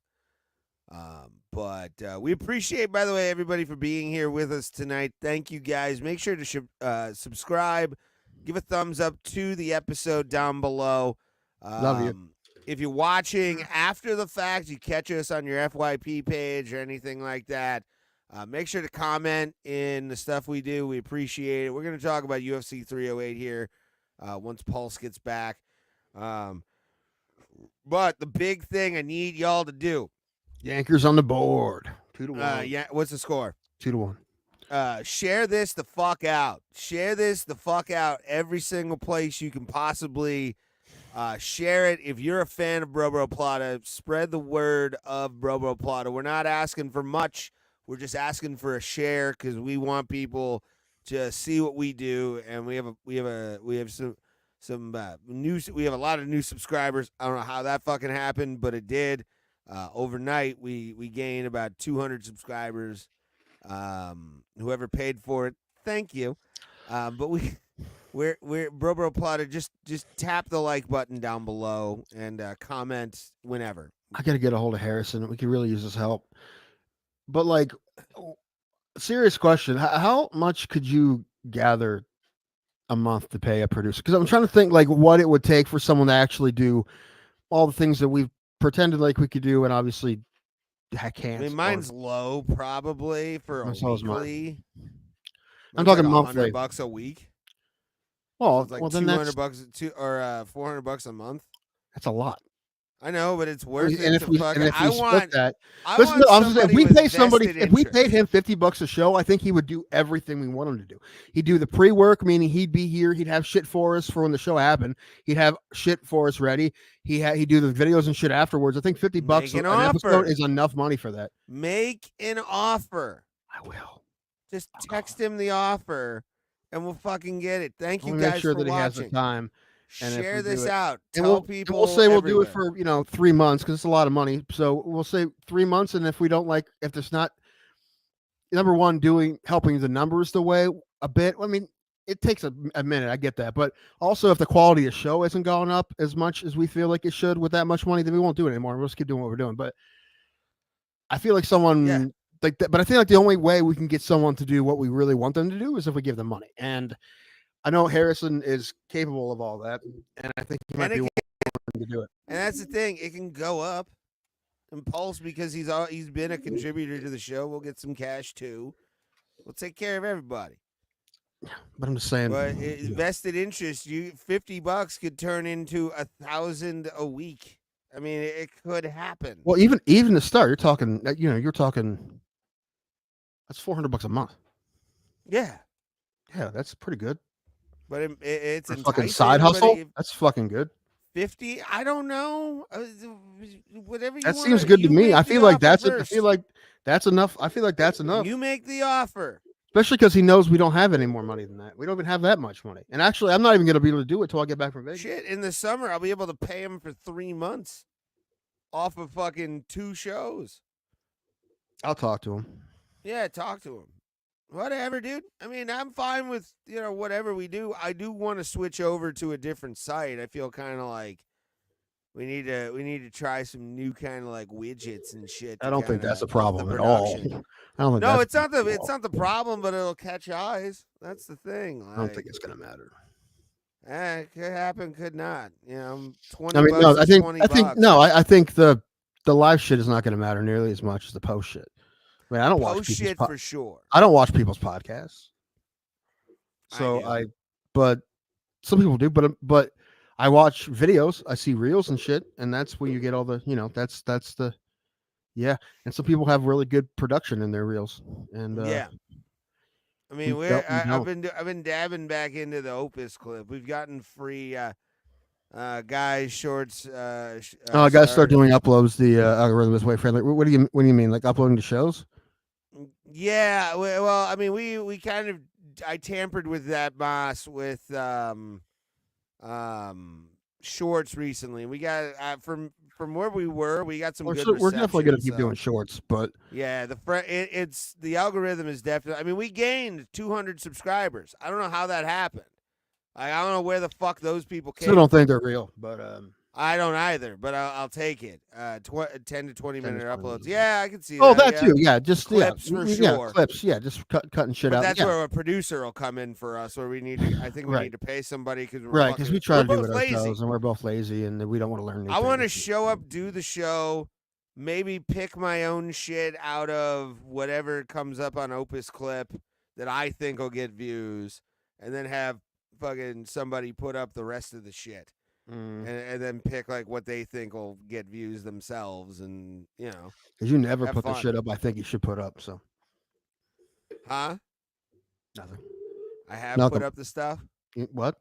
But we appreciate, by the way, everybody for being here with us tonight. Thank you, guys. Make sure to subscribe, give a thumbs up to the episode down below. Love you. If you're watching after the fact, you catch us on your FYP page or anything like that, make sure to comment in the stuff we do. We appreciate it. We're going to talk about UFC 308 here once Pulse gets back. But the big thing I need y'all to do. Yankers on the board. 2-1. Yeah. What's the score? 2-1. Share this the fuck out. Share this the fuck out every single place you can possibly share it. If you're a fan of Bro Plata, spread the word of Bro Plata. We're not asking for much. We're just asking for a share because we want people to see what we do, and we have some new. We have a lot of new subscribers. I don't know how that fucking happened, but it did. Overnight, we gained about 200 subscribers. Whoever paid for it, thank you. But we're Bro Plata. Just tap the like button down below and comment whenever. I got to get a hold of Harrison. We could really use his help. But like, serious question: how much could you gather a month to pay a producer? Because I'm trying to think like what it would take for someone to actually do all the things that we've pretended like we could do, and obviously I can't. I mean, mine's low probably for a weekly. I'm talking like monthly. $100 a week. Well, so it's like then $200 or $400 a month. That's a lot. I know, but it's worth it. And if we split that, if we paid him $50 a show, I think he would do everything we want him to do. He'd do the pre-work, meaning he'd be here, he'd have shit for us for when the show happened. He'd have shit for us ready. He'd do the videos and shit afterwards. I think $50 an episode is enough money for that. Make an offer. I will. Just text him the offer, and we'll fucking get it. Thank you guys make sure for that watching. He has the time. And share this out. Tell people. We'll say everywhere. We'll do it for 3 months because it's a lot of money. So we'll say 3 months, and if we don't like, if there's not, number one, helping the numbers the way a bit. I mean, it takes a minute. I get that, but also if the quality of show isn't going up as much as we feel like it should with that much money, then we won't do it anymore. We'll just keep doing what we're doing. But I feel like someone like that. But I feel like the only way we can get someone to do what we really want them to do is if we give them money. And I know Harrison is capable of all that, and I think he might be willing to do it. And that's the thing; it can go up. And Pulse, because he's been a contributor to the show, we'll get some cash too. We'll take care of everybody. But I'm just saying. But vested interest, $50 could turn into 1,000 a week. I mean, it could happen. Well, even to start, you're talking. That's $400 a month. Yeah. Yeah, that's pretty good. But it's a fucking side hustle. That's fucking good. 50? I don't know. Whatever you that want. Seems good to me. I feel like that's it. I feel like that's enough. I feel like that's enough. You make the offer. Especially because he knows we don't have any more money than that. We don't even have that much money. And actually, I'm not even going to be able to do it till I get back from Vegas. Shit, in the summer, I'll be able to pay him for 3 months off of fucking 2 shows. I'll talk to him. Yeah, talk to him. Whatever, dude. I mean, I'm fine with, whatever we do. I do want to switch over to a different site. I feel kind of like we need to try some new kind of like widgets and shit. I don't think that's a problem at all. I don't think no, it's not the problem, but it'll catch eyes. That's the thing. Like, I don't think it's gonna matter. It could happen, could not. 20. I mean, no, I think $20. I think the live shit is not going to matter nearly as much as the post shit. I mean, I don't watch shit for sure. I don't watch people's podcasts. But some people do. But I watch videos. I see reels and shit, and that's where you get all the. That's the. Yeah, and some people have really good production in their reels, and yeah. I mean, I've been dabbing back into the Opus clip. We've gotten free guys shorts. Guys start doing uploads. The algorithm is way friendly. What do you mean? Like uploading to shows? Yeah, well, I mean, we kind of I tampered with that boss with shorts recently. We got from where we were, we got some good reception. We're definitely going to keep doing shorts, but yeah, it's the algorithm is definitely. I mean, we gained 200 subscribers. I don't know how that happened. I don't know where the fuck those people came. Still don't think they're real, but I don't either, but I'll take it. 10 to 20 minute uploads. Yeah, I can see Oh, that. that too. Yeah, just clips for sure. Clips. Yeah, just cutting shit But out. that's Yeah. where a producer will come in for us, where we need to. I think we Right. need to pay somebody because Right, because we try to do it lazy. ourselves, and we're both lazy, and we don't want to learn. I want to show up, do the show, maybe pick my own shit out of whatever comes up on Opus Clip that I think will get views, and then have fucking somebody put up the rest of the shit. And then pick like what they think will get views themselves, and because you never put fun. the shit up I think you should put up. So, huh? Nothing. I have Nothing. put up the stuff. What?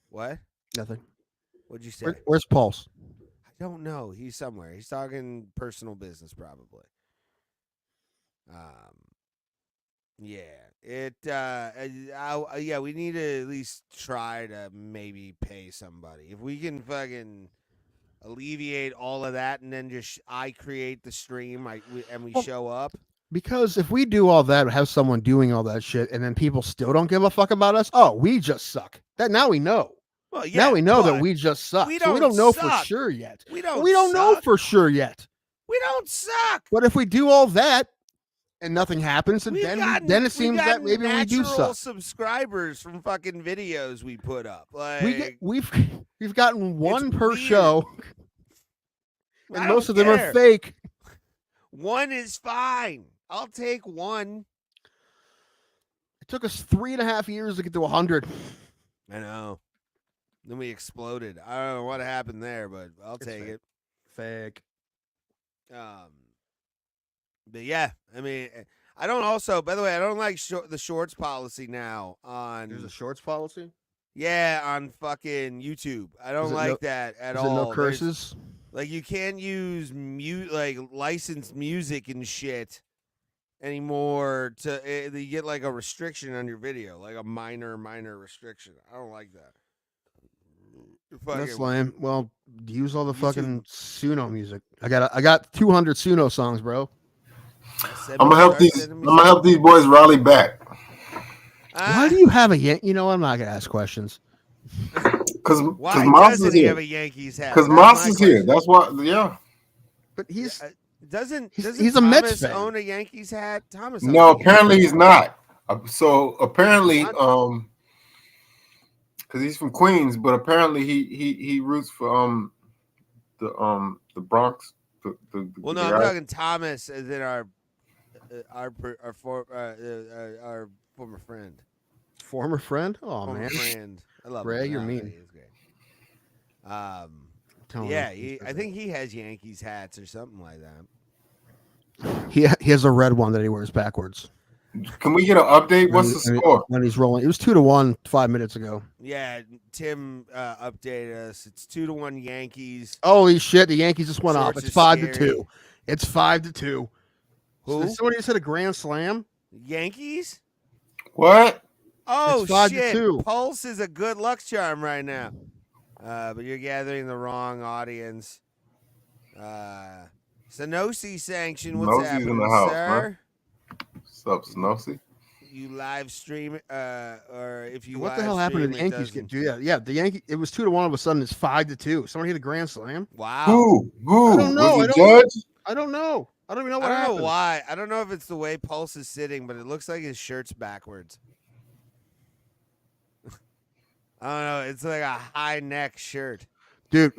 What? Nothing. What'd you say? Where's Pulse? I don't know. He's somewhere. He's talking personal business, probably. Yeah. Yeah, we need to at least try to maybe pay somebody. If we can fucking alleviate all of that, and then just I create the stream, we show up. Because if we do all that, have someone doing all that shit, and then people still don't give a fuck about us, oh, we just suck. That now we know. Well, yeah, now we know that we just suck. We don't, so we don't know for sure yet. We don't know for sure yet. We don't suck. But if we do all that and nothing happens, and then it seems that maybe we do suck. Subscribers from fucking videos we put up. Like we've gotten one per weird. show, and most of them are fake. One is fine. I'll take one. It took us 3.5 years to get to 100. I know. Then we exploded. I don't know what happened there, but I'll take it. Fake. But yeah, I mean, I don't also, by the way, I don't like the shorts policy now on. There's a shorts policy? Yeah, on fucking YouTube. I don't like that at all. Is it no curses? Like, you can't use licensed music and shit anymore. You get like a restriction on your video, like a minor restriction. I don't like that. That's lame. Well, use all the fucking Suno music. I got 200 Suno songs, bro. I'm gonna help these boys rally back. Why do you have a Yankee? You know, I'm not gonna ask questions. Because Moss doesn't he have a Yankees hat? Because Moss is here. That's why. Yeah. But he's he's a Thomas Mets fan. Own a Yankees hat? Thomas. No, apparently he's not. So apparently, because he's from Queens, but apparently he roots for the Bronx. Well, no, I'm talking Thomas, as in our former friend. Former friend? Oh former man, friend. I love Ray, him. you're mean. He's great. Yeah, I think he has Yankees hats or something like that. He has a red one that he wears backwards. Can we get an update? What's the score? When he's rolling, it was 2-1 5 minutes ago. Yeah, Tim updated us. It's 2-1 Yankees. Holy shit! The Yankees just went off. It's 5-2. It's 5-2. Who? So somebody just hit a grand slam. Yankees? What? Oh it's 5-2. shit! Pulse is a good luck charm right now. But you're gathering the wrong audience. Sanosi sanction. What's Snosi's happening, in the house, sir? man. What's up, Snosi? You live stream, or if you what the hell happened to the Yankees? Yeah, the Yankee. It was 2-1. All of a sudden, it's 5-2. Somebody hit a grand slam. Wow. Who? I don't know. Was it Judge? I don't know. I don't even know what I don't happened. know why. I don't know if it's the way Pulse is sitting, but it looks like his shirt's backwards. I don't know. It's like a high neck shirt. Dude,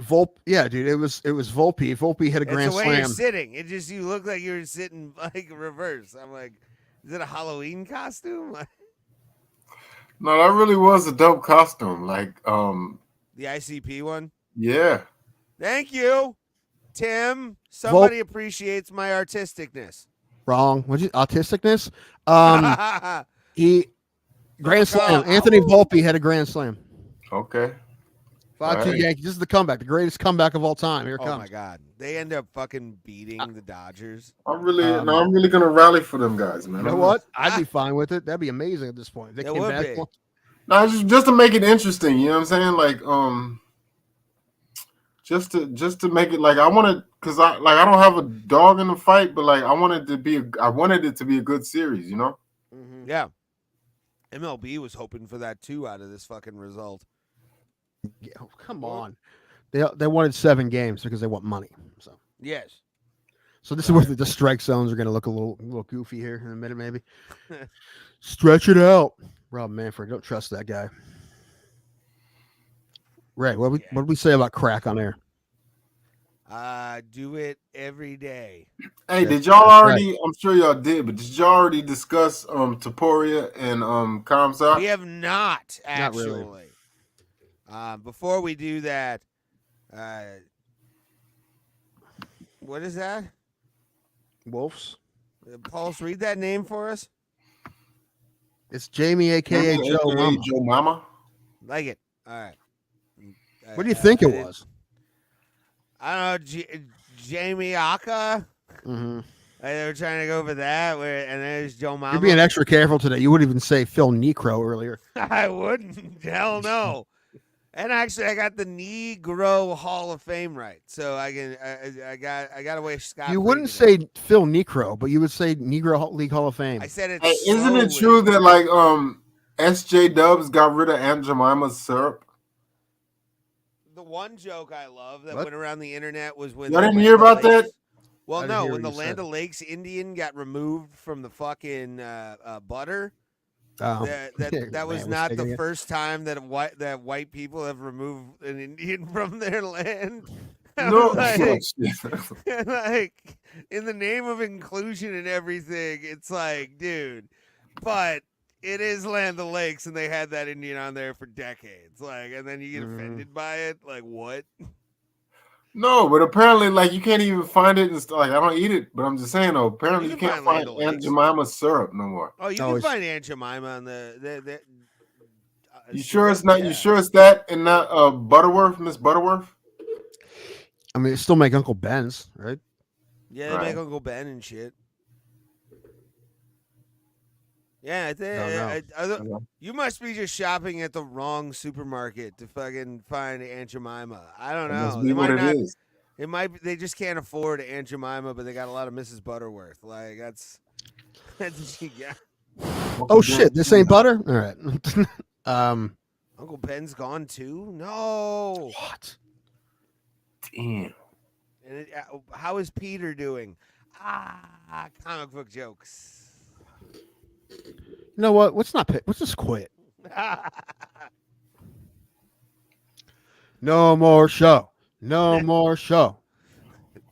yeah, dude, it was Volpe. Volpe hit a grand the way slam. You're sitting. It just you look like you're sitting like reverse. I'm like, is it a Halloween costume? No, that really was a dope costume. Like, the ICP one. Yeah. Thank you, Tim. Somebody appreciates my artisticness. Wrong. What'd you autisticness? He grand slam. Anthony Volpe had a grand slam. Okay. 5-2 Yankees. This is the comeback, the greatest comeback of all time. Here it comes. Oh my God! They end up fucking beating the Dodgers. I'm really gonna rally for them guys, man. You know what? I'd be fine with it. That'd be amazing at this point. They came back. No, just to make it interesting. You know what I'm saying? Like, just to make it like I wanted, because I don't have a dog in the fight, but like I wanted it to be a good series. You know? Mm-hmm. Yeah. MLB was hoping for that too out of this fucking result. Yeah, oh, come on. They wanted 7 games because they want money. Yes. So this is where the strike zones are going to look a little goofy here in a minute, maybe. Stretch it out, Rob Manfred. Don't trust that guy. Ray, what did we say about crack on air? Do it every day. Hey, did y'all already? Right. I'm sure y'all did, but did y'all already discuss Topuria and Khamzat? We have not actually. Not really. Before we do that, what is that? Wolves. Pulse, read that name for us. It's Jamie, aka Joe Mama. Joe Mama. Like it. All right. What do you think it was? I don't know. Jamie Aka. Mm-hmm. They were trying to go for that. And there's Joe Mama. You're being extra careful today. You wouldn't even say Phil Necro earlier. I wouldn't. Hell no. And actually, I got the Negro Hall of Fame right, so I can. I got away scot. You wouldn't say Phil Necro, but you would say Negro League Hall of Fame. I said it. Hey, isn't it true that like SJ Dubs got rid of Aunt Jemima's syrup? The one joke I love that went around the internet was when I didn't hear about that. Well, no, when the Land O'Lakes Indian got removed from the fucking butter. Oh. That was not the first time that white people have removed an Indian from their land. No, like in the name of inclusion and everything, it's like, dude, but it is Land O'Lakes, and they had that Indian on there for decades. Like, and then you get offended by it. Like, what? No, but apparently, like, you can't even find it. Like, I don't eat it, but I'm just saying, though, apparently you can't find Aunt Jemima's syrup no more. Oh, you can find Aunt Jemima on the you sure it's not? Yeah. You sure it's that and not Butterworth, Miss Butterworth? I mean, it still make Uncle Ben's, right? Yeah, they make Uncle Ben and shit. Yeah, I think you must be just shopping at the wrong supermarket to fucking find Aunt Jemima. I don't know. They might not. Is. It might be, they just can't afford Aunt Jemima, but they got a lot of Mrs. Butterworth. Like that's yeah. Oh shit! This ain't butter. All right. Uncle Ben's gone too. No. What? Damn. And how is Peter doing? Comic book jokes. You know what? Let's just quit. No more show. No more show.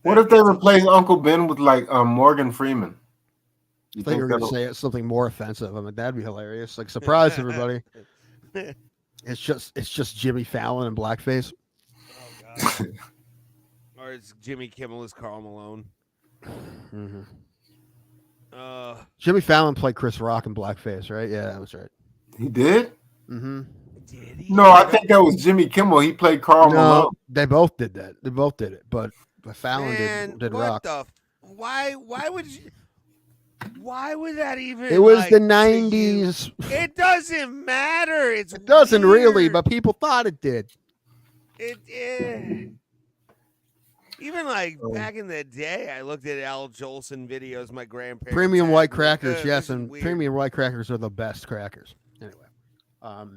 What if they replace Uncle Ben with like Morgan Freeman? I thought you were going to say something more offensive. I mean, that'd be hilarious. Like, surprise everybody. It's just Jimmy Fallon in blackface. Oh God. Or it's Jimmy Kimmel as Karl Malone. Mm-hmm. Jimmy Fallon played Chris Rock in blackface, right? Yeah, that was right. He did? Mm-hmm. Did he? No, I think that was Jimmy Kimmel. He played Karl Malone. They both did that. They both did it, but Fallon did Rock. Why would you? Why would that even? It was the 90s. It doesn't matter. It doesn't really, but people thought it did. Even like back in the day, I looked at Al Jolson videos. My grandparents. Premium white crackers, yes, and premium white crackers are the best crackers. Anyway, what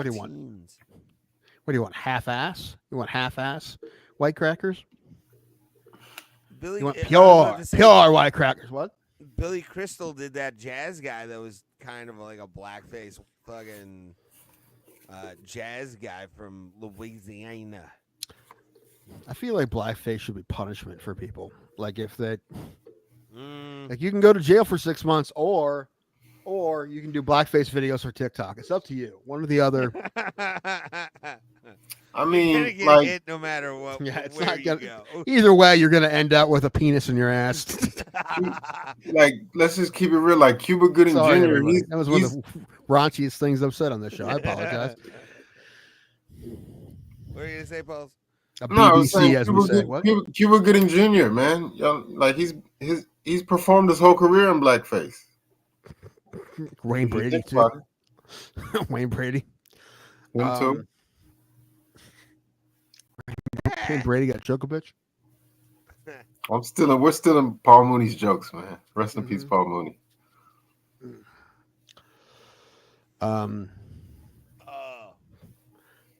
do you want? What do you want? Half-ass? You want half-ass white crackers? You want pure white crackers? What? Billy Crystal did that jazz guy that was kind of like a blackface fucking jazz guy from Louisiana. I feel like blackface should be punishment for people. Like if that, like you can go to jail for 6 months, or you can do blackface videos for TikTok. It's up to you. One or the other. I mean, you're gonna get hit no matter what. Yeah, it's not gonna. Go. Either way, you're gonna end up with a penis in your ass. Like, let's just keep it real. Like Cuba Gooding Jr. That was one of the raunchiest things I've said on this show. I apologize. What are you gonna say, Paul? BBC, as we say. What? Cuba Gooding Jr. Man, like he's performed his whole career in blackface. Wayne Brady too. Wayne Brady. Him too. Wayne Brady got Djokovic. We're still in Paul Mooney's jokes, man. Rest in peace, Paul Mooney.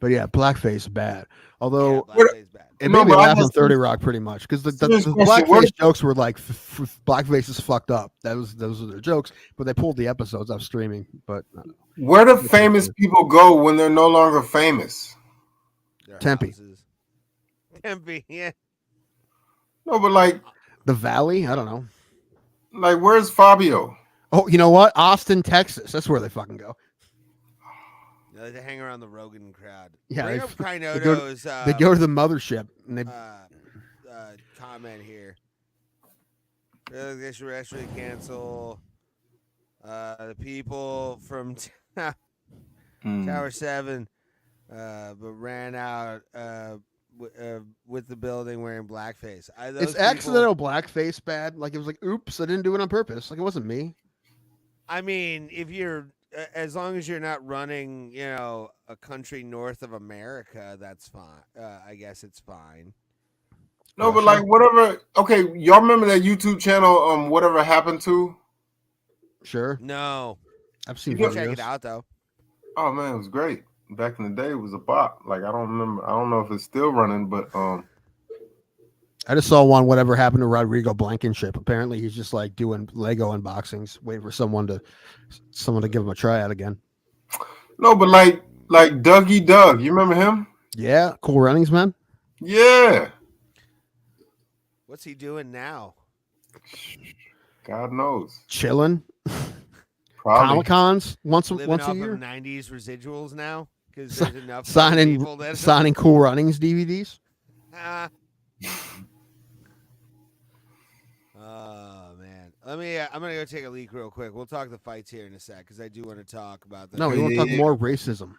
But yeah, blackface is bad. Although blackface bad. it No, made me but I laugh on just- 30 Rock pretty much because the Serious question, what blackface if- jokes were like blackface is fucked up. Those were their jokes, but they pulled the episodes off streaming. But Where do famous people go when they're no longer famous? Their Tempe. houses. Tempe, yeah. No, but like the Valley, I don't know. Like, where's Fabio? Oh, you know what? Austin, Texas. That's where they fucking go. No, they hang around the Rogan crowd. Yeah, Bring they, up they, go, Kainoto's, they go to the mothership and they. Comment here. They should actually cancel the people from Tower 7, but ran out with the building wearing blackface. It's accidental blackface bad. Like it was like, oops, I didn't do it on purpose. Like it wasn't me. I mean, if you're, as long as you're not running, a country north of America, that's fine. I guess it's fine. No, but like whatever. Okay, y'all remember that YouTube channel? Whatever happened to? Sure. No, I've seen. You can check it out though. Oh man, it was great. Back in the day, it was a bop. Like I don't remember. I don't know if it's still running, but I just saw one. Whatever happened to Rodrigo Blankenship? Apparently, he's just like doing Lego unboxings, waiting for someone to give him a tryout again. No, but like Dougie Doug, you remember him? Yeah, Cool Runnings, man. Yeah. What's he doing now? God knows. Chilling. Probably. Comic-Cons once a Living off year. Of 90s residuals now because there's enough signing people that signing Cool Runnings DVDs. Oh man, I'm gonna go take a leak real quick. We'll talk the fights here in a sec because I do want to talk about the. No, we want to talk more racism.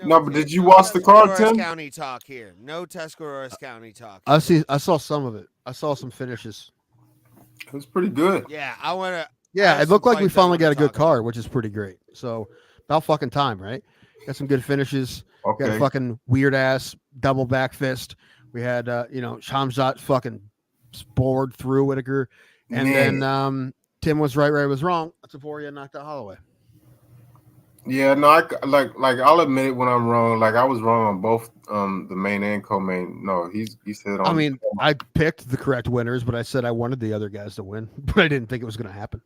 No, but did you watch the card, Tuscarawas Tim? County talk here. No Tuscarawas County talk. I saw some of it. I saw some finishes. It was pretty good. Yeah, I want to. Yeah, it looked like we finally got a good card, which is pretty great. So about fucking time, right? Got some good finishes. Okay. Got a fucking weird ass double back fist. We had Khamzat fucking bored through Whitaker, and then Tim was right, was wrong. Topuria knocked out Holloway. Yeah, no, I like I'll admit it when I'm wrong. Like I was wrong on both the main and co-main. No, he said on. I mean, I picked the correct winners, but I said I wanted the other guys to win, but I didn't think it was going to happen.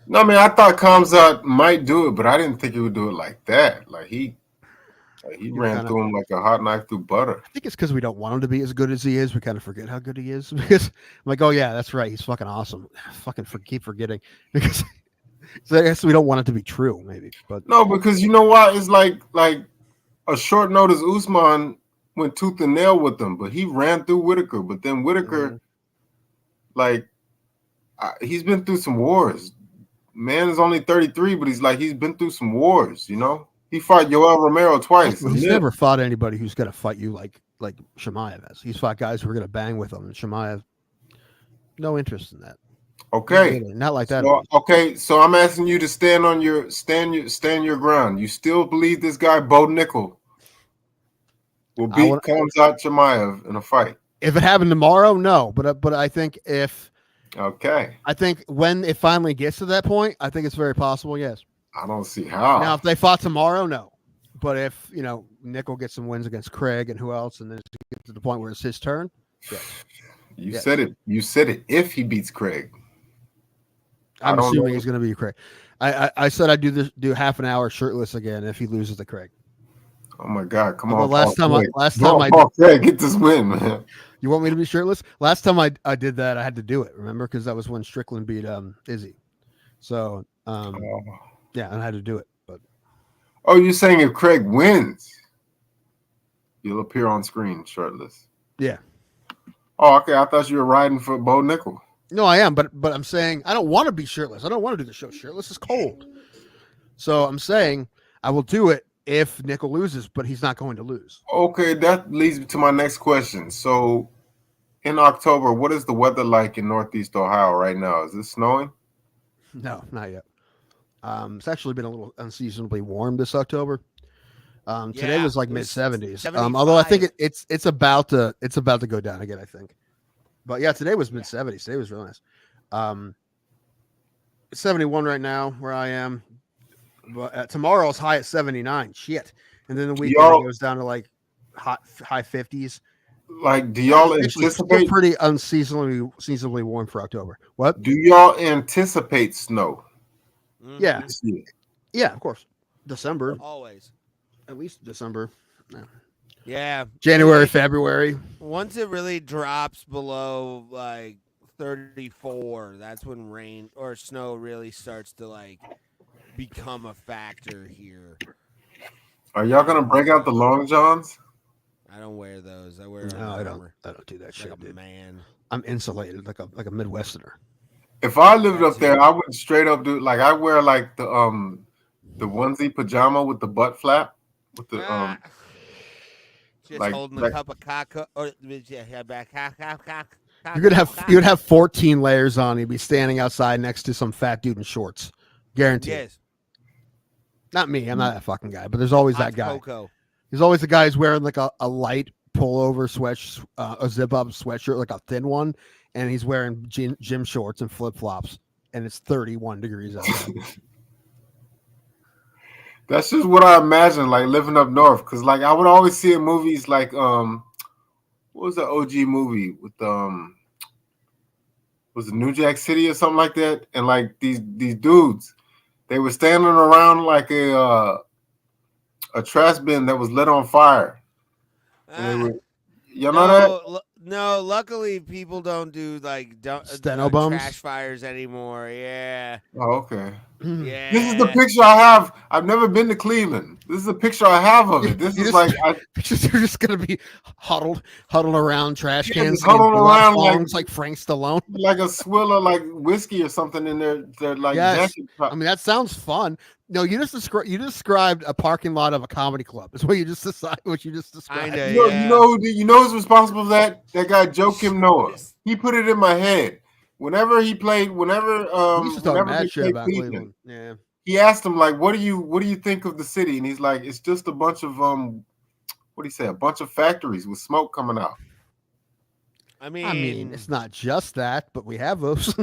No, I mean, I thought Khamzat might do it, but I didn't think he would do it like that. Like he ran through him like a hot knife through butter. I think it's because we don't want him to be as good as he is. We kind of forget how good he is because I'm like, oh yeah, that's right, he's fucking awesome. Keep forgetting because. So I guess we don't want it to be true, maybe. But no, because you know what? It's like a short notice Usman went tooth and nail with them, but he ran through Whitaker. But then Whitaker, he's been through some wars. Man is only 33, but he's been through some wars. You know, he fought Yoel Romero twice. He's never fought anybody who's gonna fight you like Chimaev has. He's fought guys who are gonna bang with him, and Chimaev, no interest in that. Okay, not like that. So I'm asking you to stand your ground. You still believe this guy Bo Nickel will beat Khamzat Chimaev in a fight? If it happened tomorrow, no. But I think if I think when it finally gets to that point, I think it's very possible. Yes. I don't see how. Now, if they fought tomorrow, no. But if Nickel gets some wins against Craig and who else, and then it gets to the point where it's his turn, yes. You said it. You said it. If he beats Craig. I'm assuming he's going to be Craig. I said I'd do half an hour shirtless again if he loses to Craig. Oh my God! Come on. Last time Craig, get this win, man. You want me to be shirtless? Last time I did that, I had to do it. Remember, because that was when Strickland beat Izzy. So yeah, and I had to do it. But you're saying if Craig wins, you'll appear on screen shirtless? Yeah. Oh, okay. I thought you were riding for Bo Nickel. No, I am, but I'm saying I don't want to be shirtless. I don't want to do the show shirtless. It's cold. So I'm saying I will do it if Nickel loses, but he's not going to lose. Okay, that leads me to my next question. So in October, what is the weather like in Northeast Ohio right now? Is it snowing? No, not yet. It's actually been a little unseasonably warm this October. Today was like mid-70s. Although I think it's about to go down again, I think. But yeah, today was mid-70s. Today was really nice. It's 71 right now where I am. But tomorrow's high at 79. Shit. And then the weekend it goes down to like high 50s. Like, do y'all Actually, still anticipate pretty unseasonably warm for October? What? Do y'all anticipate snow? Yeah. this year? Yeah, of course. December. Always. At least December. No. Yeah. January, Like, February. Once it really drops below like 34, that's when rain or snow really starts to like become a factor here. Are y'all gonna break out the long johns? I don't wear those. I wear No, I armor. don't do that shit, Like a dude. man. I'm insulated like a Midwesterner. If I lived up there, I would straight up do like I wear like the onesie pajama with the butt flap with the Just like- holding a like- cup of cocoa. Or You'd have 14 layers on. You'd be standing outside next to some fat dude in shorts. Guaranteed. Yes. Not me. I'm not that fucking guy. But there's always Hot that guy. cocoa. There's always the guy who's wearing like a light pullover a zip up sweatshirt, like a thin one, and he's wearing gym shorts and flip flops, and it's 31 degrees outside. That's just what I imagine, like living up north. Cause like I would always see in movies like what was the OG movie with was it New Jack City or something like that? And like these dudes, they were standing around like a trash bin that was lit on fire. And they were, you know that? No, luckily people don't do like Steno bums? trash fires anymore. Yeah. Oh, okay. Yeah. This is the picture I have. I've never been to Cleveland. This is the picture I have of it. This is like you're just gonna be huddled around trash cans, huddled around like Frank Stallone, like a swill of like whiskey or something in their like yes. jacket. I mean, that sounds fun. No, you described a parking lot of a comedy club. Is what you just described. Kinda, You know who's responsible for that? That guy Joe Kim Noah. He put it in my head. Whenever he played, we used to talk mad shit about Cleveland. Yeah. He asked him like, "What do you think of the city?" And he's like, "It's just a bunch of what do you say? A bunch of factories with smoke coming out." I mean, it's not just that, but we have those.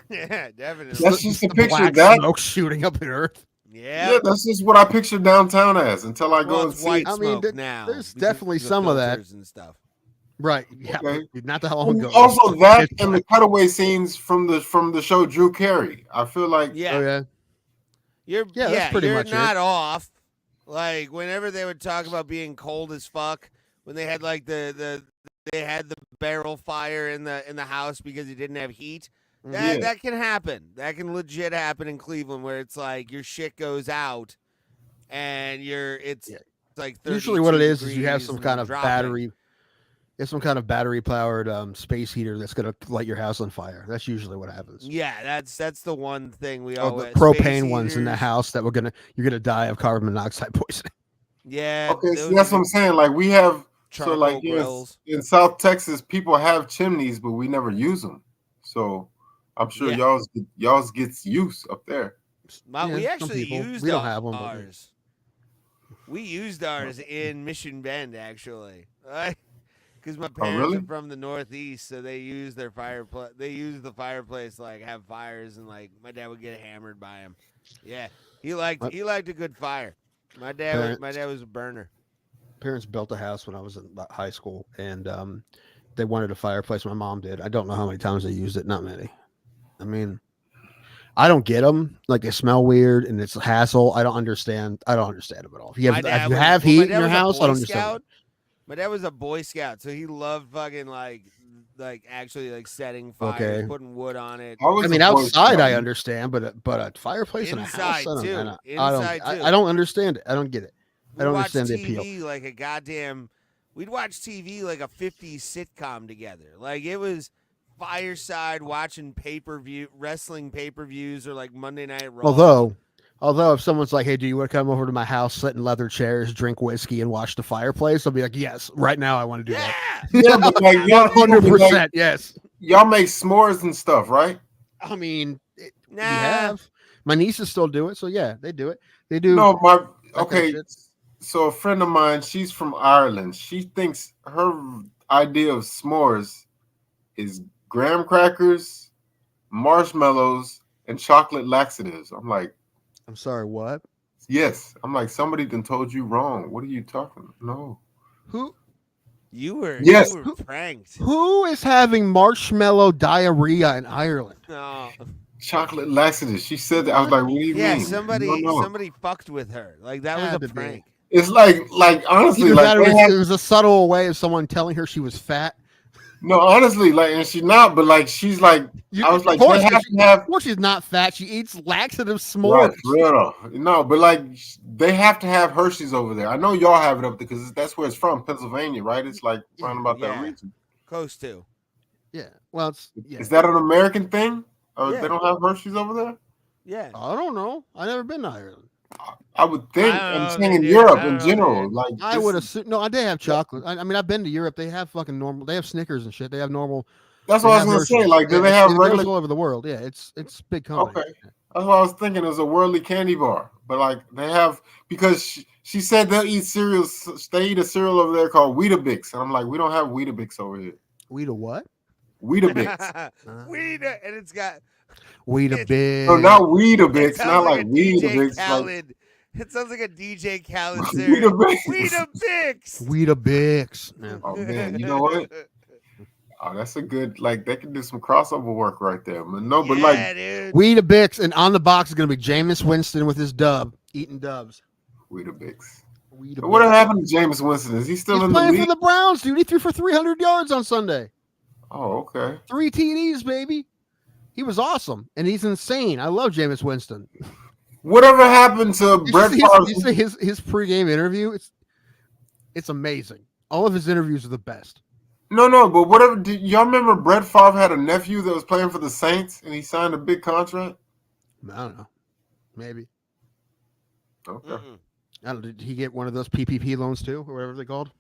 Yeah, definitely. That's just a the picture black of that. smoke shooting up in earth. Yeah. Yeah, that's just what I picture downtown as until I go and it's see. white I mean, smoke now. there's because definitely the some of that. filters and stuff. Right. Yeah. Okay. Not that long ago. Also, that and the cutaway scenes from the show Drew Carey. I feel like Yeah. Oh yeah. That's pretty you're much not it. off. Like whenever they would talk about being cold as fuck, when they had like they had the barrel fire in the house because he didn't have heat. That can happen. That can legit happen in Cleveland where it's like your shit goes out and it's like Usually what it is you have degrees some and kind of dropping. battery. It's some kind of battery powered space heater that's gonna light your house on fire. That's usually what happens. Yeah, that's the one thing we Or always the propane ones in the heaters. house that you're gonna die of carbon monoxide poisoning. Yeah. okay, those so that's are what I'm saying. Like we have charcoal so like grills. in South Texas, people have chimneys, but we never use them. So I'm sure y'all's gets use up there. We some actually people. used We don't have 'em, but- ours. We used ours in Mission Bend, actually, because my parents really? are from the Northeast, so they use their fireplace. They use the fireplace to, like have fires, and like my dad would get hammered by him. Yeah, he liked a good fire. My dad was a burner. Parents built a house when I was in high school, and they wanted a fireplace. My mom did. I don't know how many times they used it. Not many. I mean, I don't get them. Like they smell weird and it's a hassle. I don't understand them at all. If you have heat in your house, I don't understand. My dad was a Boy Scout, so he loved fucking like actually like setting fires, putting wood on it. I mean, outside I understand, but a fireplace in a house, I don't understand it. I don't get it. I don't understand the appeal. We'd watch TV like a 50s sitcom together. Like it was fireside watching wrestling pay-per-views or like Monday Night Raw. Although if someone's like, "Hey, do you want to come over to my house, sit in leather chairs, drink whiskey, and watch the fireplace?" I'll be like, "Yes, right now I want to do that." Yeah, but like y'all 100%, yes. Y'all make s'mores and stuff, right? I mean, we have. My nieces still do it, so yeah, they do it. They do. No, so a friend of mine, she's from Ireland. She thinks her idea of s'mores is graham crackers, marshmallows, and chocolate laxatives. I'm like, I'm sorry, what? Yes. I'm like, somebody done told you wrong. What are you talking? No. Who? You were Yes. pranked. Who is having marshmallow diarrhea in Ireland? No. Chocolate laxatives. She said that. I was like, what do you Yeah, mean? somebody fucked with her. Like that was Had a to be. prank. It's like honestly, Either like that or they have- it was a subtle way of someone telling her she was fat. no, honestly, like, and she's not, but like she's like, I was like, of course, they have to have of course she's not fat. She eats laxative right, s'mores. for real. No, but like they have to have Hershey's over there. I know y'all have it up there because that's where it's from, Pennsylvania, right? It's like around about that Yeah. region. Close to. Yeah. Well, it's Is that an American thing? Or Yeah. they don't have Hershey's over there? Yeah. I don't know. I've never been to Ireland. I would think. I don't know I'm if saying they in do. Europe I don't in know, general, dude. like I would assume. No, they have chocolate. I mean, I've been to Europe. They have fucking normal. They have Snickers and shit. They have normal. that's they what I have was gonna say. Hershey's. Like, do Yeah, they have it regular? goes all over the world. Yeah, it's a big company. Okay, that's what I was thinking. It was a worldly candy bar, but like they have because she said they'll eat cereals. They eat a cereal over there called Weetabix, and I'm like, we don't have Weetabix over here. Weed what? Weetabix. Weed, and it's got Weed a bit. No, not it Weetabix. sounds Not like like a DJ Weetabix. Like Khaled. It sounds like a DJ Khaled cereal. Weetabix. Weed a bix. Yeah. oh man, you know what? Oh, that's a good. Like they can do some crossover work right there. But no, but like dude. Weed a bix, and on the box is gonna be Jameis Winston with his dub eating dubs. Weetabix. Weed a What bix. happened to Jameis Winston? Is he still He's in the playing league? for the Browns, dude. He threw for 300 yards on Sunday. Oh, okay. 3 TDs, baby. He was awesome, and he's insane. I love Jameis Winston. Whatever happened to Brett Favre? You see his pregame interview? It's amazing. All of his interviews are the best. No, but whatever. Do y'all remember Brett Favre had a nephew that was playing for the Saints, and he signed a big contract? I don't know. Maybe. Okay. I don't. Did he get one of those PPP loans too, or whatever they're called?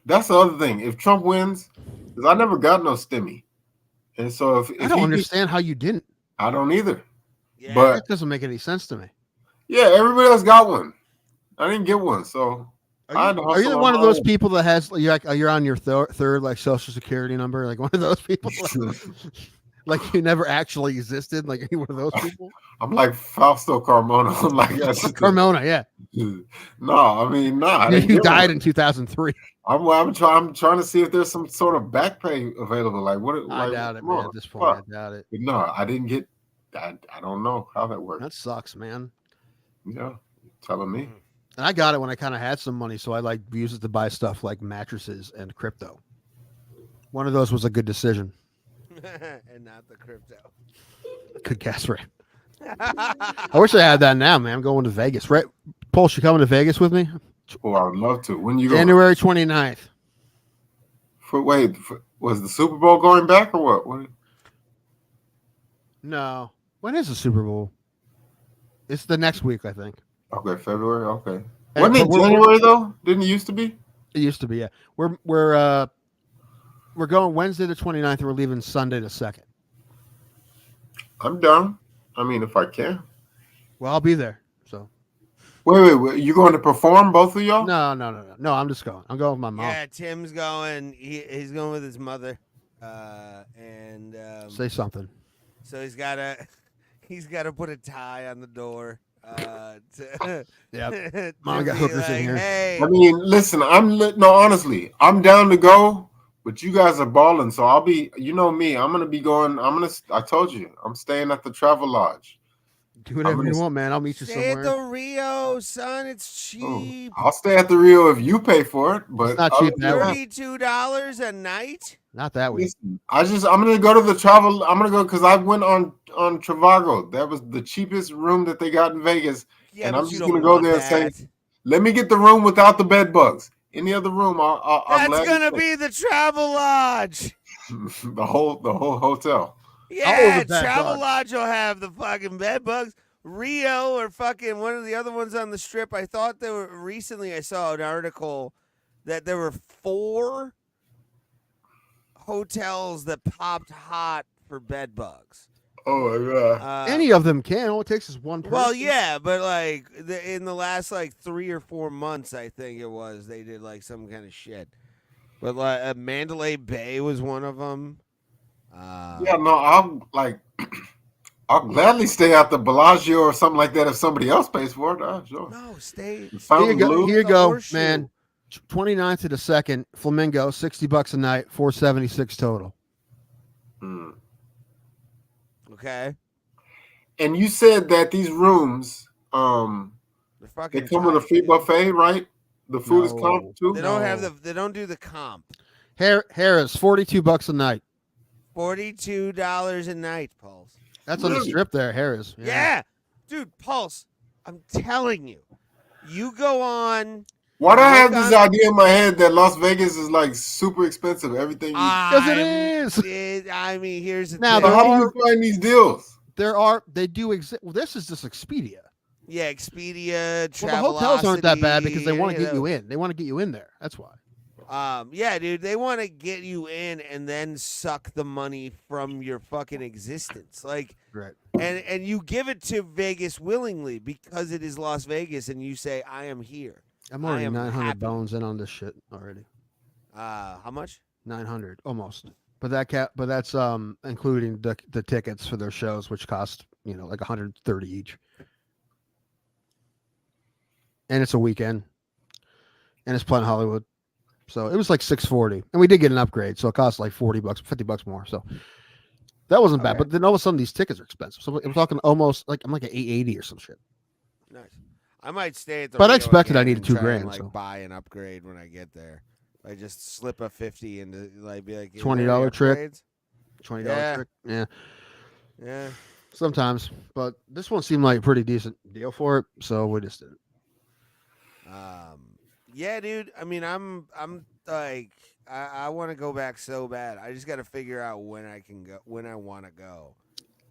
That's the other thing. If Trump wins, because I never got no stimmy, and so if I don't understand how you didn't. I don't either. Yeah. But That doesn't make any sense to me. yeah, everybody else got one. I didn't get one, so I had to Are you hustle on one of my those own. people that has you're on your third like social security number, like one of those people, like you never actually existed, like you one of those people? I'm like Fausto Carmona. I'm like Carmona, yeah. No, I mean, no. I didn't He get died one. in 2003. I'm trying to see if there's some sort of back pay available. Like what? I like, doubt it, come man. on, At this point, I fuck. doubt it. But no, I didn't get. I don't know how that works. That sucks, man. Yeah, telling me. And I got it when I kind of had some money, so I like used it to buy stuff like mattresses and crypto. One of those was a good decision. And not the crypto. Good guess, right? I wish I had that now, man. I'm going to Vegas. Right? Pulse, you coming to Vegas with me? Oh, I would love to. When you go? January 29th. Was the Super Bowl going back or what? No. When is the Super Bowl? It's the next week, I think. Okay, February. Okay. Hey, Wasn't it but we're- January though? Didn't it used to be? It used to be, yeah. We're going Wednesday the 29th, and we're leaving Sunday the 2nd. I'm down. I mean, if I can. Well, I'll be there. So Wait. You going to perform, both of y'all? No, I'm just going. I'm going with my mom. Yeah, Tim's going. He's going with his mother, and Say something. so he's got to put a tie on the door. Yep. Mom got hookers in here. Hey, I mean, listen, no, honestly, I'm down to go, but you guys are balling, so I'll be, you know me, I'm gonna be going. I told you, I'm staying at the Travel Lodge. Do whatever you want, man. I'll meet you stay somewhere. at the Rio, son. It's cheap. I'll stay at the Rio if you pay for it, but It's not cheap that way. $32 a night. Not that way. Listen, I'm gonna go to the travel. I'm gonna go because I went on Trivago. That was the cheapest room that they got in Vegas, Yeah, and but I'm you just don't gonna go want there and that. say, "Let me get the room without the bed bugs." Any other room, I'll That's gladly gonna take. be the Travel Lodge. the whole hotel. Yeah, the bed Travel bugs? Lodge will have the fucking bed bugs. Rio or fucking one of the other ones on the strip. I thought there were recently. I saw an article that there were 4 hotels that popped hot for bed bugs. Oh my god! Any of them can. All it takes is one person. Well, yeah, but like in the last like 3 or 4 months, I think it was they did like some kind of shit. But like Mandalay Bay was one of them. Yeah, no, I'll gladly stay out the Bellagio or something like that if somebody else pays for it. Sure. No, stay. Here you go, man. 29th to the 2nd, Flamingo, $60 a night, $476 total. Okay. And you said that these rooms, they come with a free buffet, right? The food is comp too. They don't have the. They don't do the comp. Harris, $42 a night. $42 a night, Pulse. That's on the strip there, Harris. Yeah. Dude, Pulse. I'm telling you, you go on. Why do I have this idea in my head that Las Vegas is like super expensive? Everything. Because it is. I mean, here's the now. thing. How do you find these deals? They do exist. Well, this is just Expedia. Yeah, Expedia. Well, the hotels aren't that bad because they want to get you in. They want to get you in there. That's why. Yeah, dude, they want to get you in and then suck the money from your fucking existence. Like, right. And you give it to Vegas willingly because it is Las Vegas, and you say, "I am here." I'm already 900 bones in on this shit already. How much? 900 almost. But that's including the tickets for their shows, which cost like 130 each. And it's a weekend, and it's Planet Hollywood. So it was like $640, and we did get an upgrade, so it cost like $40, $50 more. So that wasn't bad. But then all of a sudden, these tickets are expensive. So we're talking almost like I'm like at $880 or some shit. Nice. I might stay at the. But I Rio expected I again needed and $2,000. and, like so buy an upgrade when I get there. I just slip a 50 into like be like $20 trick. $20 trick. Yeah. Yeah. Sometimes, but this one seemed like a pretty decent deal for it, so we just did it. Yeah, dude. I mean, I'm like, I want to go back so bad. I just got to figure out when I can go, when I want to go.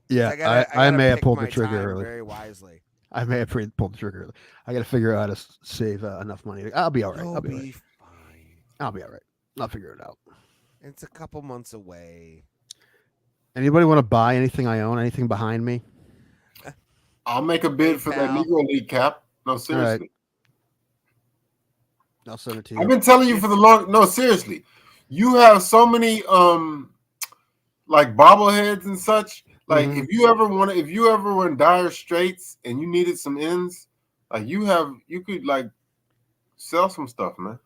Yeah, I may have pulled the trigger early. Very wisely. I may have pulled the trigger early. I got to figure out how to save enough money. I'll be all right. I'll be fine. I'll be all right. I'll figure it out. It's a couple months away. Anybody want to buy anything I own? Anything behind me? I'll make a bid for that Negro League cap. No, seriously. Right. I'll send it to you. I've been telling you for the long. No, seriously. You have so many like bobbleheads and such. Like if you ever were in dire straits and you needed some ends, like you could like sell some stuff, man.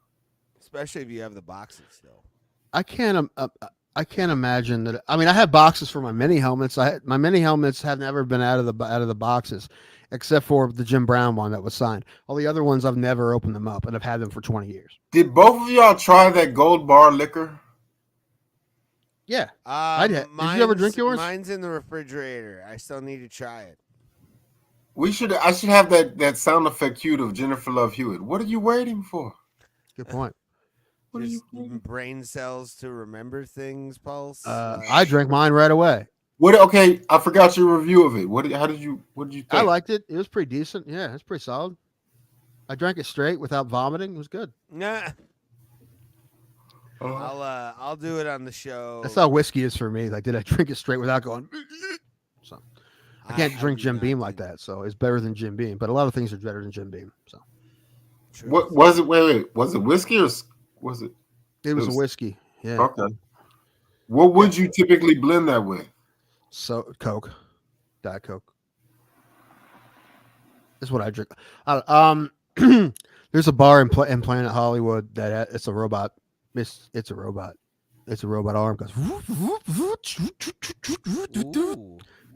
Especially if you have the boxes still. I can't imagine that. I mean, I have boxes for my mini helmets. My mini helmets have never been out of the boxes, except for the Jim Brown one that was signed. All the other ones, I've never opened them up, and I've had them for 20 years. Did both of y'all try that Gold Bar liquor? Yeah, I did. Did you ever drink yours? Mine's in the refrigerator. I still need to try it. I should have that sound effect cued of Jennifer Love Hewitt. What are you waiting for? Good point. Just brain cells to remember things, Pulse. I drank mine right away. What? Okay, I forgot your review of it. What did you think? I liked it. It was pretty decent. Yeah, it's pretty solid. I drank it straight without vomiting. It was good. Nah. I'll do it on the show. That's how whiskey is for me. Like, did I drink it straight without going? So I can't drink Jim Beam like that. So it's better than Jim Beam. But a lot of things are better than Jim Beam. So what was it? Wait. Was it whiskey or was it? It was a whiskey. Yeah. Okay. What would you typically blend that with? So Coke, Diet Coke. That's what I drink. There's a bar in Planet Hollywood that it's a robot. It's a robot. It's a robot arm goes.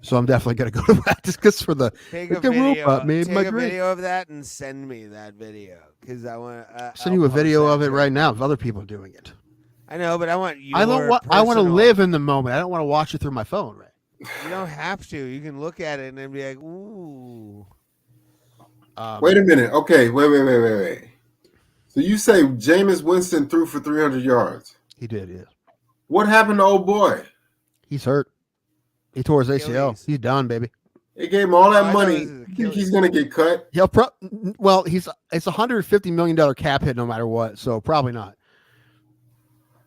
So I'm definitely gonna go to that just because for the take a video of that and send me that video because I want to send you a video of it right now of other people doing it. I know, but I want you. I want to live in the moment. I don't want to watch it through my phone, right? You don't have to. You can look at it and then be like, ooh. Wait a minute. Okay, wait. So you say Jameis Winston threw for 300 yards? He did, yes. What happened to old boy? He's hurt. He tore his ACL. He's done, baby. They gave him all that money. You think he's going to get cut? Well, it's $150 million cap hit no matter what, so probably not.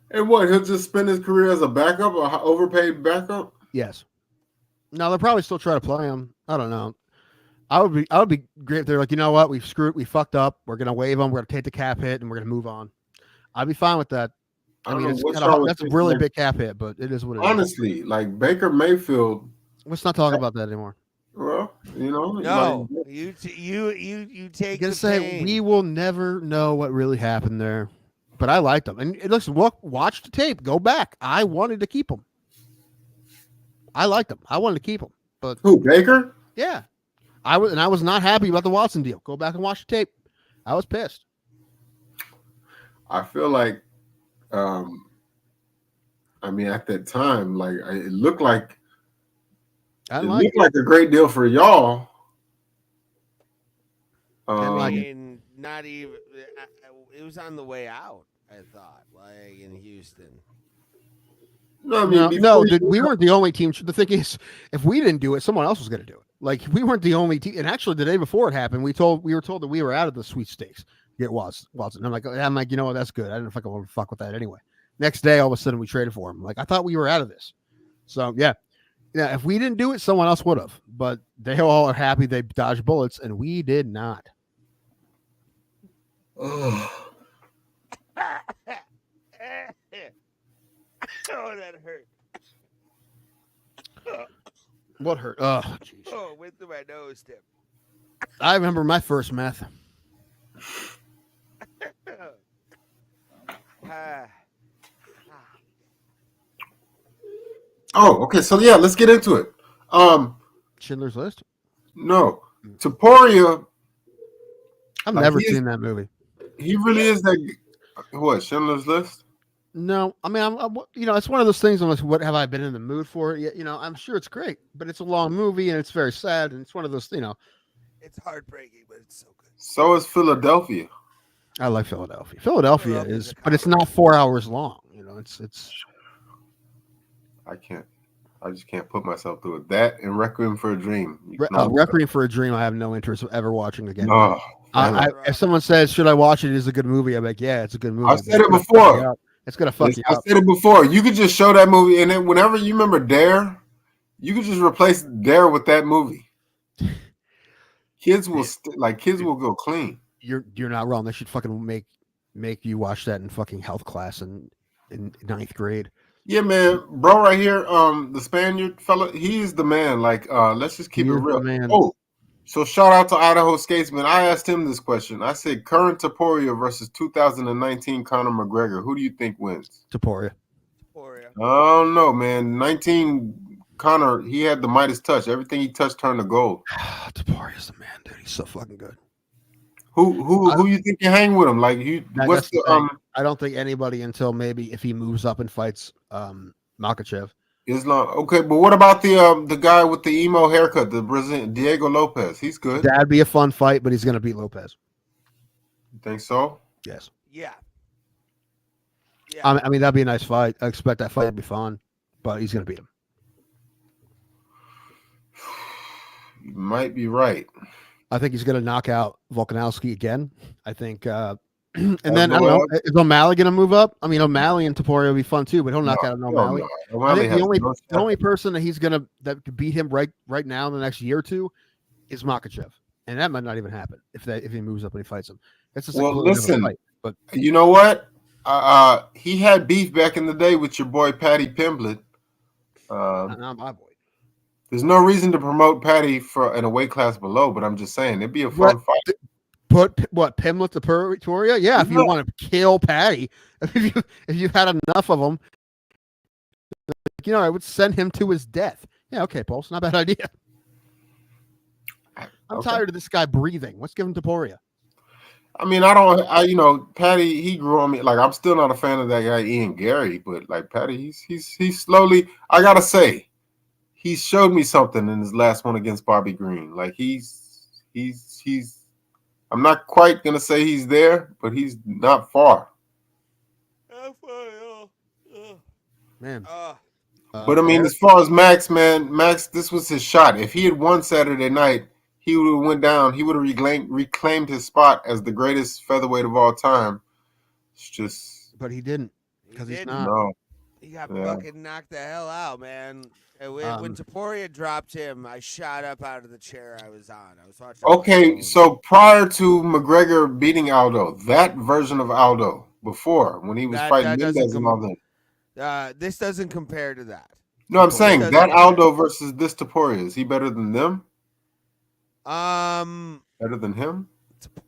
And what? He'll just spend his career as a backup, or overpaid backup? Yes. No, they'll probably still try to play him. I don't know. I would be great if they're like, you know what, we fucked up. We're gonna waive him. We're gonna take the cap hit and we're gonna move on. I'd be fine with that. I mean, that's a really big cap hit, but it is what it is. Honestly, like Baker Mayfield Let's not talk about that anymore. Well, you know, No, like, you take I'm gonna the say pain. we will never know what really happened there, but I liked them. And listen, watch the tape. Go back. I wanted to keep them. I liked them. I wanted to keep them. But who, Baker? yeah, I was not happy about the Watson deal. Go back and watch the tape. I was pissed. I feel like, I mean, at that time, like it looked like looked like a great deal for y'all. I mean, not even. It was on the way out. I thought, like in Houston. No, I mean, no, dude, we weren't the only team. The thing is, if we didn't do it, someone else was going to do it. Like we weren't the only team. And actually, the day before it happened, we were told that we were out of the sweepstakes. It was. And I'm like, you know what? That's good. I didn't fucking want to fuck with that anyway. Next day, all of a sudden, we traded for him. Like I thought we were out of this. So yeah. If we didn't do it, someone else would have. But they all are happy they dodged bullets, and we did not. Oh, that hurt. What hurt? Oh, jeez. Oh, went through my nose, Tim. I remember my first meth. Oh, okay. So yeah, let's get into it. Schindler's List? No, Topuria. I've never seen that movie. He really is that. What, Schindler's List? No, I mean, I'm it's one of those things. Unless what have I been in the mood for it? You know, I'm sure it's great, but it's a long movie and it's very sad, and it's one of those. It's heartbreaking, but it's so good. So is Philadelphia. I like Philadelphia. Philadelphia is, but it's not 4 hours long. You know, it's. I just can't put myself through it. That and Requiem for a Dream. Requiem for a Dream. I have no interest of ever watching again. Oh, if someone says, "Should I watch it?" It's a good movie. I'm like, yeah, it's a good movie. I've said it before. It's gonna fuck you up. I said it before. You could just show that movie, and then whenever you remember Dare, you could just replace Dare with that movie. Kids will kids will go clean. You're not wrong. They should fucking make you watch that in fucking health class in ninth grade. Yeah, man, bro, right here, the Spaniard fella, he's the man. Like, let's just keep it real. Oh, so shout out to Idaho Skatesman. I asked him this question. I said, current Topuria versus 2019 Conor McGregor. Who do you think wins? Topuria. I don't know, man. 19 Conor, he had the Midas touch. Everything he touched turned to gold. Topuria's the man, dude. He's so fucking good. Who you think you hang with him? Like what's the I don't think anybody until maybe if he moves up and fights Makhachev. Islam. Okay, but what about the guy with the emo haircut, the Brazilian Diego Lopez? He's good. That'd be a fun fight, but he's gonna beat Lopez. You think so? Yes. Yeah. I mean that'd be a nice fight. I expect that fight to be fun, but he's gonna beat him. You might be right. I think he's going to knock out Volkanovski again. I think, and then I don't know, is O'Malley going to move up? I mean, O'Malley and Topuria will be fun too, but he'll knock out O'Malley. I think the only person that he's going to could beat him right now in the next year or two is Makhachev, and that might not even happen if he moves up and he fights him. It's just listen, fight, but you know what? He had beef back in the day with your boy Patty Pimblett. Not my boy. There's no reason to promote Patty in a weight class below, but I'm just saying it'd be a fun fight. Put Pimblett to Topuria? Yeah, if you want to kill Patty, if you've had enough of him, I would send him to his death. Yeah, okay, Pulse, not a bad idea. I'm tired of this guy breathing. Let's give him Topuria. I mean, Patty, he grew on me. Like, I'm still not a fan of that guy, Ian Gary, but like Patty, he's slowly, I gotta say, he showed me something in his last one against Bobby Green. Like he's I'm not quite gonna say he's there, but he's not far. Man. But I mean, as far as Max, this was his shot. If he had won Saturday night, he would have went down. He would have reclaimed his spot as the greatest featherweight of all time. It's just, but he didn't because he's not. No. He got fucking knocked the hell out, man. When Topuria dropped him, I shot up out of the chair I was on. I was watching. Okay, so prior to McGregor beating Aldo, that version of Aldo before when he was fighting Mendez and all that. This doesn't compare to that. No, I'm saying doesn't that matter. Aldo versus this Topuria. Is he better than them? Better than him?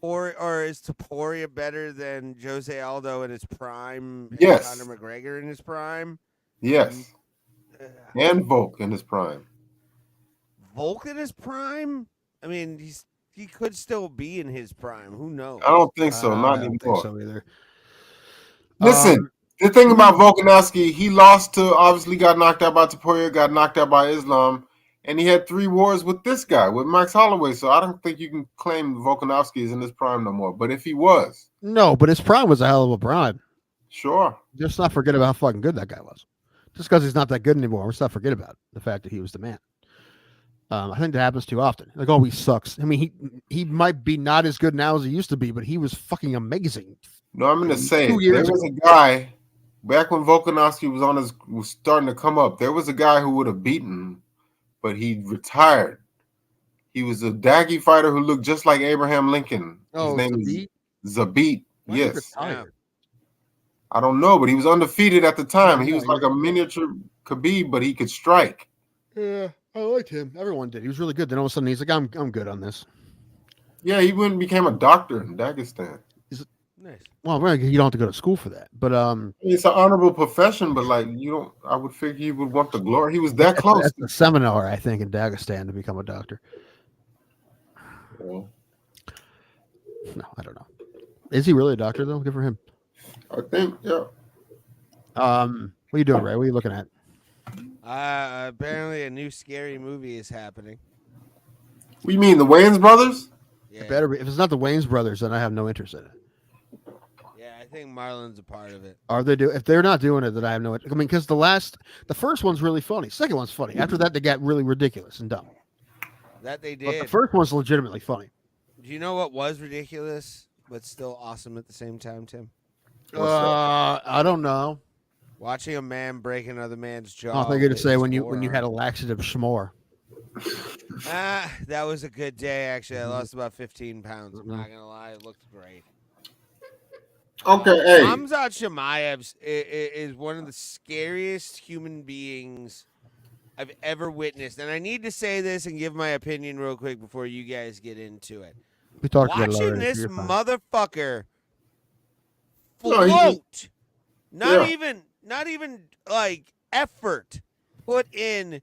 Or is Topuria better than Jose Aldo in his prime? And Yes. Conor McGregor in his prime. Yes. And Volk in his prime. Volk in his prime? I mean, he could still be in his prime. Who knows? I don't think so. Not I don't anymore. think so either. Listen, the thing about Volkanovski, he lost to, obviously got knocked out by Topuria, got knocked out by Islam, and he had 3 wars with this guy, with Max Holloway. So I don't think you can claim Volkanovski is in his prime no more. But if he was. No, but his prime was a hell of a prime. Sure. Just not forget about how fucking good that guy was. Just because he's not that good anymore, let's not forget about the fact that he was the man. I think that happens too often. Like, oh, he sucks. I mean, he might be not as good now as he used to be, but he was fucking amazing. No, I'm going to say, 2 years there was a guy, back when Volkanovski was starting to come up, there was a guy who would have beaten him, but he retired. He was a Daggy fighter who looked just like Abraham Lincoln. His name is Zabit. Yes. I don't know, but he was undefeated at the time. He was like a miniature Khabib, but he could strike. Yeah, I liked him. Everyone did. He was really good. Then all of a sudden he's like, I'm good on this. Yeah, he went and became a doctor in Dagestan. Nice. Well, you don't have to go to school for that. But it's an honorable profession, but like you don't, I would figure he would want the glory. He was that close. That's a seminar, I think, in Dagestan to become a doctor. Yeah. No, I don't know. Is he really a doctor though? Good for him. I think, yeah. What are you doing, Ray? What are you looking at? Apparently a new scary movie is happening. What do you mean, the Wayans brothers? Yeah. It better be. If it's not the Wayans brothers, then I have no interest in it. Yeah, I think Marlon's a part of it. Are they if they're not doing it, then I have no. I mean, because the first one's really funny. Second one's funny. After that, they got really ridiculous and dumb. That they did. But the first one's legitimately funny. Do you know what was ridiculous but still awesome at the same time, Tim? I don't know. Watching a man break another man's jaw. I think you're gonna say when you had a laxative schmore. That was a good day. Actually, I lost about 15 pounds. I'm not gonna lie, it looked great. Okay, hey. Khamzat Chimaev is one of the scariest human beings I've ever witnessed, and I need to say this and give my opinion real quick before you guys get into it. We talked about it Watching already. this motherfucker No, float, not even like effort put in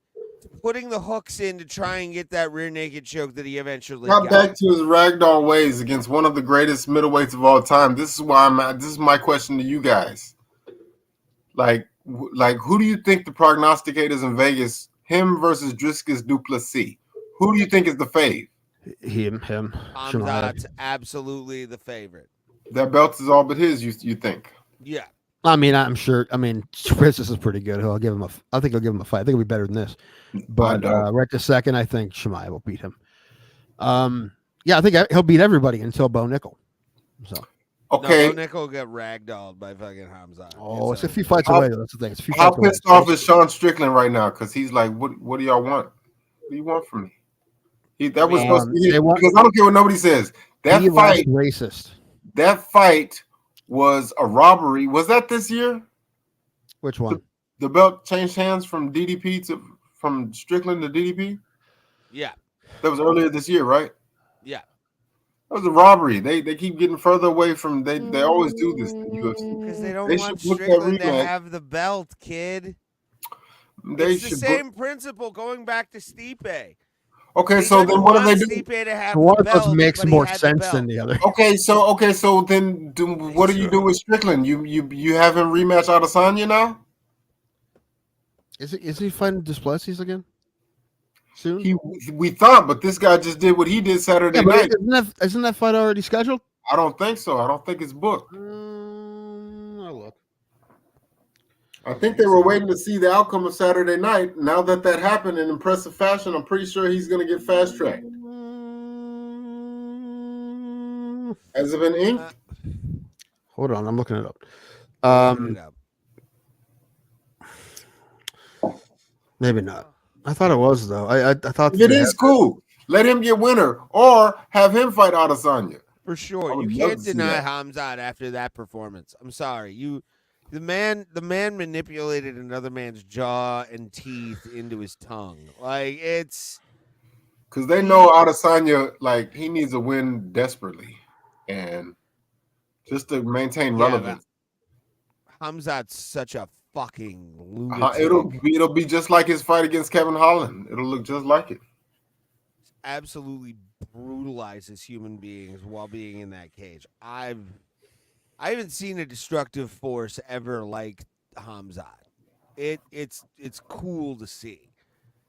putting the hooks in to try and get that rear naked choke that he eventually got got. back to his ragdoll ways against one of the greatest middleweights of all time. This is why this is my question to you guys. Like who do you think the prognosticators in Vegas, him versus Dricus du Plessis? Who do you think is the fave? Him. Khamzat's absolutely the favorite. That belt is all but his, you think? Yeah. I mean, I'm sure. I mean, Dricus is pretty good. I think he'll give him a fight. I think it'll be better than this. But right this second, I think Chimaev will beat him. Yeah, I think he'll beat everybody until Bo Nickel. So okay, Bo Nickel will get ragdolled by fucking Khamzat. Oh, it's a few fights away. That's the thing. It's a few how fights away. pissed off is Sean Strickland right now? Because he's like, what do y'all want? What do you want from me? That was supposed to be because I don't care what nobody says. That fight, racist. That fight was a robbery. Was that this year? Which one? The belt changed hands from from Strickland to DDP? Yeah. That was earlier this year, right? Yeah. That was a robbery. They keep getting further away from they always do this in UFC. Because they don't want Strickland to have the belt, kid. It's the same principle going back to Stipe. Okay, so then what do they do? Stipe to have One the of belt, us makes but he more had the sense belt. than the other. Okay, so then what do you do with Strickland? You have him rematch Adesanya now? Is he fighting Duplessis again? Soon? We thought, but this guy just did what he did Saturday night. Isn't that fight already scheduled? I don't think so. I don't think it's booked. I'll look. I think they were waiting to see the outcome of Saturday night. Now that happened in impressive fashion, I'm pretty sure he's going to get fast tracked. Has it been inked? Hold on, I'm looking it up. Maybe not. I thought it was though. I thought if it is cool. Let him get winner or have him fight Adesanya. For sure. You can't deny Khamzat after that performance. I'm sorry. The man manipulated another man's jaw and teeth into his tongue. Like it's because they know Adesanya, like he needs a win desperately, and just to maintain relevance. Khamzat's such a fucking lunatic. It'll be just like his fight against Kevin Holland. It'll look just like it. Absolutely brutalizes human beings while being in that cage. I haven't seen a destructive force ever like Khamzat. It's cool to see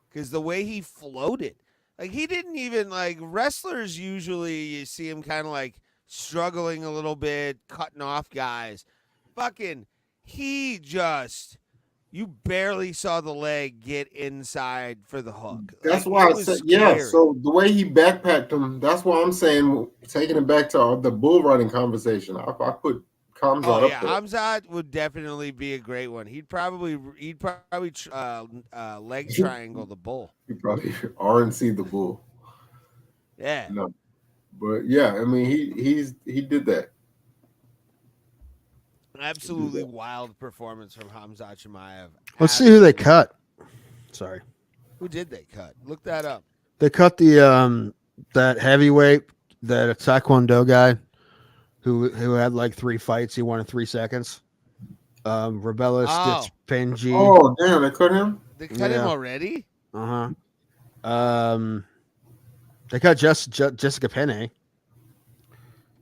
because the way he floated, like he didn't even like wrestlers. Usually, you see him kind of like struggling a little bit, cutting off guys. Fucking, he just. You barely saw the leg get inside for the hook. That's why I said, yeah. So the way he backpacked him, that's why I'm saying, taking it back to the bull running conversation. I put Khamzat up there. Khamzat would definitely be a great one. He'd probably leg triangle the bull. He'd probably RNC the bull. Yeah. No, but yeah, I mean he did that. Absolutely wild performance from Khamzat Chimaev. Let's see who they cut. Sorry. Who did they cut? Look that up. They cut the that heavyweight, that Taekwondo guy who had like 3 fights. He won in 3 seconds. Rebellis Penji. Oh damn, they cut him? They cut him already? They cut Jessica Penne.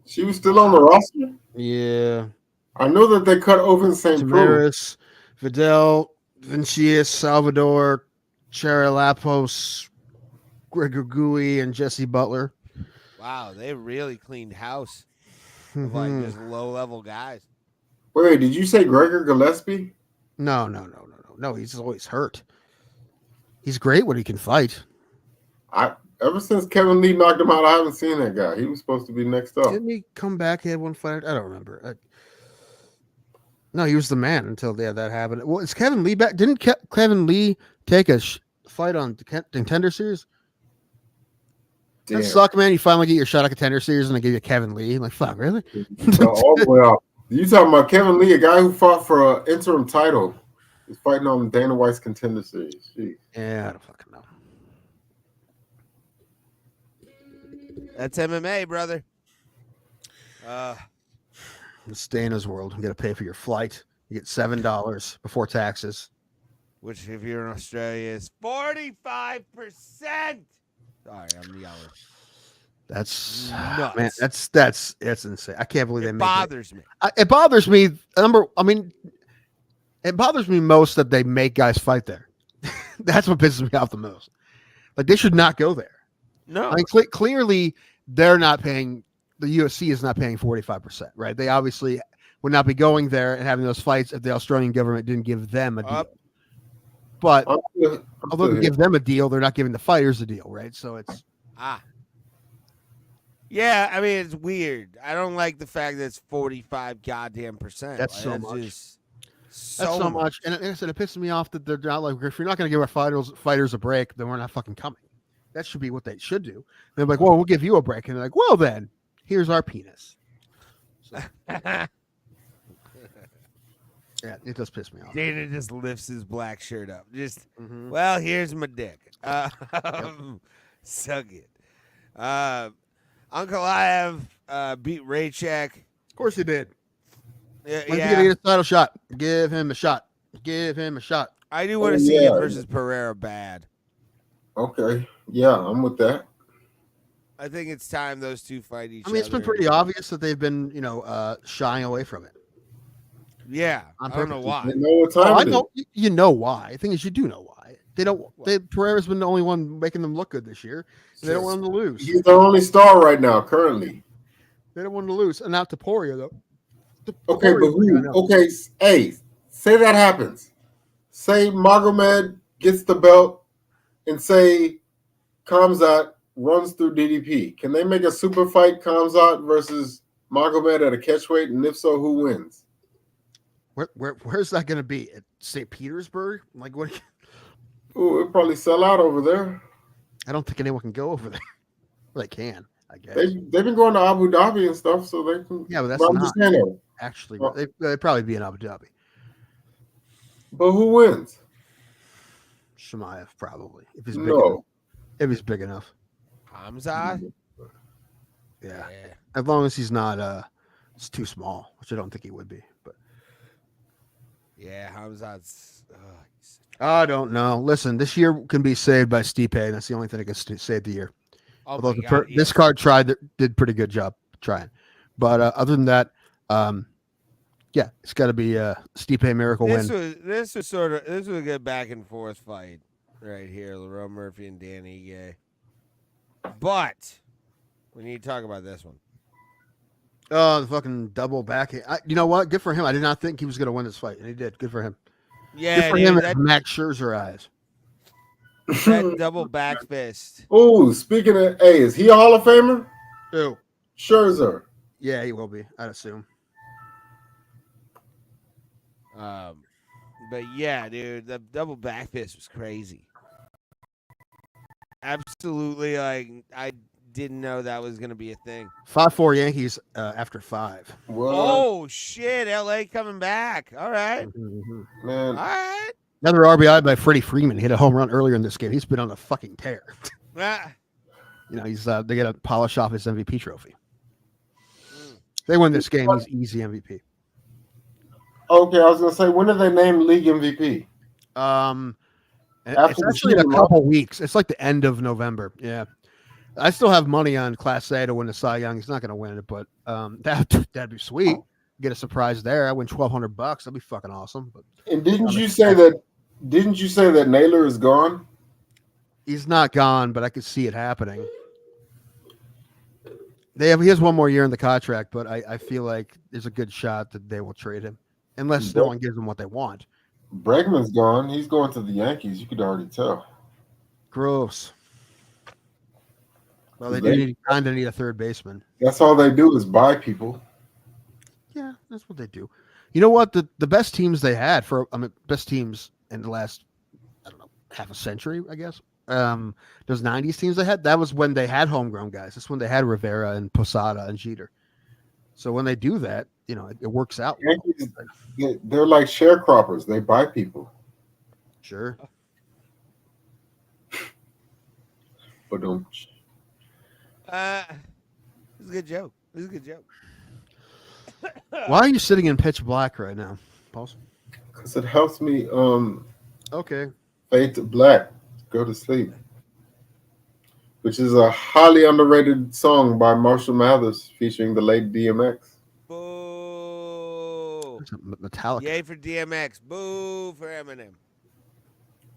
She was still on the roster? Yeah. I know that they cut Oven St. Tamaris, Vidal, Vincius, Salvador, Charalapos, Gregor Gui, and Jesse Butler. Wow, they really cleaned house of like just low-level guys. Wait, did you say Gregor Gillespie? No. He's always hurt. He's great when he can fight. Ever since Kevin Lee knocked him out, I haven't seen that guy. He was supposed to be next up. Didn't he come back? He had 1 fight. I don't remember. No, he was the man until that happened. Well, is Kevin Lee back? Didn't Kevin Lee take a fight on the Contender Series? That suck, man. You finally get your shot at Contender Series and they give you Kevin Lee. I'm like, fuck, really? All the way off. You talking about Kevin Lee, a guy who fought for an interim title? He's fighting on Dana White's Contender Series. Jeez. Yeah, I don't fucking know. That's MMA, brother. It's Dana's world. You got to pay for your flight. You get $7 before taxes. Which, if you're in Australia, is 45%. Sorry, I'm yelling. That's nuts. Man. That's insane. I can't believe they make bothers me. It bothers me. It bothers me most that they make guys fight there. That's what pisses me off the most. Like they should not go there. No, I mean, clearly they're not paying. The UFC is not paying 45%, right? They obviously would not be going there and having those fights if the Australian government didn't give them a deal. But although they give them a deal, they're not giving the fighters a deal, right? So it's yeah. I mean, it's weird. I don't like the fact that it's 45 goddamn percent. That's like, so much. That's so much. And like I said, it pisses me off that they're not like, if you're not going to give our fighters a break, then we're not fucking coming. That should be what they should do. They're like, well, we'll give you a break, and they're like, well, then. Here's our penis. So. Yeah, it does piss me off. Dana just lifts his black shirt up. Just, well, here's my dick. Suck it. Uncle Iev beat Raycheck. Of course he did. Yeah. He's gonna get a title shot. Give him a shot. Give him a shot. I do want to see him versus Pereira bad. Okay. Yeah, I'm with that. I think it's time those two fight each other. I mean, it's been pretty obvious that they've been, shying away from it. Yeah, I don't know why. They know what time I know you know why. The thing is, you do know why. They don't. Pereira's been the only one making them look good this year. They don't want them to lose. He's their only star right now, currently. They don't want them to lose, and not Topuria though. Okay, but who? Okay, hey, say that happens. Say Magomed gets the belt, and say Khamzat runs through DDP. Can they make a super fight, Khamzat versus Magomed at a catchweight? And if so, who wins? Where's that going to be? At St. Petersburg? Like what? Ooh, it'll probably sell out over there. I don't think anyone can go over there. Well, they can, I guess. They've been going to Abu Dhabi and stuff, so they can. Yeah, but that's not saying, actually. They'd probably be in Abu Dhabi. But who wins? Chimaev probably if he's big No. enough. If he's big enough. Khamzat? Yeah. As long as he's not it's too small, which I don't think he would be. But yeah, Khamzat's. I don't know. Listen, this year can be saved by Stipe, and that's the only thing that can save the year. Oh Although my God, this card did pretty good job trying, but other than that, yeah, it's got to be Stipe miracle win. This was a good back and forth fight right here, Lerone Murphy and Danny Gay. But we need to talk about this one. Oh, the fucking double back. You know what? Good for him. I did not think he was going to win this fight, and he did. Good for him. Yeah, good for him. Max Scherzer eyes. That double back fist. Oh, speaking of, hey, is he a Hall of Famer? Who? Scherzer. Yeah, he will be. I'd assume. But yeah, dude, the double back fist was crazy. Absolutely, like I didn't know that was gonna be a thing. 5-4 Yankees after 5. What? Oh shit, LA coming back. All right, Mm-hmm. Man. All right. Another RBI by Freddie Freeman. He hit a home run earlier in this game. He's been on a fucking tear. You know, he's they got to polish off his MVP trophy. They win this game. He's easy MVP. Okay, I was gonna say, when did they name league MVP? It's actually in a couple weeks. It's like the end of November. Yeah, I still have money on Class A to win the Cy Young. He's not going to win it, but that'd be sweet. Get a surprise there. I win $1,200. That'd be fucking awesome. But and didn't you say that Naylor is gone? He's not gone, but I could see it happening. He has one more year in the contract, but I feel like there's a good shot that they will trade him, unless no one gives them what they want. Bregman's gone. He's going to the Yankees. You could already tell. Gross. Well, they kind of need a third baseman. That's all they do is buy people. Yeah, that's what they do. You know what? The best teams they had best teams in the last, I don't know, half a century, I guess. Those 90s teams they had, that was when they had homegrown guys. That's when they had Rivera and Posada and Jeter. So when they do that, you know, it works out. Yankees, they're like sharecroppers. They buy people. Sure. But don't. This is a good joke. Why are you sitting in pitch black right now, Paul? Because it helps me okay. fade to black, go to sleep. Which is a highly underrated song by Marshall Mathers featuring the late DMX. Boo. Metallica. Yay for DMX. Boo for Eminem.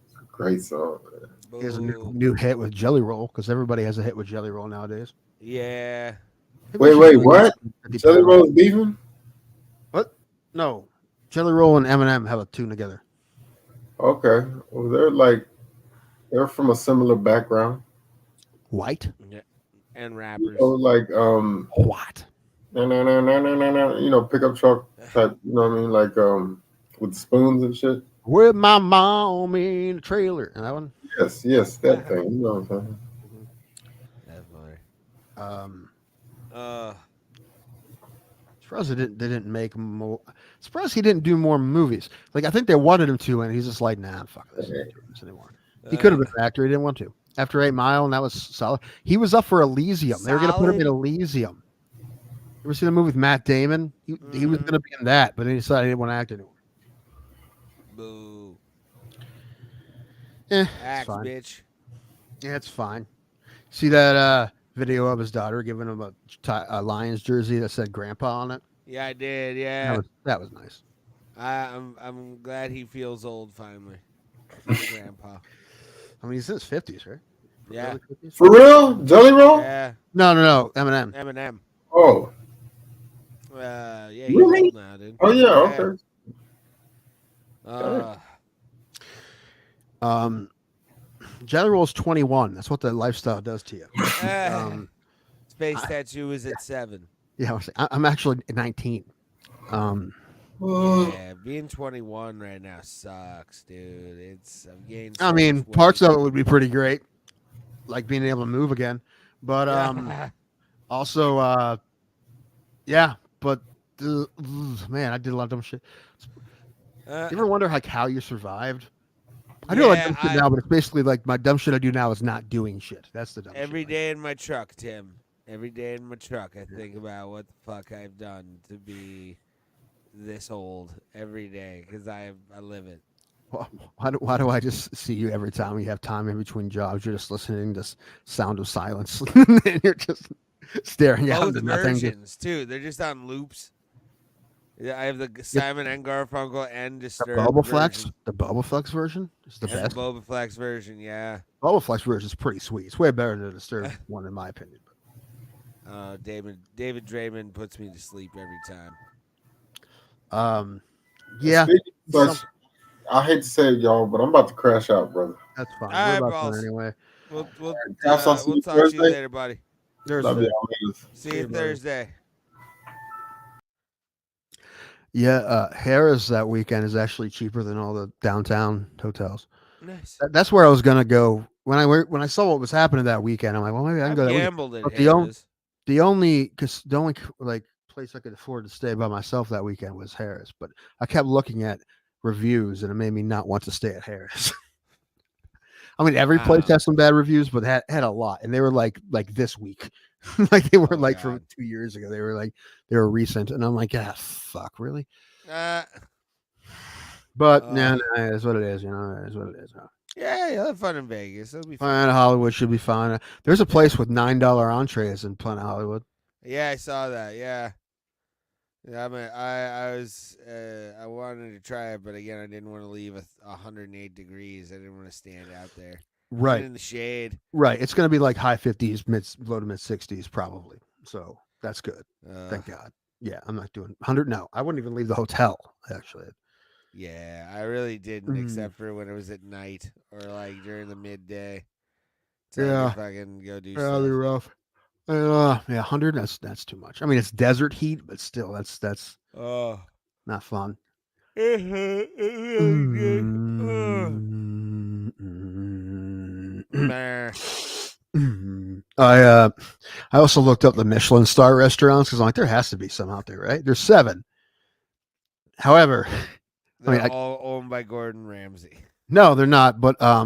It's a great song, man. He has a new hit with Jelly Roll, because everybody has a hit with Jelly Roll nowadays. Yeah. Wait, what? Jelly Roll is beefing? What? No. Jelly Roll and Eminem have a tune together. Okay. Well, they're from a similar background. White? Yeah. And rappers. Like what? Pickup truck type, you know what I mean? Like with spoons and shit. With my mom in the trailer. And that one? Yes, that thing. You know what I'm saying? Definitely. Surprised they didn't make more. Surprised he didn't do more movies. Like I think they wanted him to, and he's just like, nah, fuck this, I'm not doing this anymore. He could have been an actor. He didn't want to. After 8 Mile, and that was solid. He was up for Elysium. They were going to put him in Elysium. You ever seen the movie with Matt Damon? He was going to be in that, but then he decided he didn't want to act anymore. Boo. It's Axe, fine. bitch. Yeah, it's fine. See that video of his daughter giving him a Lions jersey that said "Grandpa" on it? Yeah, I did. Yeah, that was nice. I'm glad he feels old finally. Grandpa. I mean, he's in his 50s, right? Yeah. For real? Jelly Roll? Yeah. No. Eminem. Eminem. Oh. Yeah, he's really? old now, dude. Oh yeah. Okay. Jelly Roll's 21. That's what the lifestyle does to you. Space tattoo is at 7. Yeah, I'm actually 19. Yeah, being 21 right now sucks, dude. I'm getting. I mean, parts of it would be pretty great, like being able to move again. But also, yeah. But man, I did a lot of dumb shit. You ever wonder like how you survived? I do like dumb shit now, but it's basically like my dumb shit I do now is not doing shit. That's the dumb Every shit. day in my truck, Tim. Every day in my truck, I think about what the fuck I've done to be this old every day because I live it. Why do I just see you every time you have time in between jobs? You're just listening to Sound of Silence, and you're just staring out Both into nothing. versions too. They're just on loops. Yeah, I have the Simon and Garfunkel and Disturbed. The Boba Flex version is the best. The Boba Flex version, yeah. Boba Flex version is pretty sweet. It's way better than the Disturbed one, in my opinion. David Draymond puts me to sleep every time. Yeah. I hate to say it, y'all, but I'm about to crash out, brother. That's fine. All right, boss. Anyway. We'll talk to you later, buddy. Thursday. See you Thursday. Yeah, Harrah's that weekend is actually cheaper than all the downtown hotels. Nice. That's where I was gonna go when I saw what was happening that weekend. I'm like, well, maybe I can go. Gambled at Harrah's. The only like place I could afford to stay by myself that weekend was Harrah's, but I kept looking at reviews and it made me not want to stay at Harrah's. I mean, every place has some bad reviews, but had a lot, and they were like this week. Like they were from 2 years ago. They were recent, and I'm like, fuck, really? But it's what it is, it's what it is. Yeah, you'll have fun in Vegas. It'll be fun. Planet Hollywood should be fine. There's a place with $9 entrees in Planet Hollywood. Yeah, I saw that. Yeah. I mean, I wanted to try it, but again, I didn't want to leave 108 degrees. I didn't want to stand out there. Right. In the shade. Right. It's going to be like high 50s, low to mid 60s, probably. So that's good. Thank God. Yeah, I'm not doing 100. No, I wouldn't even leave the hotel, actually. Yeah, I really didn't, except for when it was at night or like during the midday. So if I can go do stuff. That'll be rough. 100. That's too much. I mean, it's desert heat, but still, that's not fun. I also looked up the Michelin star restaurants because I'm like, there has to be some out there, right? There's 7. However, they're all owned by Gordon Ramsay. No, they're not. But I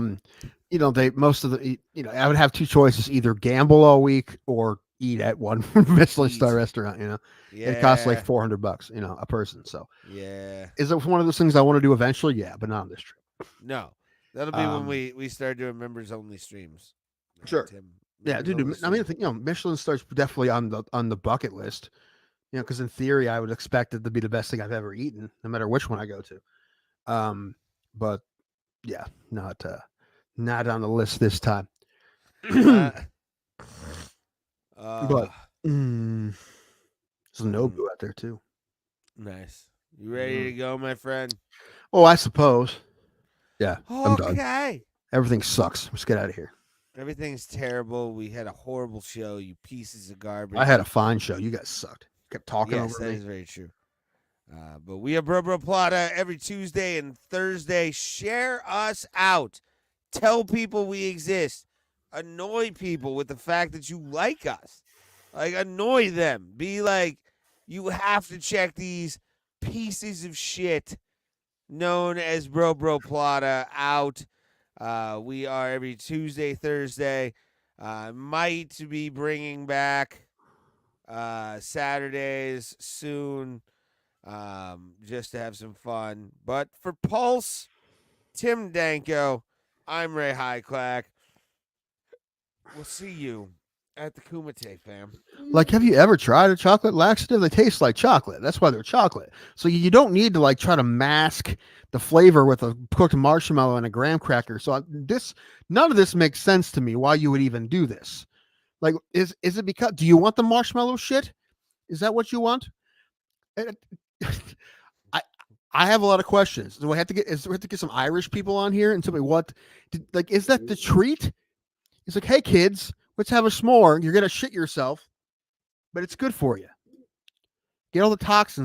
would have 2 choices: either gamble all week or eat at one Michelin star restaurant. It costs like $400, a person. So is it one of those things I want to do eventually? Yeah, but not on this trip. No, that'll be when we start doing members only streams. Sure. Yeah, dude. I mean, Michelin star's definitely on the bucket list. Because in theory, I would expect it to be the best thing I've ever eaten, no matter which one I go to. But yeah, not on the list this time. But there's Nobu out there too. Nice. You ready to go, my friend? Oh, I suppose. Yeah. I'm done. Okay. Everything sucks. Let's get out of here. Everything's terrible. We had a horrible show. You pieces of garbage. I had a fine show. You guys sucked. Kept talking over me. Yes, that is very true. But we have Bro Plata every Tuesday and Thursday. Share us out. Tell people we exist. Annoy people with the fact that you like us. Like, annoy them. Be like, you have to check these pieces of shit known as Bro Plata out. We are every Tuesday, Thursday. Might be bringing back Saturdays soon, just to have some fun. But for Pulse, Tim Danko, I'm Ray Highclack. We'll see you at the Kumite, fam. Like, have you ever tried a chocolate laxative? They taste like chocolate. That's why they're chocolate. So you don't need to try to mask the flavor with a cooked marshmallow and a graham cracker. So none of this makes sense to me. Why you would even do this? Like, is it because, do you want the marshmallow shit? Is that what you want? I have a lot of questions. Do we have to get some Irish people on here and tell me is that the treat? It's like, hey kids, let's have a s'more. You're gonna shit yourself, but it's good for you. Get all the toxins